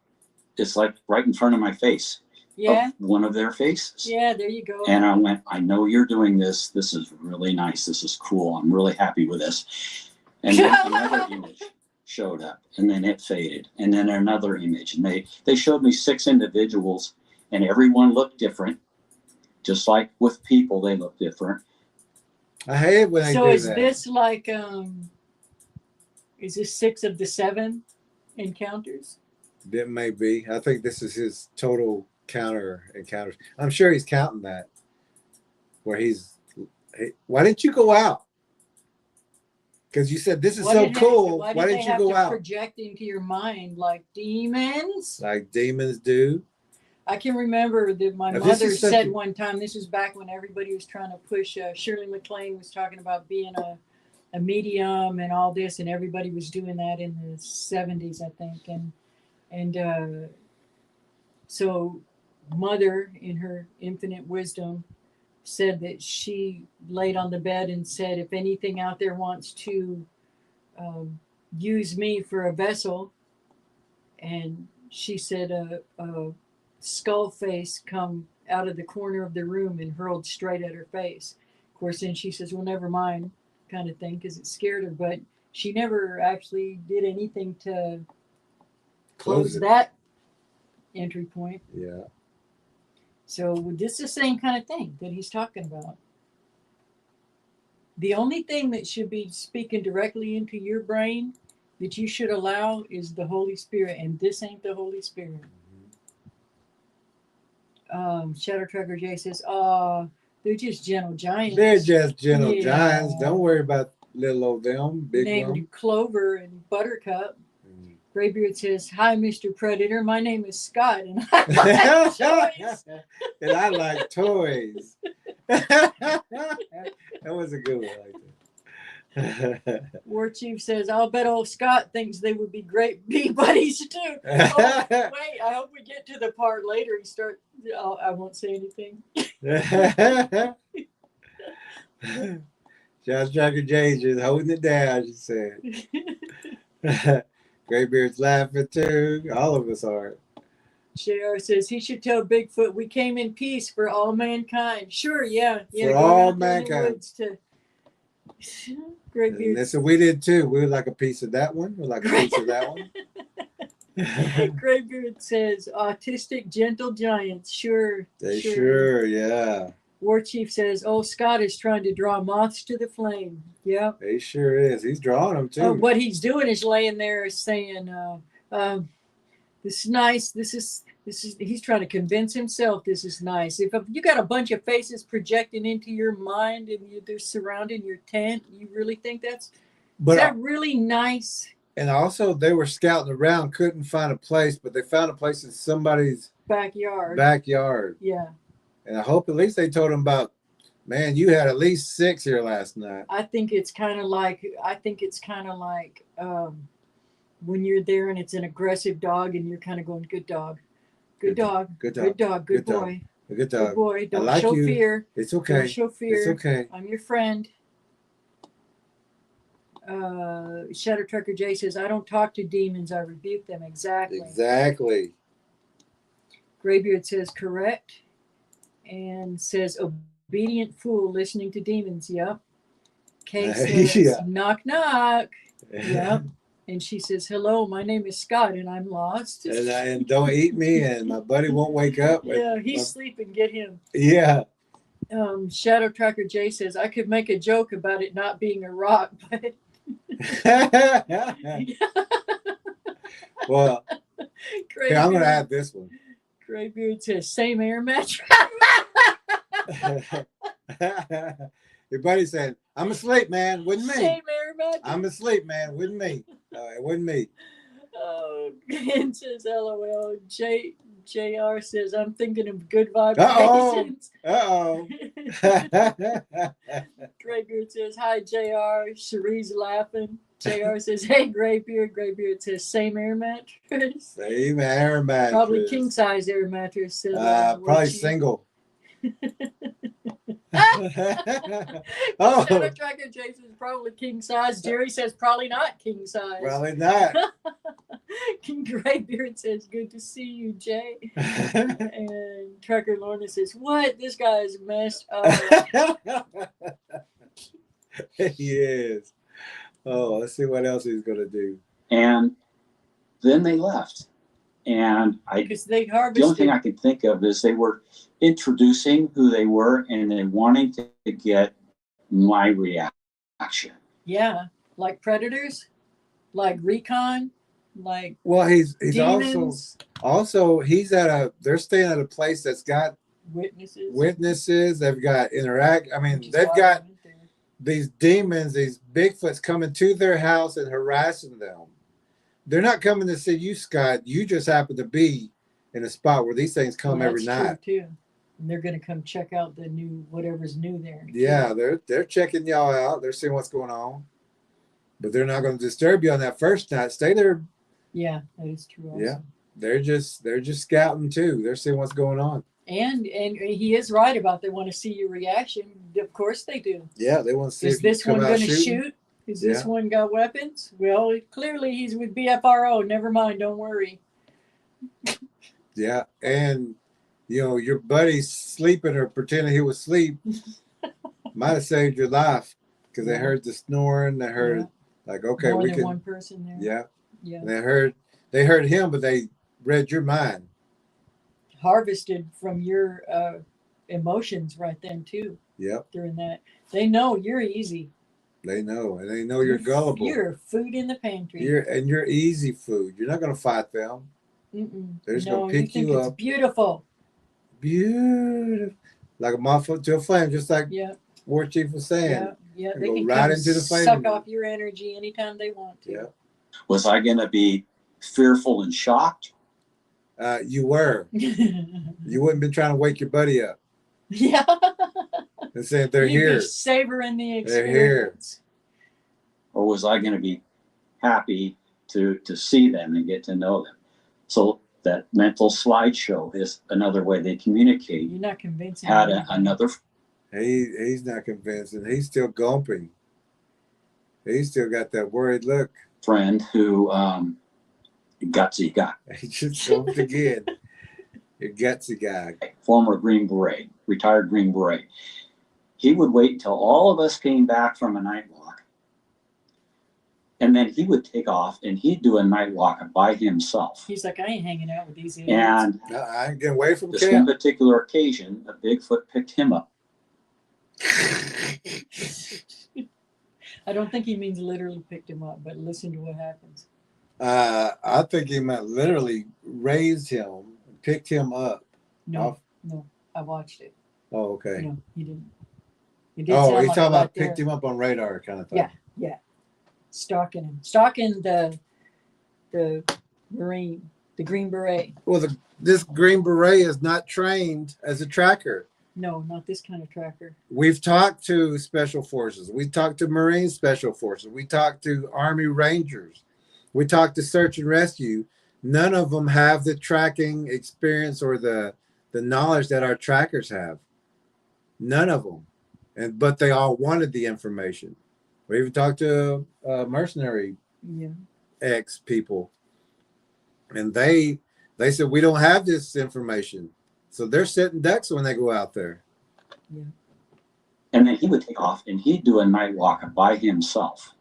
it's like right in front of my face. Yeah, Of one of their faces. yeah, there you go. And I went, I know you're doing this. This is really nice. This is cool. I'm really happy with this. And then another image showed up, and then it faded, and then another image. And they showed me 6 individuals, and everyone looked different. Just like with people, they look different. I hate when they So do is that. this like is this 6 of the 7 encounters? It may be. I think this is his total encounters. I'm sure he's counting that. Where why didn't you go out? Because you said this is so cool. Why did didn't they you have go to out? project into your mind like demons? Like demons do. I can remember that my Now, this mother is such said a- one time, this was back when everybody was trying to push, Shirley MacLaine was talking about being a medium and all this, and everybody was doing that in the 70s, I think. And so mother, in her infinite wisdom, said that she laid on the bed and said, if anything out there wants to use me for a vessel, and she said a skull face come out of the corner of the room and hurled straight at her face. Of course, then she says, well, never mind, kind of thing, because it scared her. But she never actually did anything to close it. that entry point. Yeah. So this is the same kind of thing that he's talking about. The only thing that should be speaking directly into your brain that you should allow is the Holy Spirit, and this ain't the Holy Spirit. Shadow Trucker Jay says, they're just gentle giants. They're just gentle Yeah. giants. Don't worry about little old them, big named one. Clover and Buttercup. Graybeard says, "Hi, Mr. Predator. My name is Scott, and I like toys." And I like toys. That was a good one. I like that. War Chief says, "I'll bet old Scott thinks they would be great bee buddies too." Oh, wait, I hope we get to the part later. He starts. I won't say anything. Josh Tracker J just holding it down, she said. Graybeard's laughing too. All of us are. JR says he should tell Bigfoot we came in peace for all mankind. Sure, yeah. For go all out there in the mankind. woods to... And Graybeard. that's what we did too. We would like a piece of that one. We'd like a piece of that one. Graybeard says autistic gentle giants. Sure. They sure, yeah. War Chief says, "Oh, Scott is trying to draw moths to the flame." Yeah. He sure is. He's drawing them too. What he's doing is laying there saying, "This is nice. This is." He's trying to convince himself this is nice. If you got a bunch of faces projecting into your mind and they're surrounding your tent, you really think is that really nice? And also, they were scouting around, couldn't find a place, but they found a place in somebody's backyard. Yeah. And I hope at least they told him about, man, you had at least 6 here last night. I think it's kind of like when you're there and it's an aggressive dog and you're kind of going, good dog, good dog, good dog, good dog, good boy, good dog, good boy. Don't like show you. fear. It's okay. Don't show fear. It's okay. I'm your friend. Shadow Trucker J says, "I don't talk to demons. I rebuke them." Exactly. Exactly. Graybeard says, "Correct." And says, "Obedient fool listening to demons." Yep. Kay says, Yeah. "Knock, knock." Yep. And she says, "Hello, my name is Scott and I'm lost." And don't eat me, and my buddy won't wake up. Yeah, he's sleeping. Get him. Yeah. Shadow Tracker J says, "I could make a joke about it not being a rock, but..." Well, here, I'm going to add this one. Graybeard says, "Same air mattress." Your buddy said, "I'm asleep, man. Wasn't me. Same air mattress. I'm asleep, man. Wasn't me. It wasn't me." Oh, and says, "LOL." JR says, "I'm thinking of good Uh-oh. vibrations." Uh-oh. Graybeard says, "Hi, JR." Cherie's laughing. JR says, "Hey, Graybeard." Graybeard says, "Same air mattress." Same air mattress. Probably king size air mattress. Says, probably single. Oh, Shadow Tracker Jason's probably king size. Jerry says probably not king size. probably not. King Graybeard says, "Good to see you, Jay." And Trucker Lorna says, "What? This guy is messed up." He is. Oh, let's see what else he's gonna do. And then they left. And Because they the harvested. only thing I can think of is they were introducing who they were and then wanting to get my reaction. Yeah, like predators, like recon, like Well, he's demons, also he's they're staying at a place that's got witnesses. witnesses. They've got interact. I mean, which is they've why got I went there. these demons, these Bigfoots coming to their house and harassing them. They're not coming to see you, Scott. You just happen to be in a spot where these things come Well, every that's night. true, too. And they're going to come check out the new, whatever's new there. Yeah, they're checking y'all out. They're seeing what's going on. But they're not going to disturb you on that first night. Stay there. Yeah, that is true also. Yeah. They're just scouting too. They're seeing what's going on. And he is right about they want to see your reaction. Of course they do. Yeah, they want to see Is if you this come one out going to shooting. shoot? Is this Yeah. one got weapons? Well, clearly he's with BFRO. Never mind. Don't worry. Yeah, and your buddy's sleeping or pretending he was asleep might have saved your life because they heard the snoring. They heard okay, More we than can. one person there. Yeah, Yeah. and they heard him, but they read your mind. Harvested from your emotions right then too. Yep, During that, they know you're easy. they know, and they know you're gullible. You're food in the pantry. You're easy food. You're not going to fight them. Mm-mm. They're just No, gonna pick think you it's up. beautiful. Beautiful, like a moth to a flame, just like Yeah, War Chief was saying. yeah, yeah. and They go can right come into the flame suck and- off your energy anytime they want to. Yeah. Was I going to be fearful and shocked? You were. You wouldn't been trying to wake your buddy up Yeah. and saying they're You'd be here. savoring the They're here. experience. Or was I going to be happy to see them and get to know them? So that mental slideshow is another way they communicate. You're not convincing Had me. another He's not convincing. He's still gulping. He's still got that worried look. friend who gutsy guy, He just gulped again. Your gutsy guy. former Green Beret, retired Green Beret. He would wait until all of us came back from a night walk, and then he would take off and he'd do a night walk by himself. He's like, I ain't hanging out with these idiots. And No, I ain't getting away from this one camp. particular occasion, a Bigfoot picked him up. I don't think he means literally picked him up, but listen to what happens. I think he meant literally raised him, picked him up. No, off- no, I watched it. Oh, okay. No, he didn't. He did Oh, sound he's like talking about right there, picked him up on radar kind of thing. Yeah. Stalking him. Stalking the Marine, the Green Beret. Well, this Green Beret is not trained as a tracker. No, not this kind of tracker. We've talked to Special Forces. We talked to Marine Special Forces. We talked to Army Rangers. We talked to Search and Rescue. None of them have the tracking experience or the knowledge that our trackers have. None of them. But they all wanted the information. We even talked to mercenary Yeah. ex people, and they said we don't have this information. So they're sitting ducks when they go out there. And then he would take off and he'd do a night walk by himself.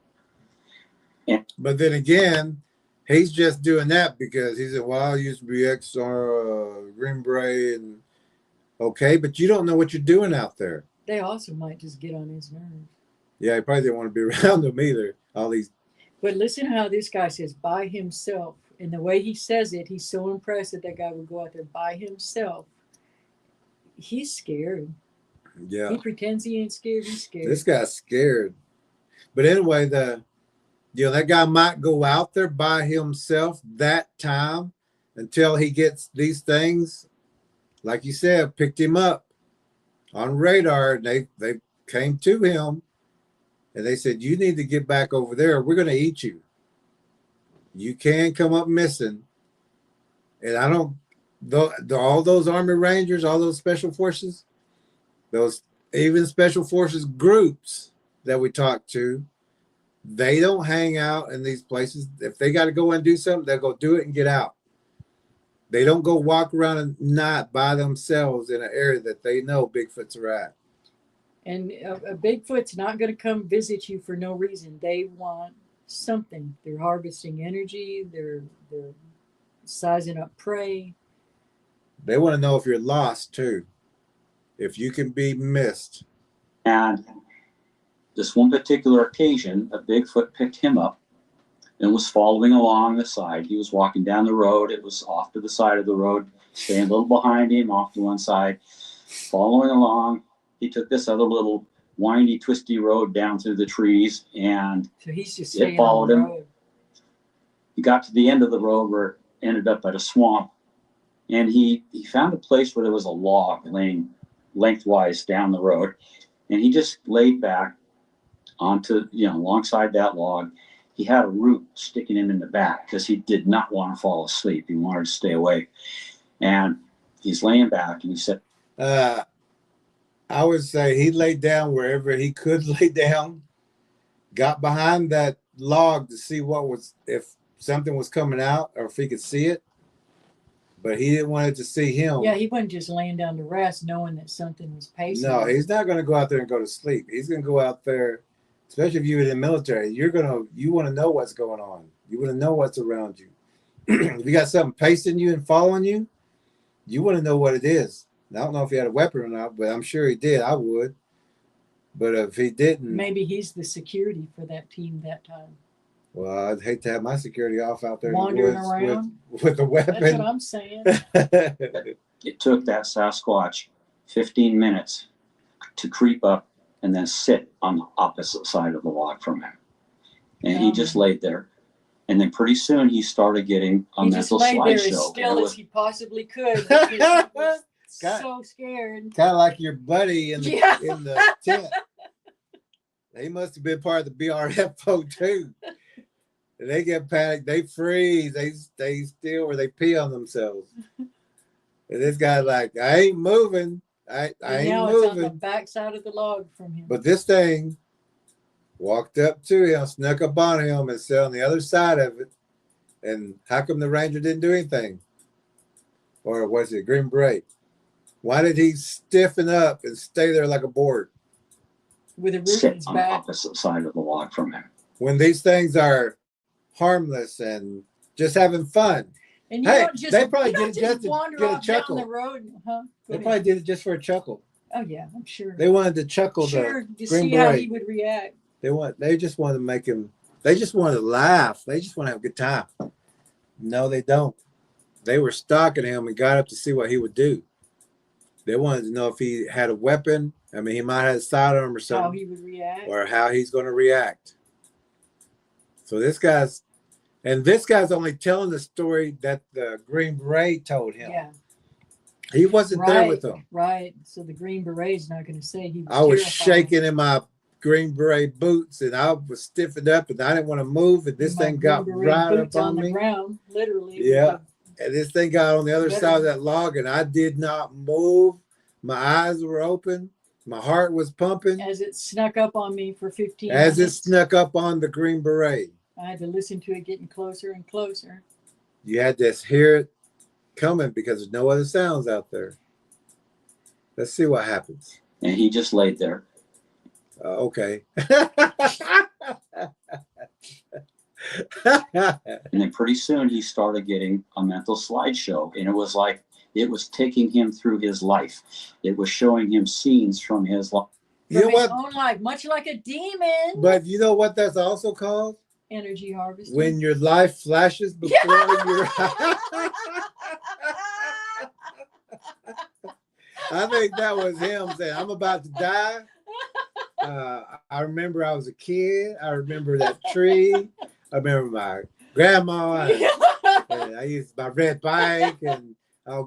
But then again, he's just doing that because he said, well, I used to be XR Green Beret, and okay, but you don't know what you're doing out there. They also might just get on his nerves. Yeah, he probably didn't want to be around them either. All these. But listen how this guy says by himself. And the way he says it, he's so impressed that that guy would go out there by himself. He's scared. Yeah. He pretends he ain't scared. He's scared. This guy's scared. But anyway, that guy might go out there by himself that time until he gets these things, like you said, picked him up on radar. And they came to him and they said, you need to get back over there. We're going to eat you. You can't come up missing. And I don't, all those Army Rangers, all those Special Forces, those even Special Forces groups that we talk to, they don't hang out in these places. If they got to go and do something, they'll go do it and get out. They don't go walk around at night by themselves in an area that they know Bigfoots are at. And a Bigfoot's not going to come visit you for no reason. They want something. They're harvesting energy. They're sizing up prey. They want to know if you're lost too, if you can be missed. And this one particular occasion, a Bigfoot picked him up and was following along the side. He was walking down the road. It was off to the side of the road, staying a little behind him, off to one side, following along. He took this other little windy, twisty road down through the trees, and So he's just it staying followed on the him. road. He got to the end of the road where it ended up at a swamp, and he found a place where there was a log laying lengthwise down the road, and he just laid back onto, alongside that log. He had a root sticking him in the back because he did not want to fall asleep. He wanted to stay awake. And he's laying back, and he said, I would say he laid down wherever he could lay down, got behind that log to see if something was coming out or if he could see it, but he didn't want it to see him. Yeah, he wasn't just laying down to rest knowing that something was pacing. No, he's not going to go out there and go to sleep. He's going to go out there, especially if you're in the military. You want to know what's going on. You want to know what's around you. If you got something pacing you and following you, you want to know what it is. I don't know if he had a weapon or not, but I'm sure he did. I would. But if he didn't, Maybe he's the security for that team that time. well, I'd hate to have my security off out there Wandering in the around? woods with a weapon. That's what I'm saying. it took that Sasquatch 15 minutes to creep up and then sit on the opposite side of the log from him. And he just laid there And then pretty soon he started getting a He just mental laid there as slideshow. still as he possibly could. Because he was so scared. Kind of like your buddy in the, Yeah. in the tent. They must have been part of the BRFO too. And they get panicked, they freeze, they stay still, or they pee on themselves. And this guy's like, I ain't moving. I And ain't now it's on the moving. backside of the log from him. But this thing walked up to him, snuck up on him, and sat on the other side of it. And how come the ranger didn't do anything? Or was it Green Beret? Why did he stiffen up and stay there like a board? With a root in Sit his on the back. opposite side of the log from him. When these things are harmless and just having fun. And you Hey, don't just, they probably you don't did it just to wander get a off down chuckle. the road. Huh? Go They ahead. probably did it just for a chuckle. Oh yeah, I'm sure. They wanted to chuckle Sure, the to Green see how Beret. he would react. They just want to make him, they just want to laugh. They just want to have a good time. No, they don't. They were stalking him and got up to see what he would do. They wanted to know if he had a weapon. I mean, he might have a sidearm or How something, he would react. or how he's going to react. So this guy's only telling the story that the Green Beret told him. Yeah, He wasn't there with them. right. So the Green Beret's not going to say he was I was terrified. shaking in my Green Beret boots, and I was stiffened up, and I didn't want to move, and this My thing got Green Beret right boots up on the me. ground, literally. Yeah. And this thing got on the other Better- side of that log, and I did not move. My eyes were open. My heart was pumping As it snuck up on me for 15 as it minutes. snuck up on the Green Beret. I had to listen to it getting closer and closer. You had to hear it coming because there's no other sounds out there. Let's see what happens. And he just laid there. Okay. And then pretty soon he started getting a mental slideshow. And it was like, it was taking him through his life. It was showing him scenes from his life. You know From his what? own life, much like a demon. But you know what that's also called? Energy harvesting. When your life flashes before your I think that was him saying, I'm about to die. I remember I was a kid. I remember that tree. I remember my grandma. And I used my red bike and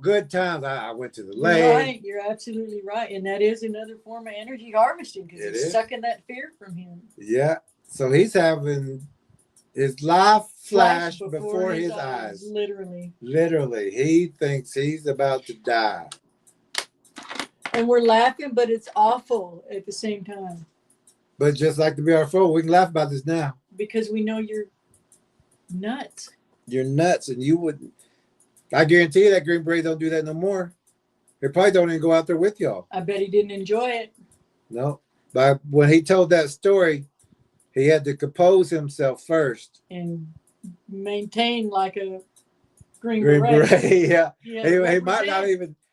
good times. I went to the You're lake. right. You're absolutely right. And that is another form of energy harvesting because It it's is. sucking that fear from him. Yeah. So he's having his life flash before his eyes. Literally. Literally. He thinks he's about to die. And we're laughing, but it's awful at the same time But just like the BR4, we can laugh about this now. because we know you're nuts. You're nuts, and you wouldn't. I guarantee you that Green Beret don't do that no more. They probably don't even go out there with y'all. I bet he didn't enjoy it. No. But when he told that story, he had to compose himself first. And maintain like a Green Green Beret. Beret, yeah. Yeah,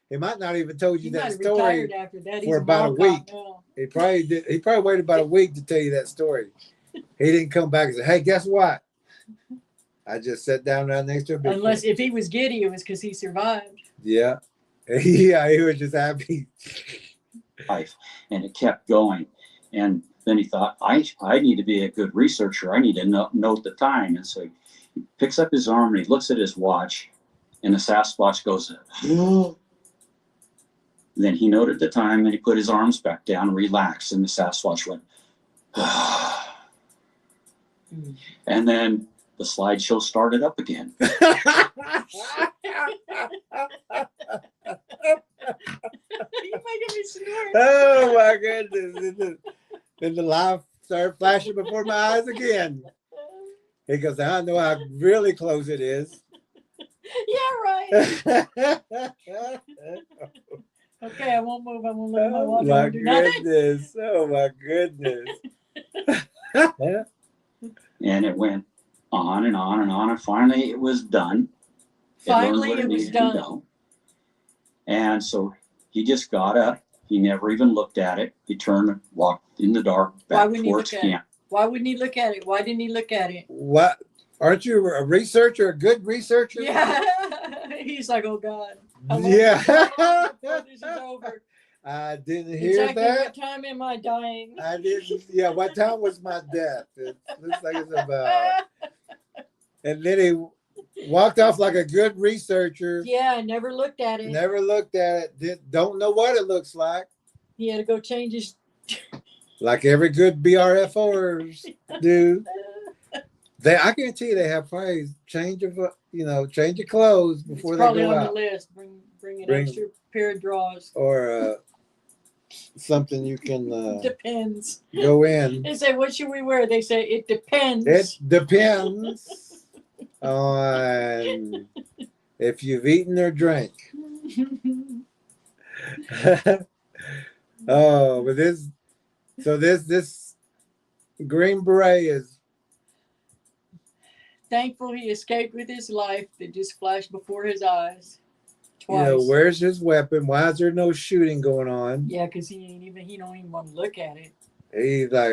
He might not even told you He that might have story. retired after that. He's for about a walk-on week. now. He probably did. He probably waited about a week to tell you that story. He didn't come back and say, "Hey, guess what? I just sat down right next to a Bigfoot." Unless if he was giddy, it was because he survived. Yeah, yeah, he was just happy. life, and it kept going. And then he thought, I need to be a good researcher. I need to note the time. And so he picks up his arm and he looks at his watch, and the Sasquatch goes, then he noted the time and he put his arms back down and relaxed, and the Sasquatch went, and then the slideshow started up again. You're making me snort. Oh my goodness. Then the light started flashing before my eyes again. He goes, I know how really close it is. Yeah, right. Okay, I won't move. I won't look at my Oh watch. I my won't do nothing. goodness. Oh my goodness. And it went on and on and on, and finally it was done. Finally, learned what it was needed to done. know. And so he just got up. He never even looked at it. He turned and walked in the dark Why back wouldn't he towards look at it? camp. Why wouldn't he look at it? Why didn't he look at it? What? Aren't you a researcher, a good researcher? Yeah. He's like, oh God. How long Yeah. before this is over? I didn't hear Exactly that. what time am I dying? I didn't. Yeah, what time was my death? It looks like it's about. And then he walked off like a good researcher. Yeah, I never looked at it. Never looked at it. Don't know what it looks like. He had to go change his. Like every good BRFOers do. I guarantee you they have probably change of clothes before It's they probably go on out. the list. Bring an Bring- extra pair of drawers. Or something you can Depends. go in. They say, what should we wear? They say, it depends. It depends on if you've eaten or drank. Oh, but this Green Beret is Thankful he escaped with his life that just flashed before his eyes. Twice. where's his weapon? Why is there no shooting going on? Yeah, because he don't even want to look at it. He's like,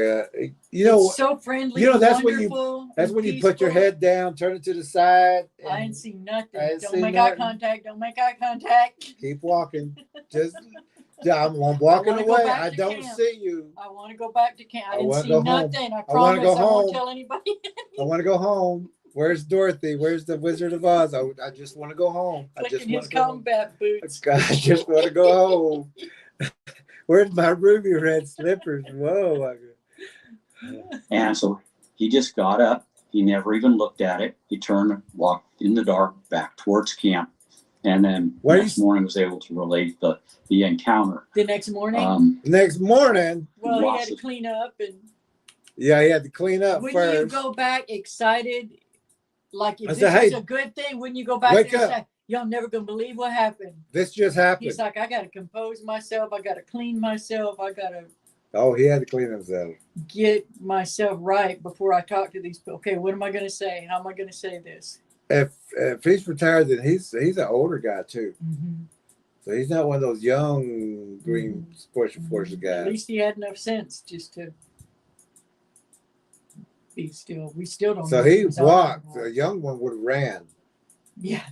It's so friendly. that's when wonderful, you put your peaceful. head down, turn it to the side. I and ain't seen nothing. I ain't Don't seen make eye nothing. contact. Don't make eye contact. Keep walking. I'm walking wanna go away. back I to don't camp. see you. I want to go back to camp. I didn't wanna see go home. nothing. I wanna promise go I won't home. tell anybody. I want to go home. Where's Dorothy? Where's the Wizard of Oz? I just want to go home. I just Clicking want his to go home. combat boots. I just want to go home. Where's my ruby red slippers? Whoa. And so he just got up. He never even looked at it. He turned, walked in the dark back towards camp. And then next morning was able to relate the encounter. The next morning? Next morning. Well, he had lots to of- clean up. And Yeah, he had to clean up when first. you go back excited, like if I this said, is "Hey, a good thing," when you go back wake there and up. say, y'all never going to believe what happened. This just happened. He's like, I got to compose myself. I got to clean myself. I got to Oh, he had to clean himself. get myself right before I talk to these people. Okay, what am I going to say? How am I going to say this? If he's retired, then he's an older guy too. Mm-hmm. So he's not one of those young Green Special Forces At guys. least he had enough sense just to be still. We still don't So know he if he's on walked. or A not. young one would have ran. Yeah.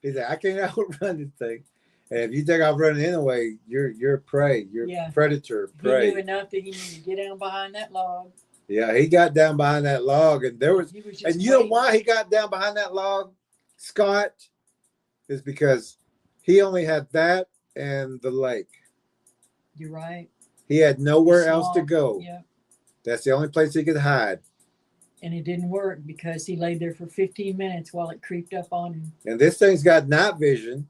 He's like, I can't outrun this thing. And if you think I'm running anyway, you're prey. You're Yeah. predator He knew prey. enough that he needed to get down behind that log. Yeah, he got down behind that log, and there was. He was just And you know waiting. why he got down behind that log, Scott? Is because he only had that and the lake. You're right. He had nowhere else to Small. go. Yeah. That's the only place he could hide. And it didn't work because he laid there for 15 minutes while it creeped up on him. And this thing's got night vision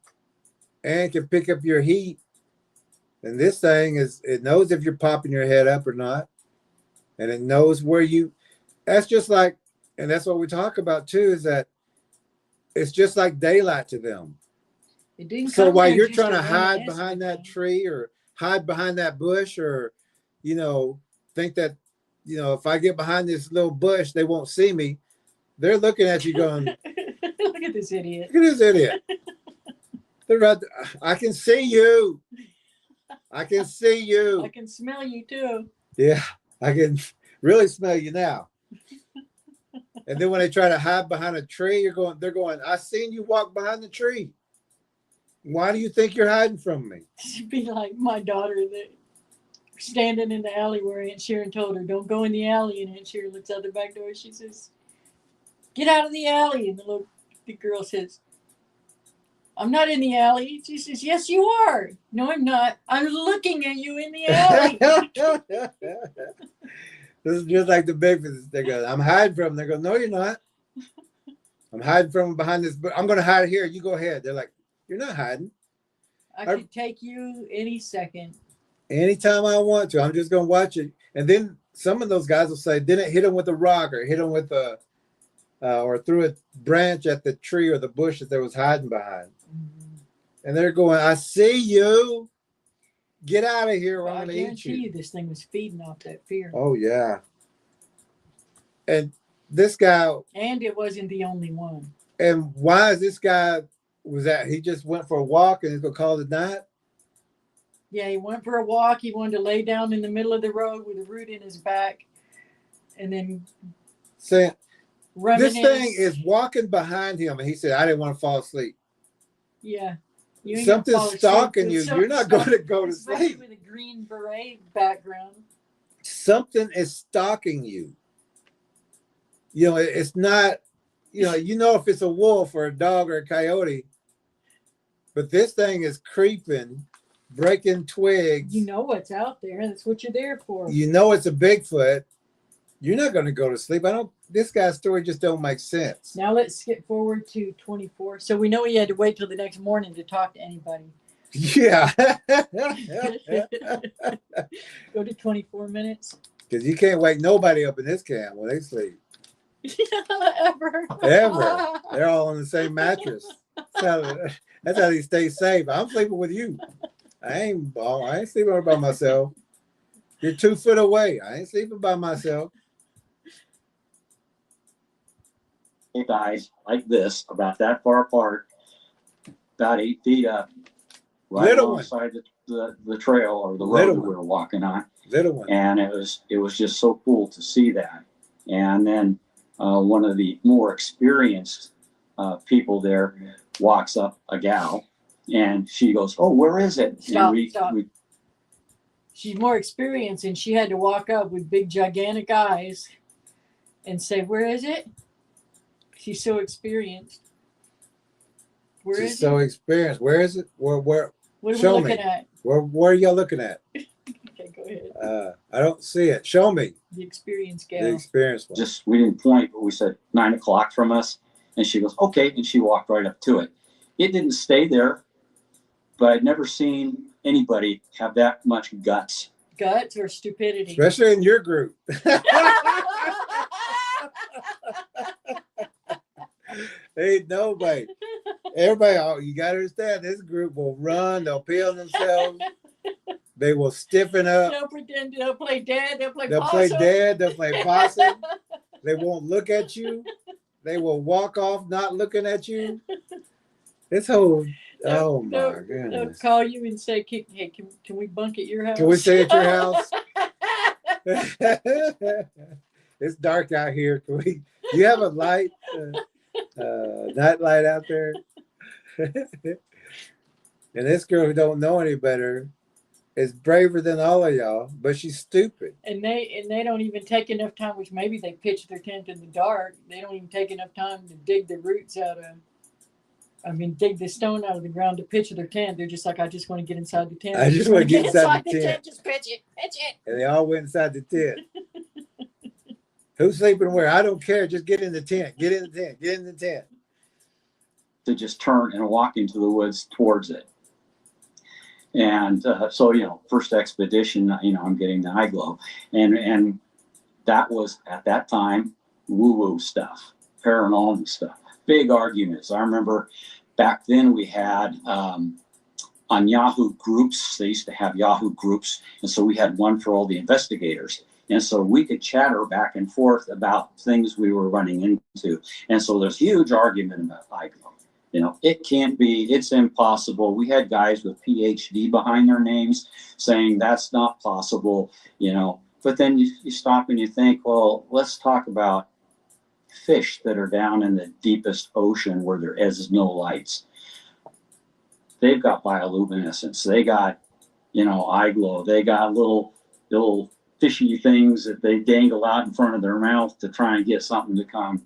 and can pick up your heat. And this thing it knows if you're popping your head up or not. And it knows where that's just like, and that's what we talk about too, is that it's just like daylight to them. It didn't So come while there you're just trying to hide reminisce behind with that him. tree or hide behind that bush or, think that, if I get behind this little bush, they won't see me. They're looking at you going, Look at this idiot. look at this idiot. They're right there. I can see you. I can see you. I can smell you too. Yeah, I can really smell you now. And then when they try to hide behind a tree, they're going, I seen you walk behind the tree. Why do you think you're hiding from me? She'd be like my daughter that standing in the alley where Aunt Sharon told her, don't go in the alley. And Aunt Sharon looks out the back door. She says, get out of the alley. And the girl says, I'm not in the alley. She says, yes, you are. No, I'm not. I'm looking at you in the alley. This is just like the Bigfoot. They go, I'm hiding from them. They go, no, you're not. I'm hiding from behind this, but I'm going to hide here. You go ahead. They're like, you're not hiding. I could take you any second. Anytime I want to, I'm just going to watch it. And then some of those guys will say, didn't hit him with a rock or hit him with or threw a branch at the tree or the bush that they was hiding behind. And they're going, I see you. Get out of here or I I'm going to eat guarantee you. you this thing was feeding off that fear. Oh, yeah. And this guy, And it wasn't the only one. and why is this guy, he just went for a walk and he's going to call it night? Yeah, he went for a walk. He wanted to lay down in the middle of the road with a root in his back and then Saying, reminisce. this thing is walking behind him. And he said, I didn't want to fall asleep. Yeah. You ain't gonna Something's fall asleep. stalking you. There's You're not something going to go to especially sleep. with a green beret background. Something is stalking you. It's not you know if it's a wolf or a dog or a coyote, but this thing is creeping, breaking twigs. You know what's out there. That's what you're there for. You know it's a Bigfoot. You're not going to go to sleep. This guy's story just don't make sense. Now let's skip forward to 24. So we know he had to wait till the next morning to talk to anybody. Yeah. Go to 24 minutes. Because you can't wake nobody up in this camp when they sleep. Ever. They're all on the same mattress. That's how they stay safe. I'm sleeping with you. I ain't sleeping by myself. You're 2 foot away. I ain't sleeping by myself. Guys like this, about that far apart, about 8 feet up, right Little alongside the trail or the road Little that we were walking on. Little one. And it was just so cool to see that. And then one of the more experienced people there walks up, a gal, and she goes, "Oh, where is it?" Stop, and stop. She's more experienced, and she had to walk up with big, gigantic eyes and say, "Where is it?" She's so experienced. Where is She's so experienced. Where is it? Where? What are we Show looking me. at? Where are y'all looking at? Okay, go ahead. I don't see it. Show me. The experienced gal. The experienced one. We didn't point, but we said 9 o'clock from us. And she goes, "Okay." And she walked right up to it. It didn't stay there, but I'd never seen anybody have that much guts. Guts or stupidity? Especially in your group. Ain't nobody. Everybody, you got to understand, this group will run, they'll peel themselves, they will stiffen up. They'll pretend, they'll play dead, they'll play They'll possum. play dead, they'll play possum. They won't look at you. They will walk off not looking at you. This whole, oh my They'll goodness. call you and say, "Hey, can we bunk at your house?" Can we stay at your house? It's dark out here. Can we? You have a light, night light out there. And this girl who don't know any better is braver than all of y'all, but she's stupid. And they don't even take enough time, which maybe they pitch their tent in the dark. They don't even take enough time to dig the roots out of. Dig the stone out of the ground to pitch their tent. They're just like, "I just want to get inside the tent. I just want to get inside the tent. Just pitch it. And they all went inside the tent. Who's sleeping where? I don't care. Just get in the tent. Get in the tent. Get in the tent. To just turn and walk into the woods towards it. And so, first expedition, I'm getting the eye glow. And that was, at that time, woo-woo stuff, paranormal stuff, big arguments. I remember back then we had on Yahoo groups, they used to have Yahoo groups. And so we had one for all the investigators. And so we could chatter back and forth about things we were running into. And so there's huge argument about eye glow. It can't be, it's impossible. We had guys with PhD behind their names saying that's not possible, But then you stop and you think, well, let's talk about fish that are down in the deepest ocean where there is no lights. They've got bioluminescence. They got, eye glow. They got little fishy things that they dangle out in front of their mouth to try and get something to come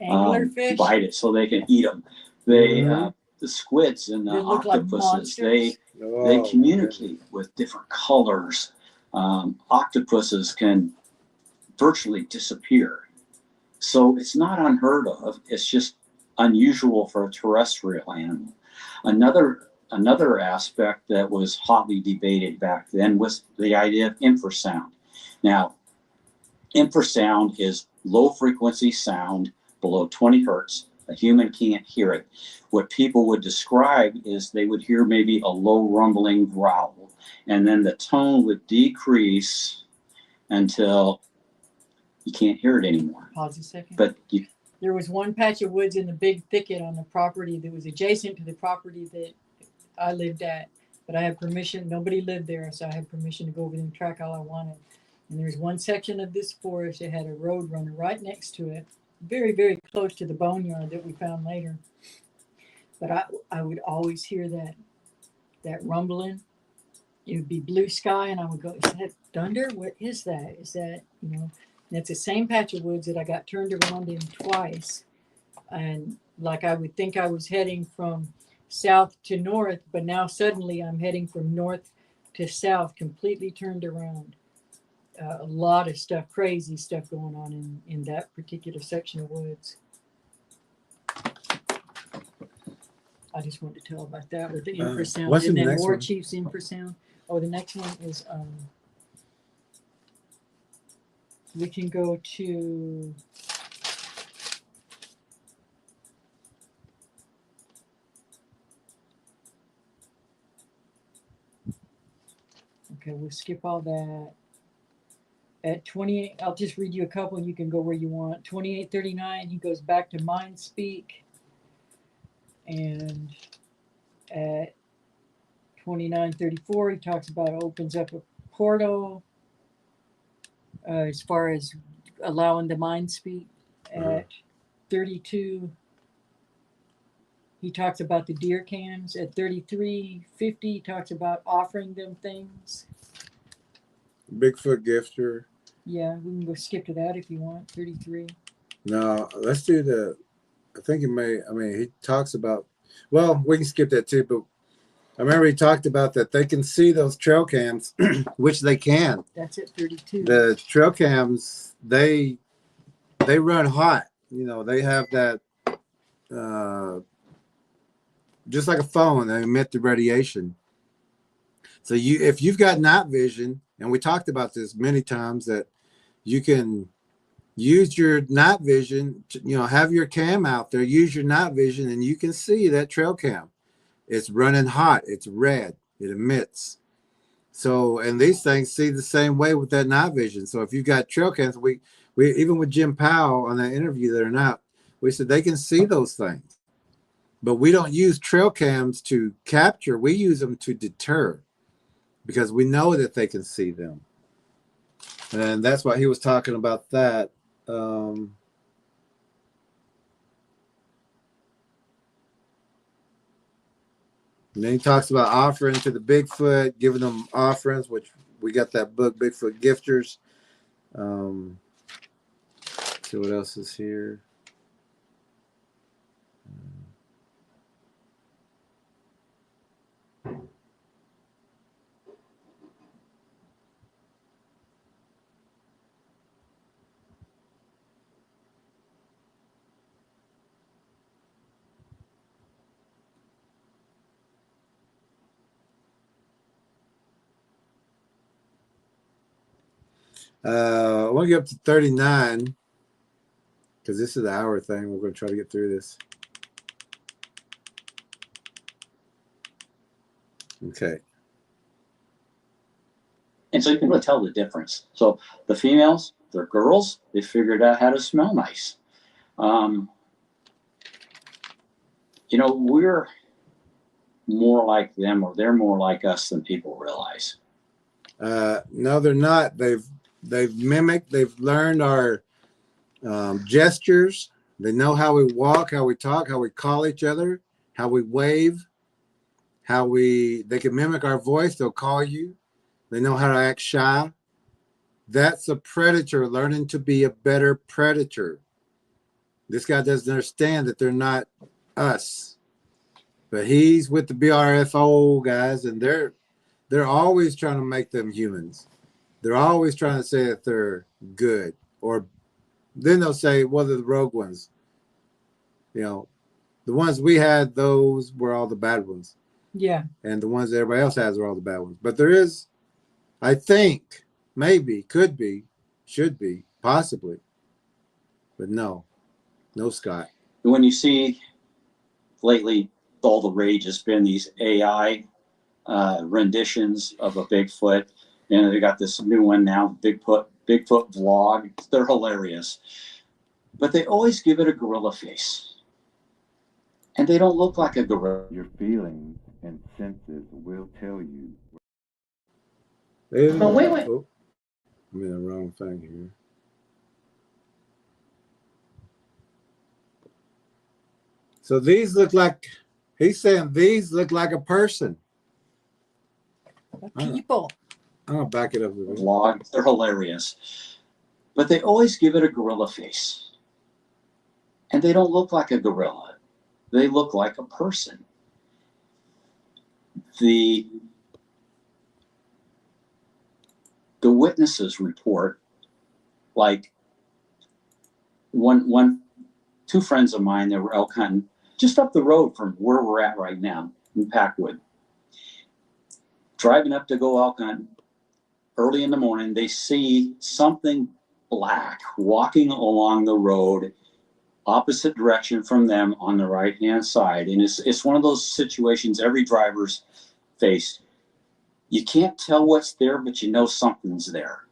Anglerfish. bite it so they can eat them. They the squids and the They look like octopuses, monsters. they communicate with different colors. Octopuses can virtually disappear. So it's not unheard of. It's just unusual for a terrestrial animal. Another aspect that was hotly debated back then was the idea of infrasound. Now, infrasound is low frequency sound below 20 hertz. A human can't hear it. What people would describe is they would hear maybe a low rumbling growl, and then the tone would decrease until you can't hear it anymore. Pause a second. But There was one patch of woods in the big thicket on the property that was adjacent to the property that I lived at, but I had permission. Nobody lived there, so I had permission to go over there and track all I wanted. And there's one section of this forest that had a road runner right next to it, very, very close to the boneyard that we found later. But I would always hear that rumbling. It would be blue sky, and I would go, "Is that thunder? What is that? Is that, And it's the same patch of woods that I got turned around in twice And like I would think I was heading from south to north, but now suddenly I'm heading from north to south, completely turned around. A lot of stuff, crazy stuff going on in that particular section of woods. I just wanted to tell about that with the infrasound. what's the And then next War one? Chief's infrasound. Oh, the next one is we can go to okay, we'll skip all that. At 28, I'll just read you a couple and you can go where you want. 2839, he goes back to mind speak. And at 2934, he talks about it opens up a portal as far as allowing the mind speak. At 32, he talks about the deer cams. At 3350, he talks about offering them things. Bigfoot Gifter. Yeah, we can go skip to that if you want. 33. No, let's do the. I think he may. I mean, he talks about. Well, we can skip that too. But I remember he talked about that they can see those trail cams, which they can. That's at 32. The trail cams, they run hot. You know, they have that. Just like a phone, they emit the radiation. So if you've got night vision, and we talked about this many times, that you can use your night vision to, you know, have your cam out there, use your night vision, and you can see that trail cam. It's running hot. It's red. It emits. So, and these things see the same way with that night vision. So if you've got trail cams, we even with Jim Powell on that interview the other night, we said they can see those things. But we don't use trail cams to capture. We use them to deter because we know that they can see them. And that's why he was talking about that. And then he talks about offering to the Bigfoot, giving them offerings, which we got that book, Bigfoot Gifters. See what else is here. I want to get up to 39 because this is the hour thing. We're going to try to get through this. Okay. And so you can really tell the difference. So the females, they're girls. They figured out how to smell nice. You know, we're more like them, or they're more like us than people realize. No, they're not. They've mimicked. They've learned our gestures. They know how we walk, how we talk, how we call each other, how we wave, they can mimic our voice. They'll call you. They know how to act shy. That's a predator learning to be a better predator. This guy doesn't understand that they're not us, but he's with the BRFO guys, and they're always trying to make them humans. They're always trying to say that they're good, or then they'll say, well, they're the rogue ones. You know, the ones we had, those were all the bad ones. Yeah. And the ones that everybody else has are all the bad ones. But there is, I think, maybe, could be, should be, possibly. But no, Scott. When you see lately, all the rage has been these AI renditions of a Bigfoot. You know, they got this new one now, Bigfoot vlog. They're hilarious. But they always give it a gorilla face. And they don't look like a gorilla. Your feelings and senses will tell you. But wait. Oh, I'm in the wrong thing here. So these look like, he's saying these look like a person. People. I'm going to back it up a bit. Vlog. They're hilarious. But they always give it a gorilla face. And they don't look like a gorilla. They look like a person. The witnesses report, like two friends of mine, they were elk hunting just up the road from where we're at right now in Packwood. Driving up to go elk hunting early in the morning, they see something black walking along the road opposite direction from them on the right hand side. And it's one of those situations every driver's faced. You can't tell what's there, but you know something's there.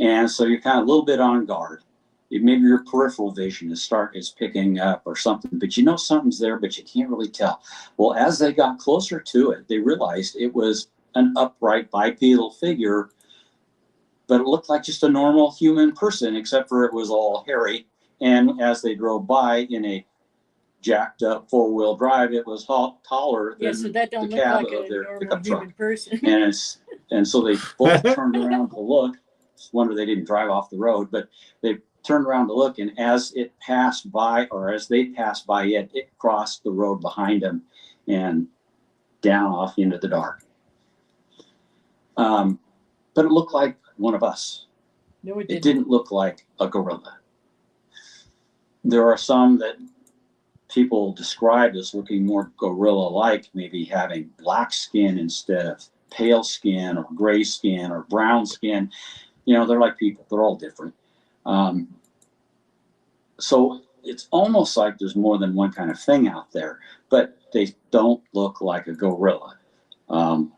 And so you're kind of a little bit on guard. Maybe your peripheral vision is picking up or something, but you know something's there, but you can't really tell. Well, as they got closer to it, they realized it was an upright bipedal figure, but it looked like just a normal human person, except for it was all hairy. And as they drove by in a jacked up 4-wheel drive, it was taller than So that don't the look cab like of a their normal pickup human truck. person. And so they both turned around to look. It's a wonder they didn't drive off the road, but they turned around to look, and as it passed by, or as they passed by it, it crossed the road behind them and down off into the dark. But it looked like one of us. No, It didn't look like a gorilla. There are some that people describe as looking more gorilla-like, maybe having black skin instead of pale skin or gray skin or brown skin. You know, they're like people. They're all different. So it's almost like there's more than one kind of thing out there, but they don't look like a gorilla. Well,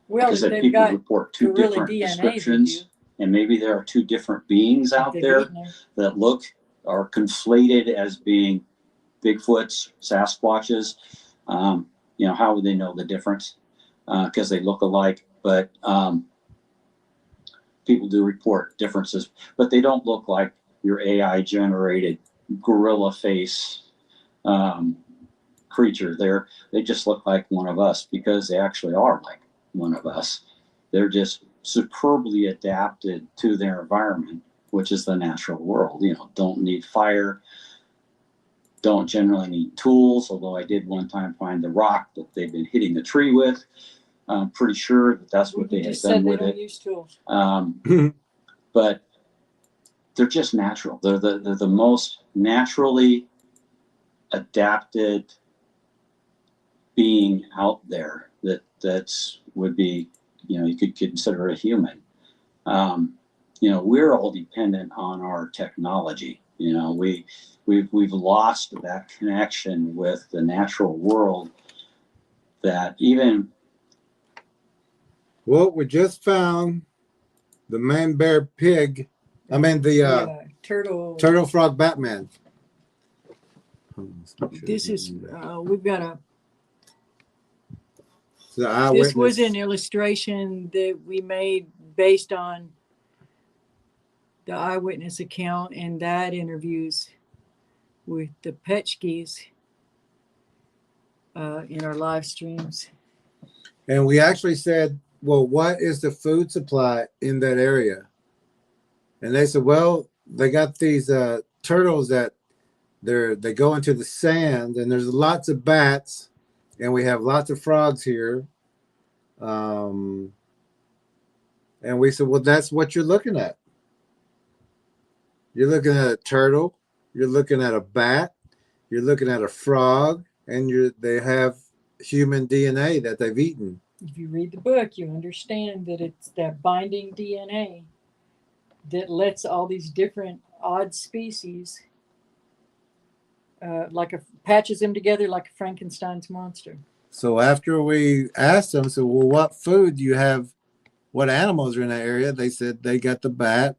Because they've people got report two gorilla different DNA, descriptions, and maybe there are two different beings out they've there eaten her. that look are conflated as being Bigfoots, Sasquatches. You know, how would they know the difference? Because they look alike, but people do report differences, but they don't look like your AI generated gorilla face creature. They just look like one of us because they actually are like one of us. They're just superbly adapted to their environment, which is the natural world. You know, don't need fire, don't generally need tools, although I did one time find the rock that they've been hitting the tree with. I'm pretty sure that's what they had done with it. Use tools. But they're just natural. They're the most naturally adapted being out there that's would be, you know, you could consider a human. You know, we're all dependent on our technology. You know, we've lost that connection with the natural world that even. Well, we just found the man bear pig. I mean the turtle frog Batman. This is we've got a. So this was an illustration that we made based on the eyewitness account and that interviews with the Petchkis in our live streams. And we actually said, well, what is the food supply in that area? And they said, well, they got these turtles that they go into the sand, and there's lots of bats, and we have lots of frogs here. And we said, well, that's what you're looking at. You're looking at a turtle, you're looking at a bat, you're looking at a frog, and they have human DNA that they've eaten. If you read the book, you understand that it's that binding DNA that lets all these different odd species, patches them together like a Frankenstein's monster. So after we asked them, so well, what food do you have? What animals are in that area? They said they got the bat,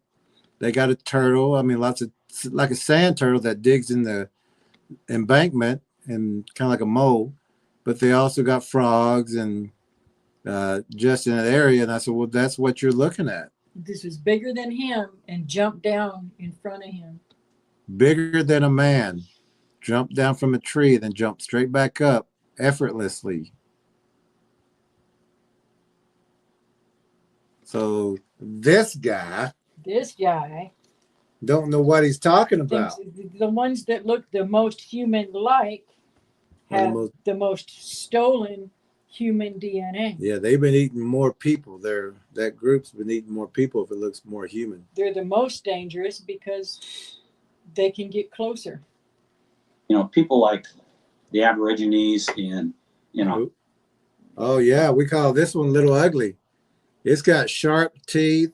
they got a turtle. I mean, lots of, like a sand turtle that digs in the embankment and kind of like a mole. But they also got frogs and just in that area. And I said, well, that's what you're looking at. This was bigger than him and jumped down in front of him. Bigger than a man. Jumped down from a tree, then jumped straight back up effortlessly. So this guy don't know what he's talking about. The ones that look the most human-like Are the have most- the most stolen human DNA. Yeah, they've been eating more people. That group's been eating more people if it looks more human. They're the most dangerous because they can get closer. You know, people like the Aborigines and, you know, Oh yeah, we call this one Little Ugly. It's got sharp teeth.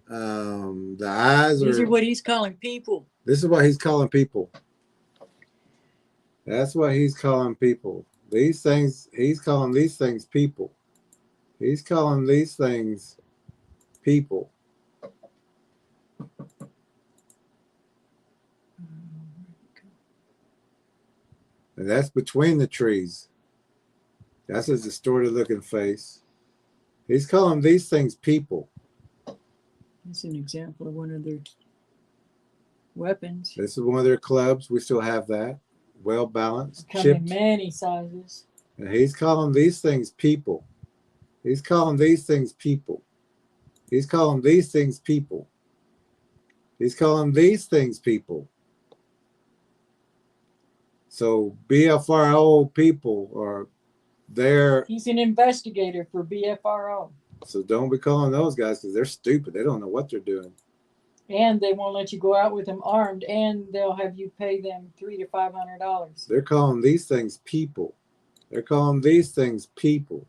The eyes These are. are what he's calling people. This is what he's calling people. That's what he's calling people. These things, he's calling these things people. He's calling these things people. And that's between the trees. That's his distorted looking face. He's calling these things people. That's an example of one of their weapons. This is one of their clubs. We still have that. Well balanced. Come in Chipped. many sizes. And he's calling these things people. He's calling these things people. He's calling these things people. He's calling these things people. So BFRO people are there. He's an investigator for BFRO. So don't be calling those guys because they're stupid. They don't know what they're doing. And they won't let you go out with them armed, and they'll have you pay them $300 to $500. They're calling these things people. They're calling these things people.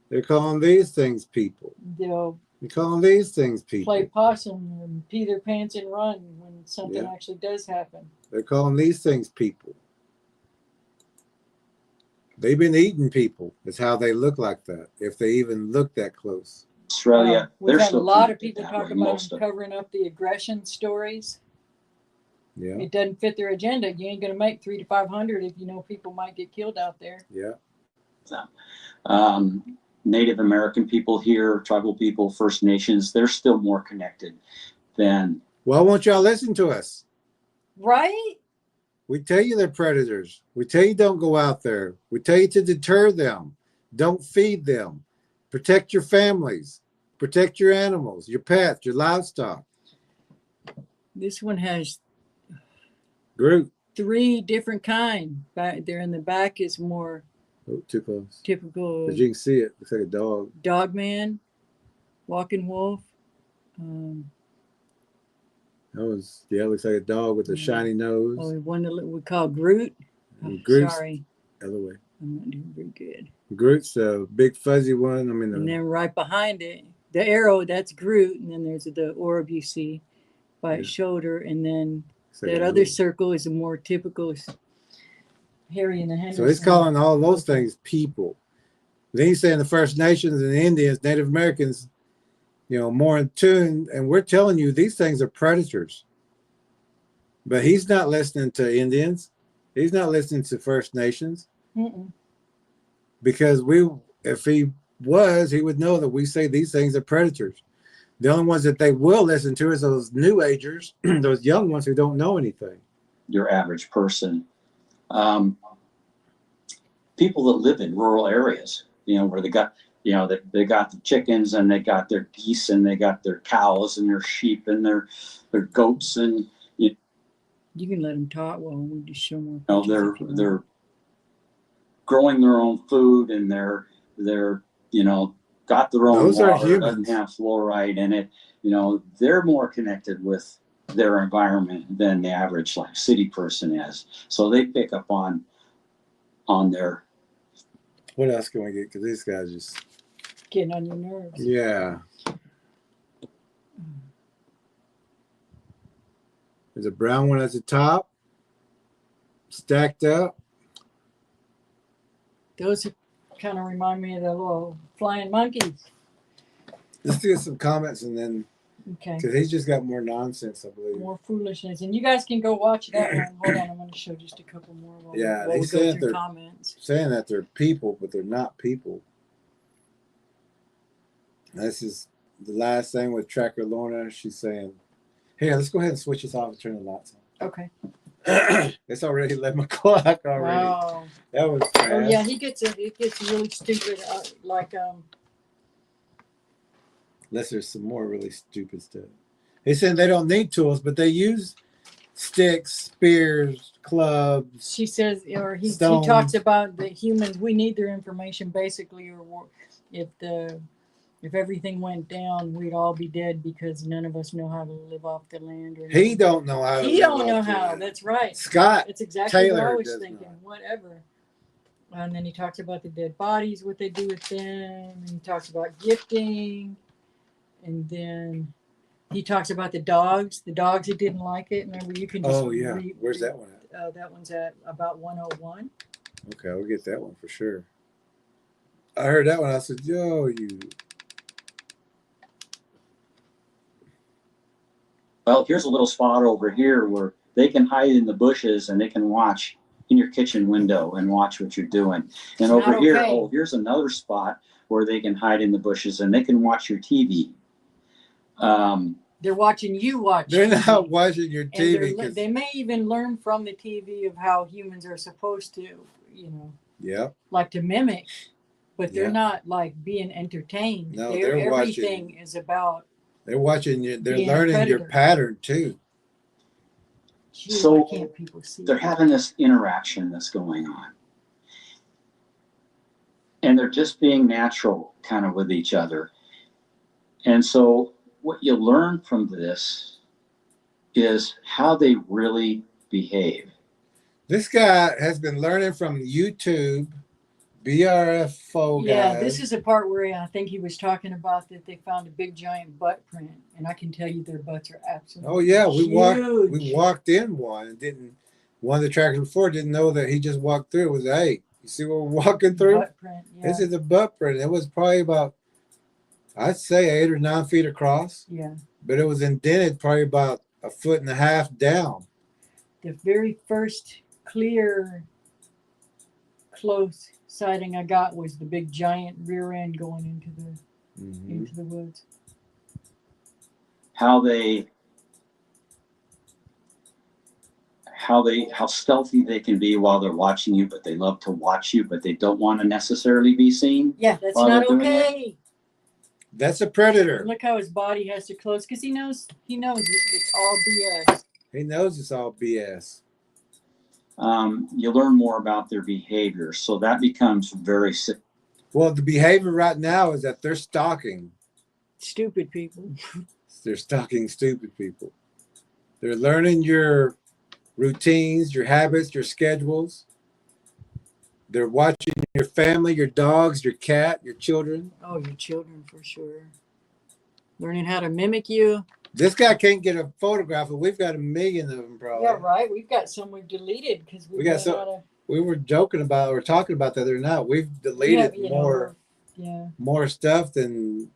They're calling these things people. They'll They're calling these things people. play possum and pee their pants and run when something Yeah. actually does happen. They're calling these things people. They've been eating people. That's how they look like that. If they even look that close. Australia. We've they're had a still lot of connected people that talk way, about most them of them. covering up the aggression stories. Yeah. It doesn't fit their agenda. You ain't going to make 300 to 500 if you know people might get killed out there. Yeah. Native American people here, tribal people, First Nations, they're still more connected than. Why won't y'all listen to us? Right? We tell you they're predators. We tell you don't go out there. We tell you to deter them. Don't feed them. Protect your families. Protect your animals, your pets, your livestock. This one has Groot. 3 different kind. Back there in the back is more Oh, too close. typical But you can see it. Looks like a dog. dog man, walking wolf. Yeah, it looks like a dog with a Yeah. shiny nose. Oh, one that we call Groot. And Groot's Sorry, the other way. I'm not doing very good. Groot's a big fuzzy one. I mean, And then right behind it, the arrow, that's Groot. And then there's the orb you see by his shoulder. And then it's like that a other little- circle is a more typical Harry and the Henderson. So he's calling all those things people. Then he's saying the First Nations and the Indians, Native Americans, more in tune. And we're telling you these things are predators. But he's not listening to Indians. He's not listening to First Nations. Mm-mm. Because if he was, he would know that we say these things are predators. The only ones that they will listen to is those new agers, those young ones who don't know anything. Your average person. People that live in rural areas, where they got, they got the chickens and they got their geese and they got their cows and their sheep and their goats and You can let them talk. Well, we just show more. pictures they're if you want. they're growing their own food and they're got their own Those are water. It doesn't humans. have fluoride in it. They're more connected with their environment than the average city person is. So they pick up on their. What else can we get? Because these guys just, Getting on your nerves. yeah. There's a brown one at the top, stacked up. Those kind of remind me of the little flying monkeys. Let's get some comments and then, Okay. because he's just got more nonsense, I believe. More foolishness. And you guys can go watch that one. Hold on, I'm going to show just a couple more while, Yeah, while they we said go through they're- comments. Saying that they're people, but they're not people. This is the last thing with Tracker Lorna. She's saying, hey, let's go ahead and switch this off and turn the lights Okay. on. It's already 11 o'clock already. Wow. That was fast. Oh yeah, it gets really stupid. Unless there's some more really stupid stuff. He said they don't need tools, but they use sticks, spears, clubs. She says, or he Stones. talks about the humans. We need their information basically, or if everything went down, we'd all be dead because none of us know how to live off the land. Or He don't know how. He don't know how. That's right. Scott That's exactly what I Taylor was does thinking. not. Whatever. And then he talks about the dead bodies, what they do with them. And he talks about gifting. And then he talks about the dogs that didn't like it. Remember, you can just Oh yeah, where's that one at? That one's at about 101. Okay, we'll get that one for sure. I heard that one. I said, "Yo, you." Well, here's a little spot over here where they can hide in the bushes and they can watch in your kitchen window and watch what you're doing. And over Not here, okay. oh, here's another spot where they can hide in the bushes and they can watch your TV. They're watching you watch. They're TV. not watching your And TV. 'Cause- they may even learn from the TV of how humans are supposed to, yeah, like to mimic, but they're Yeah. not like being entertained. No, they're watching. Everything is about. they're watching you. They're Being a learning your predator. pattern too. Gee, So, why can't people see? they're having this interaction that's going on. And they're just being natural kind of with each other. And so what you learn from this is how they really behave. This guy has been learning from YouTube, BRFO guys. Yeah, this is a part where I think he was talking about that they found a big giant butt print, and I can tell you their butts are absolutely. Oh yeah, we huge. walked in one and didn't. One of the trackers before didn't know that he just walked through. It was, hey, you see what we're walking through? Butt print, yeah. This is a butt print. It was probably about, I'd say 8 or 9 feet across, Yeah. but it was indented probably about 1.5 feet down. The very first clear, close sighting I got was the big giant rear end going into the woods. How stealthy they can be while they're watching you, but they love to watch you, but they don't want to necessarily be seen. Yeah, that's While not they're doing okay. That's a predator. Look how his body has to close because he knows it's all BS. He knows it's all BS. You learn more about their behavior, so that becomes very Well, the behavior right now is that they're stalking. Stupid people. They're stalking stupid people. They're learning your routines, your habits, your schedules. They're watching your family, your dogs, your cat, your children. Oh, your children for sure. Learning how to mimic you. This guy can't get a photograph, but we've got 1 million of them probably. Yeah, right. We've got some we've deleted because We got some- We were joking about or talking about the other night. We've deleted more stuff than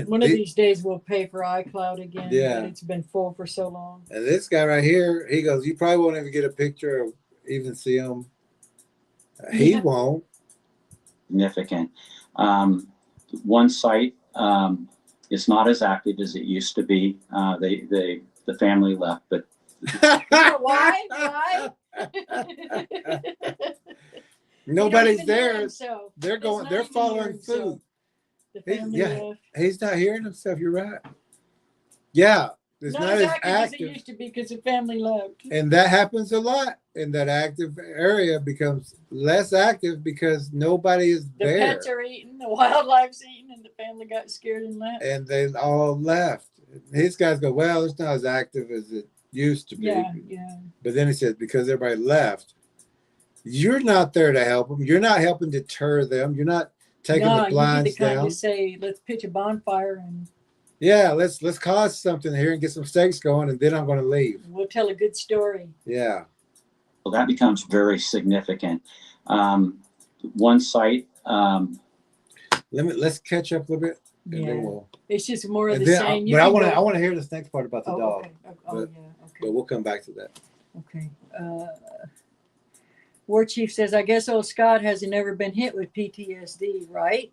One of these days we'll pay for iCloud again. Yeah. But it's been full for so long. And this guy right here, he goes, you probably won't even get a picture or even see him. He Yeah. won't. significant. One site is not as active as it used to be. The family left, but Why? Why? Nobody's He don't even hear there. himself. They're He's going. not They're even following hearing himself. food. The He- family yeah. left. He's not hearing himself. You're right. Yeah, it's Not not as as active as it active, used to be because the family left. and that happens a lot. In that active area becomes less active because nobody is The there, pets are eating, the wildlife's eating, and the family got scared and left. and they all left. His guys go, well, it's not as active as it used to be. Yeah, yeah. But then he says, because everybody left, you're not there to help them. You're not helping deter them. You're not taking No, the you need blinds to kind down. of say, let's pitch a bonfire and Yeah, let's cause something here and get some stakes going, and then I'm going to leave. we'll tell a good story. Yeah. well, that becomes very significant. One site, Let's catch up a little bit, and Yeah. then we'll. It's just more of And the then, same. You but I can want to. go- I want to hear this next part about the Oh, dog. okay. Oh, but- yeah. Okay. But we'll come back to that. Okay. War Chief says, I guess old Scott hasn't never been hit with PTSD, right?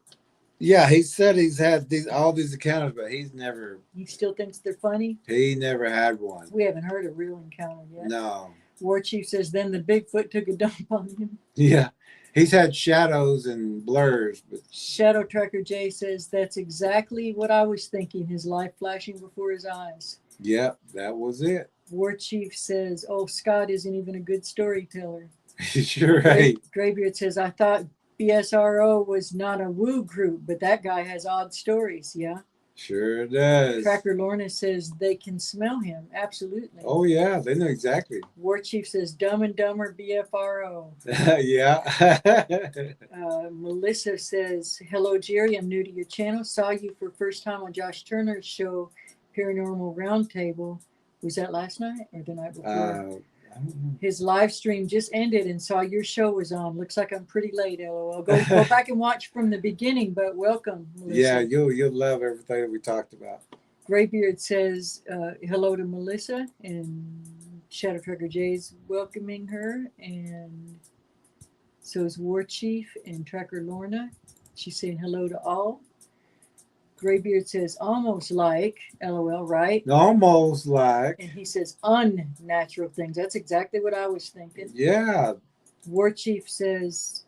Yeah, he said he's had all these encounters, but he's never. He still thinks they're funny. He never had one. We haven't heard a real encounter yet. No. War Chief says, then the Bigfoot took a dump on him. Yeah. He's had shadows and blurs, but Shadow Tracker J says that's exactly what I was thinking. His life flashing before his eyes. yeah, that was it. War Chief says, "Oh, Scott isn't even a good storyteller." You're right. Graybeard says, "I thought BSRO was not a woo group, but that guy has odd stories." Yeah. Sure does. Tracker Lorna says they can smell him. Absolutely. Oh yeah, they know exactly. War Chief says Dumb and Dumber BFRO. Yeah. Melissa says, "Hello, Jerry. I'm new to your channel. Saw you for first time on Josh Turner's show, Paranormal Roundtable. Was that last night or the night before?" I don't know. His live stream just ended and saw your show was on. Looks like I'm pretty late, LOL. Go back and watch from the beginning, but welcome, Melissa. Yeah, you'll love everything that we talked about. Graybeard says hello to Melissa, and Shadow Tracker Jay's welcoming her, and so is War Chief and Tracker Lorna. She's saying hello to all. Graybeard says almost like, LOL, right? Almost like. And he says unnatural things. That's exactly what I was thinking. Yeah. War Chief says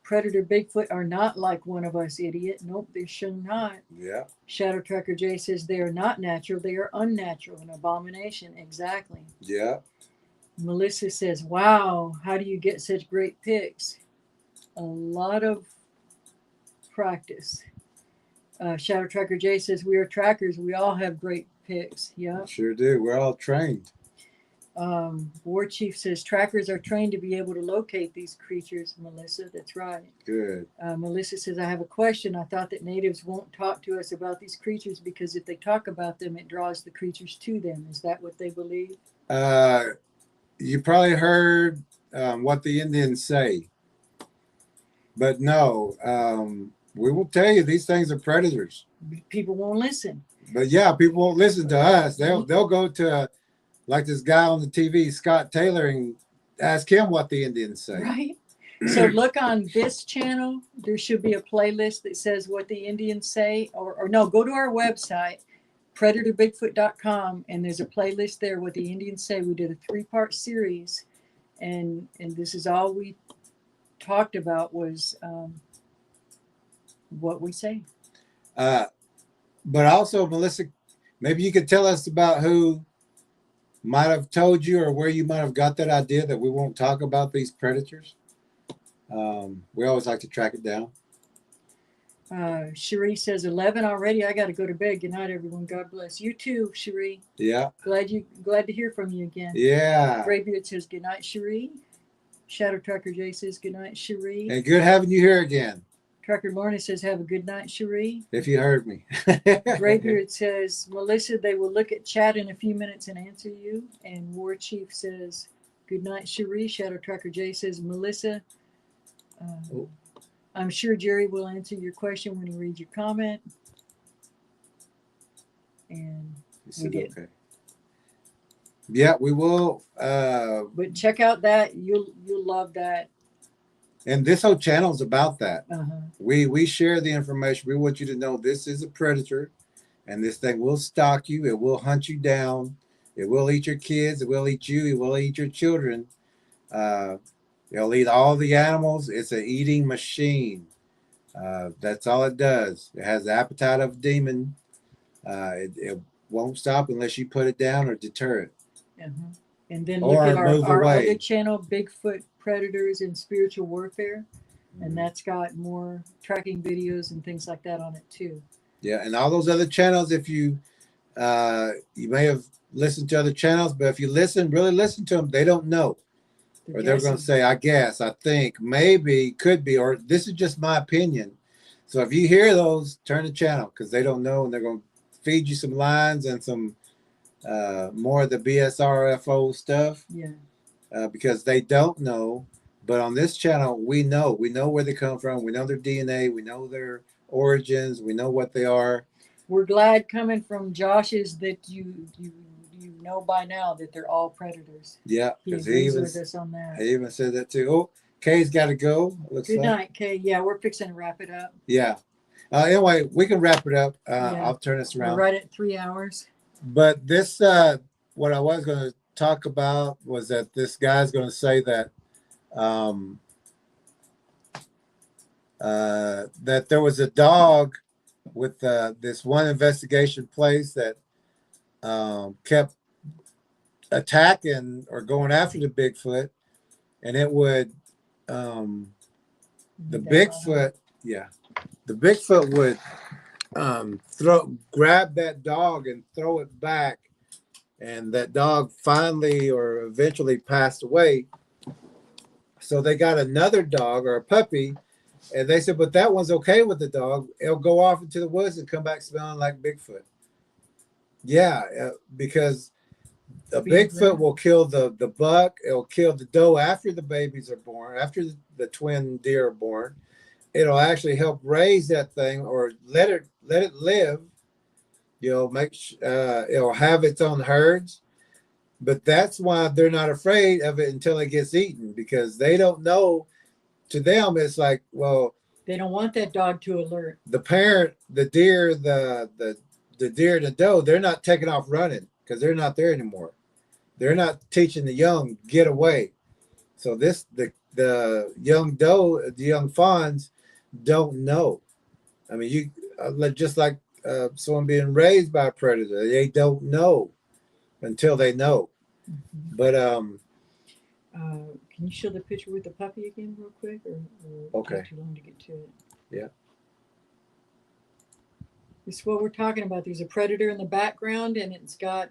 Predator Bigfoot are not like one of us, idiot. Nope, they should not. Yeah. Shadow Tracker J says they are not natural, they are unnatural, an abomination. Exactly. Yeah. Melissa says, wow, how do you get such great pics? A lot of practice. Shadow Tracker J says, we are trackers, we all have great pics. Yeah. Sure do. We're all trained. War Chief says trackers are trained to be able to locate these creatures. Melissa, that's right. Good. Melissa says, I have a question. I thought that natives won't talk to us about these creatures because if they talk about them, it draws the creatures to them. Is that what they believe? You probably heard what the Indians say, but no, we will tell you these things are predators. People won't listen. But yeah, people won't listen to us. They'll go to like this guy on the TV, Scott Taylor, and ask him what the Indians say. Right. So look on this channel. There should be a playlist that says what the Indians say, or no, go to our website, predatorbigfoot.com, and there's a playlist there, what the Indians say. We did a 3-part series, and this is all we talked about was what we say. But also, Melissa, maybe you could tell us about who might have told you or where you might have got that idea that we won't talk about these predators. We always like to track it down. Cherie says 11 already. I got to go to bed. Good night, everyone. God bless you too, Cherie. Yeah. Glad to hear from you again. Yeah. Graybeard says good night, Cherie. Shadow Tracker J says good night, Cherie. And good having you here again. Tracker Lorna says have a good night, Cherie. If you heard me. Graybeard says, Melissa, they will look at chat in a few minutes and answer you. And War Chief says, good night, Cherie. Shadow Tracker J says, Melissa, I'm sure Jerry will answer your question when he reads your comment. And You said we did. okay. Yeah, we will. But check out that. You'll love that. And this whole channel is about that. Uh-huh. We share the information. We want you to know this is a predator, and this thing will stalk you. It will hunt you down. It will eat your kids. It will eat you. It will eat your children. It'll eat all the animals. It's an eating machine. That's all it does. It has the appetite of a demon. It won't stop unless you put it down or deter it. Uh-huh. And then Or look at move our away. other channel, Bigfoot Predators and Spiritual Warfare. And that's got more tracking videos and things like that on it too. Yeah, and all those other channels, if you you may have listened to other channels, but if you really listen to them, they don't know. Or they're going to say, I guess, I think, maybe, could be, or this is just my opinion. So if you hear those, turn the channel because they don't know, and they're going to feed you some lines and some more of the BSRFO stuff. Yeah. Because they don't know. But on this channel, we know where they come from. We know their DNA. We know their origins. We know what they are. We're glad coming from Josh's that you know by now that they're all predators. Yeah, He because agrees with us on that. he even said that too. Oh, Kay's got to go. Looks Good like. night, Kay. Yeah, we're fixing to wrap it up. Yeah. Anyway, we can wrap it up. Yeah. I'll turn this We're around. right at 3 hours. But this, what I was going to talk about was that this guy's going to say that that there was a dog with this one investigation place that kept attacking or going after the Bigfoot, and it would the Bigfoot would grab that dog and throw it back, and that dog finally or eventually passed away. So they got another dog or a puppy, and they said, but that one's okay with the dog. It'll go off into the woods and come back smelling like Bigfoot. Yeah, because a Bigfoot will kill the buck. It'll kill the doe after the babies are born, after the twin deer are born. It'll actually help raise that thing or let it live. It'll have its own herds. But that's why they're not afraid of it until it gets eaten, because they don't know. To them, it's like, well, they don't want that dog to alert. The parent, the deer, the deer and the doe, they're not taking off running because they're not there anymore. They're not teaching the young get away. So the young doe, the young fawns don't know. I mean, just like someone being raised by a predator, they don't know until they know. Mm-hmm. But can you show the picture with the puppy again real quick, or okay, take too long to get to it? Yeah. This is what we're talking about. There's a predator in the background, and it's got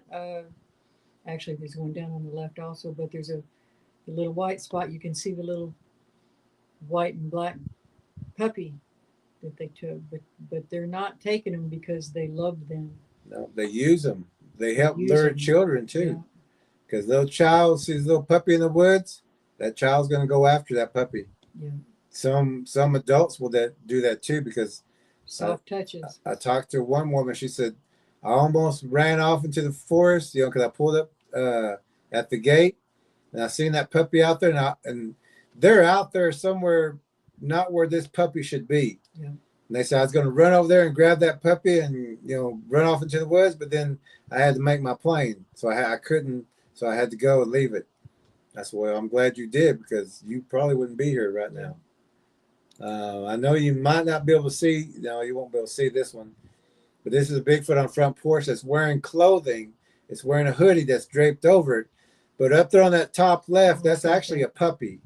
actually there's one down on the left also, but there's a little white spot. You can see the little white and black puppy that they took, but they're not taking them because they love them. No, they use them. They help lure children too. Because little child sees a little puppy in the woods, that child's going to go after that puppy. Yeah. Some adults will do that too, because soft touches. I talked to one woman. She said, I almost ran off into the forest, because I pulled up at the gate, and I seen that puppy out there, and they're out there somewhere, not where this puppy should be. Yeah. And they said I was going to run over there and grab that puppy and run off into the woods, but then I had to make my plane, so I couldn't. So I had to go and leave it. That's why I'm glad you did, because you probably wouldn't be here right now. I know you might not be able to see. No, you won't be able to see this one. But this is a Bigfoot on front porch that's wearing clothing. It's wearing a hoodie that's draped over it. But up there on that top left, that's actually a puppy.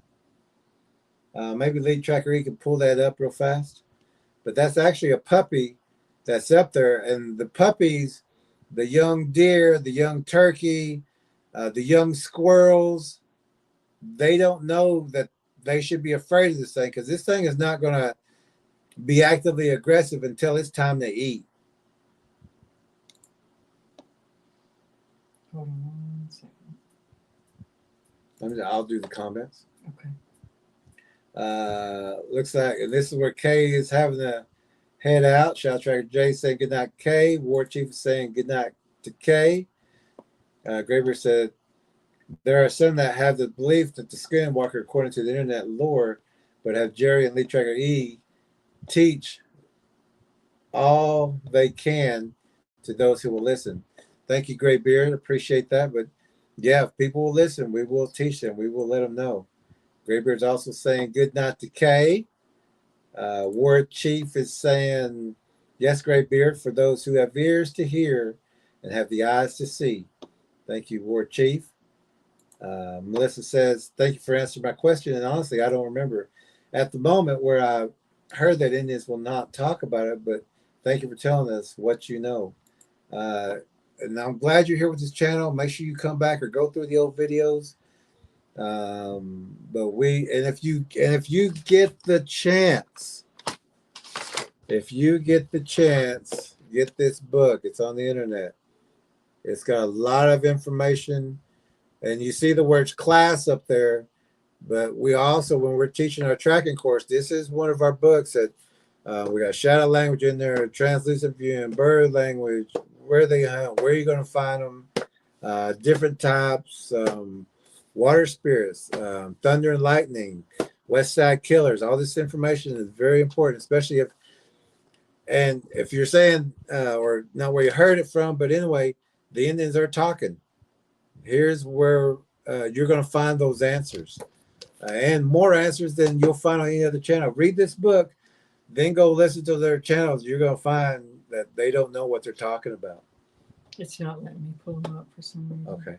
Maybe Lead Tracker E can pull that up real fast. But that's actually a puppy that's up there. And the puppies, the young deer, the young turkey, the young squirrels, they don't know that they should be afraid of this thing, because this thing is not going to be actively aggressive until it's time to eat. Hold on 1 second. I'll do the comments. Okay. Looks like, and this is where Kay is having to head out. Shout Tracker J saying good night, Kay. War Chief is saying good night to Kay. Graber said, there are some that have the belief that the skinwalker, according to the internet lore, but have Jerry and Lead Tracker E teach all they can to those who will listen. Thank you, Great Beard. Appreciate that. But yeah, if people will listen, we will teach them. We will let them know. Great Beard's also saying good night to Kay. War Chief is saying, yes, Great Beard, for those who have ears to hear and have the eyes to see. Thank you, War Chief. Melissa says, thank you for answering my question. And honestly, I don't remember at the moment where I heard that Indians will not talk about it, but thank you for telling us what you know. And I'm glad you're here with this channel. Make sure you come back or go through the old videos. But if you get the chance, get this book. It's on the internet. It's got a lot of information, and you see the words class up there. But we also, when we're teaching our tracking course, this is one of our books that we got shadow language in there, translucent viewing, bird language, where they hunt, where you're going to find them, different types, water spirits, thunder and lightning, west side killers. All this information is very important, especially if you're saying, or not where you heard it from, but anyway, the Indians are talking. Here's where you're going to find those answers, and more answers than you'll find on any other channel. Read this book. then go listen to their channels. You're going to find that they don't know what they're talking about. It's not letting me pull them up for some reason. Okay.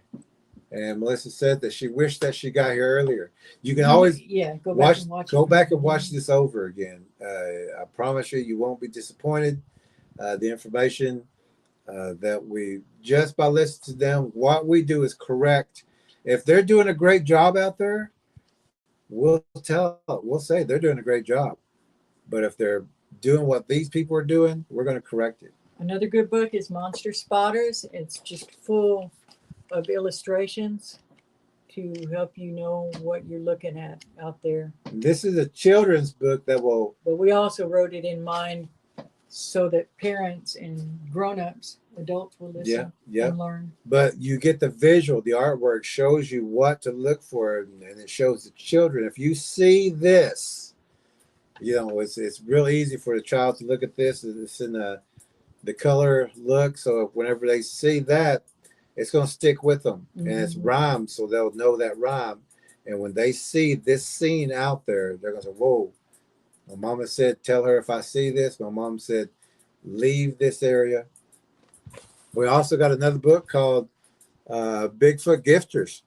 And Melissa said that she wished that she got here earlier. You can always go back and watch. Go back and watch this over again. I promise you, you won't be disappointed. The information that we, just by listening to them, what we do is correct. If they're doing a great job out there, we'll say they're doing a great job. But if they're doing what these people are doing, we're going to correct it. Another good book is Monster Spotters. It's just full of illustrations to help you know what you're looking at out there. This is a children's book that will... But we also wrote it in mind so that parents and grown-ups, adults will listen and learn. But you get the visual, the artwork shows you what to look for, and it shows the children. If you see this, you know, it's real easy for the child to look at this. It's in the color look, so whenever they see that, it's going to stick with them. And it's rhymed, so they'll know that rhyme. And when they see this scene out there, they're going to say, whoa. My mama said, tell her if I see this. My mom said, leave this area. We also got another book called Bigfoot Gifters.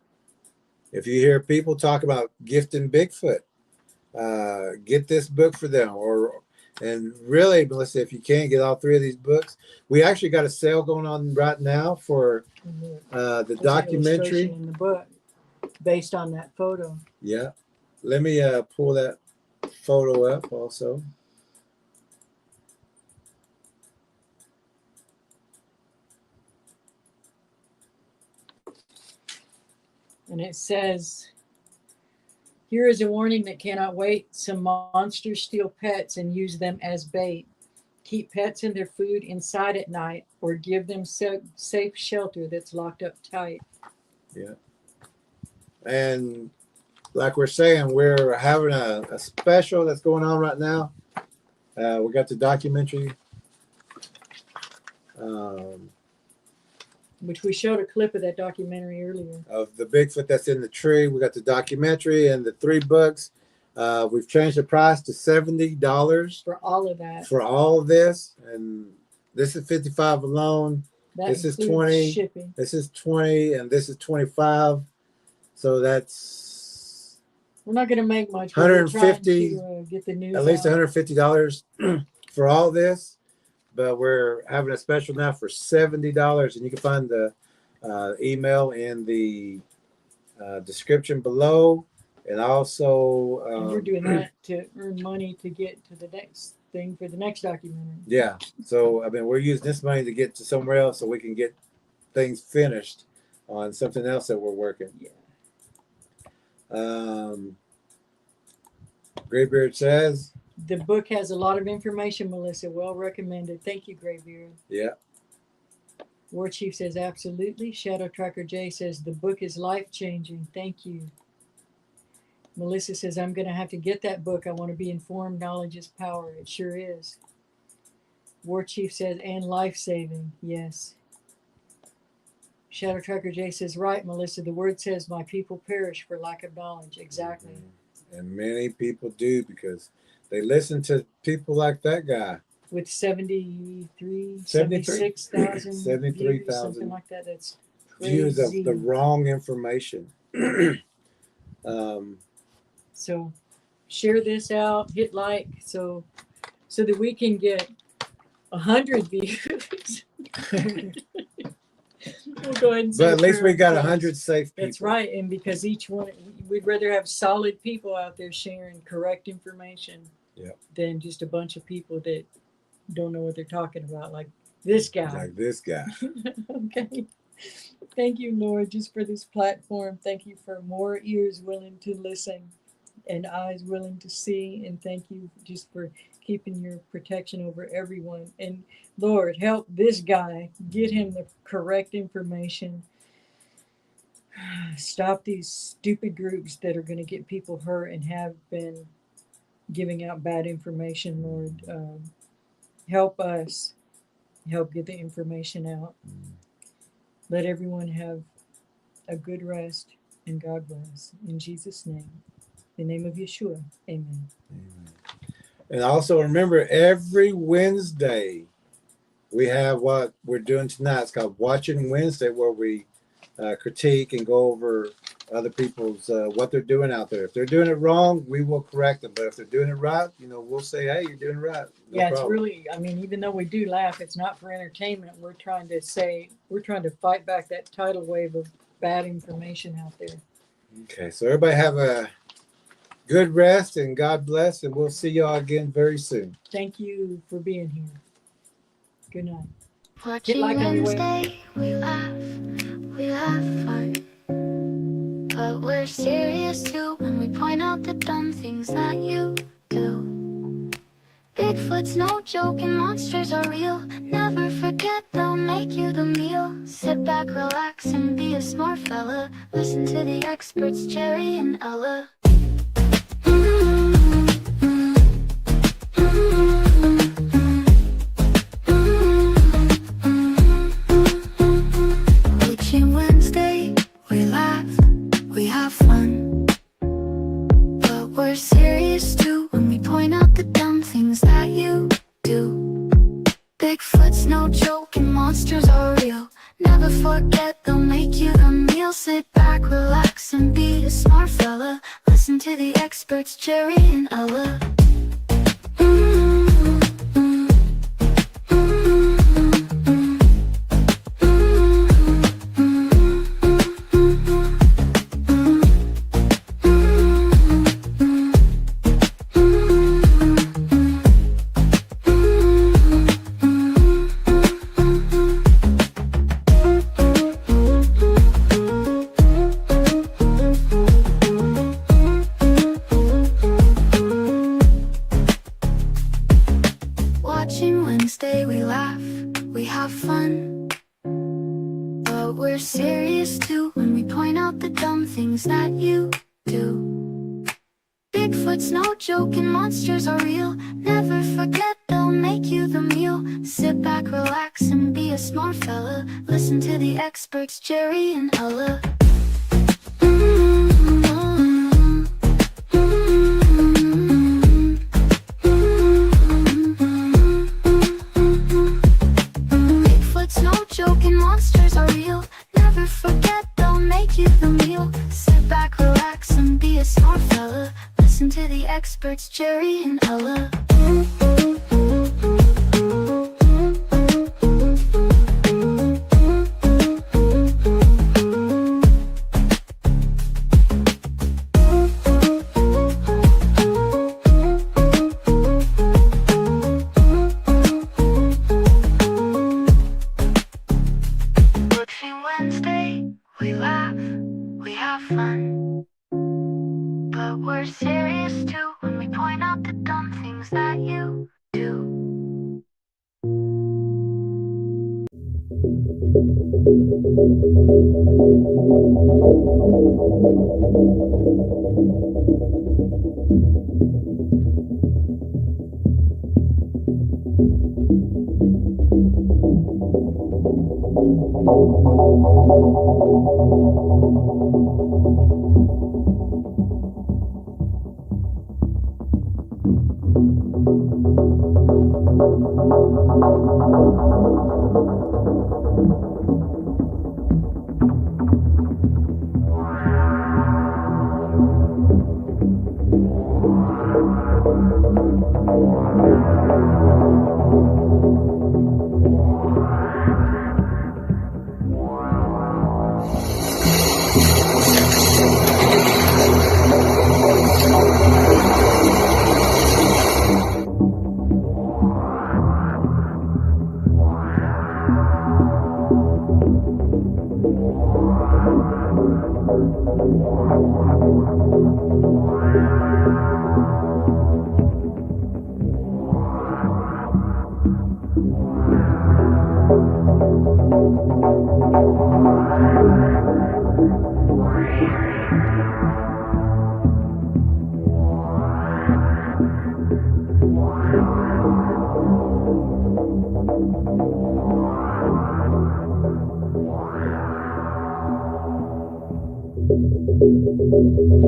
If you hear people talk about gifting Bigfoot, get this book for them. And really, Melissa, if you can't get all three of these books, we actually got a sale going on right now for the documentary in the book based on that photo. Yeah. Let me pull that photo up also. And it says, here is a warning that cannot wait. Some monsters steal pets and use them as bait. Keep pets and their food inside at night or give them safe shelter that's locked up tight. Yeah. And like we're saying, we're having a special that's going on right now. We got the documentary. Which we showed a clip of that documentary earlier. Of the Bigfoot that's in the tree. We got the documentary and the 3 books. We've changed the price to $70 for all of that. For all of this. And this is $55 alone. This is $20. Shipping. This is $20 and this is $25. So that's... We're not going to make much. $150. Get the news at least out. $150 for all this. But we're having a special now for $70, and you can find the email in the description below. And also, and you're doing that to earn money to get to the next thing for the next documentary. Yeah. So I mean, we're using this money to get to somewhere else so we can get things finished on something else that we're working. Yeah. Graybeard says. The book has a lot of information, Melissa. Well recommended. Thank you, Graybeard. Yeah. War Chief says, absolutely. Shadow Tracker J says, the book is life-changing. Thank you. Melissa says, I'm going to have to get that book. I want to be informed. Knowledge is power. It sure is. War Chief says, and life-saving. Yes. Shadow Tracker J says, right, Melissa. The word says, my people perish for lack of knowledge. Exactly. And many people do because they listen to people like that guy. With 76,000 73,000 something like that. That's crazy. Views of the wrong information. So share this out, hit like, so that we can get 100 views. We'll go ahead and but at least we got 100 safe people. That's right, and because each one, we'd rather have solid people out there sharing correct information than just a bunch of people that don't know what they're talking about, like this guy. Like this guy. Okay. Thank you, Lord, just for this platform. Thank you for more ears willing to listen and eyes willing to see. And thank you just for keeping your protection over everyone. And Lord, help this guy, get him the correct information. Stop these stupid groups that are going to get people hurt and have been giving out bad information, Lord. Help us. Help get the information out. Let everyone have a good rest and God bless. In Jesus' name. In the name of Yeshua. Amen. Amen. And also remember, every Wednesday we have what we're doing tonight. It's called Watching Wednesday, where we critique and go over other people's what they're doing out there. If they're doing it wrong, we will correct them. But if they're doing it right, we'll say, hey, you're doing it right. No Yeah, problem. it's really, I mean, even though we do laugh, it's not for entertainment. We're trying to fight back that tidal wave of bad information out there. Okay, so everybody have a good rest and God bless, and we'll see y'all again very soon. Thank you for being here. Good night. Watching like on your way. Wednesday, we have fun. But we're serious too when we point out the dumb things that you do. Bigfoot's no joke and monsters are real. Never forget they'll make you the meal. Sit back, relax, and be a smart fella. Listen to the experts, Jerry and Ella. Watching Wednesday, we laugh, we have fun. But we're serious too when we point out the dumb things that you do. Bigfoot's no joke and monsters are real. Never forget they'll make you the meal. Sit back, relax, and be a smart fella. Listen to the experts, Jerry and Ella. Watching Wednesday, we laugh, we have fun. But we're serious too when we point out the dumb things that you do. Bigfoot's no joke and monsters are real. Never forget they'll make you the meal. Sit back, relax, and be a smart fella. Listen to the experts, Jerry and Ella. Bigfoot's no joke and monsters are real. Never forget they'll make you the meal. Sit back, relax, and be a smart fella. Listen to the experts, Jerry and Ella. Watching Wednesday, we laugh, we have fun. But we're serious too when we point out the dumb things that you do. Are we moving?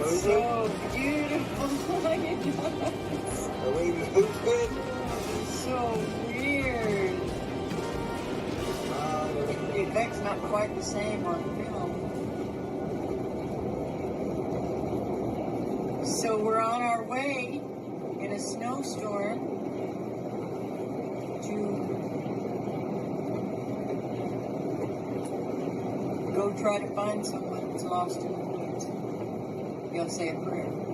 So beautiful. Are we moving? So weird. The effect's not quite the same on film. So we're on our way in a snowstorm to go try to find someone that's lost in the woods. You'll say a prayer.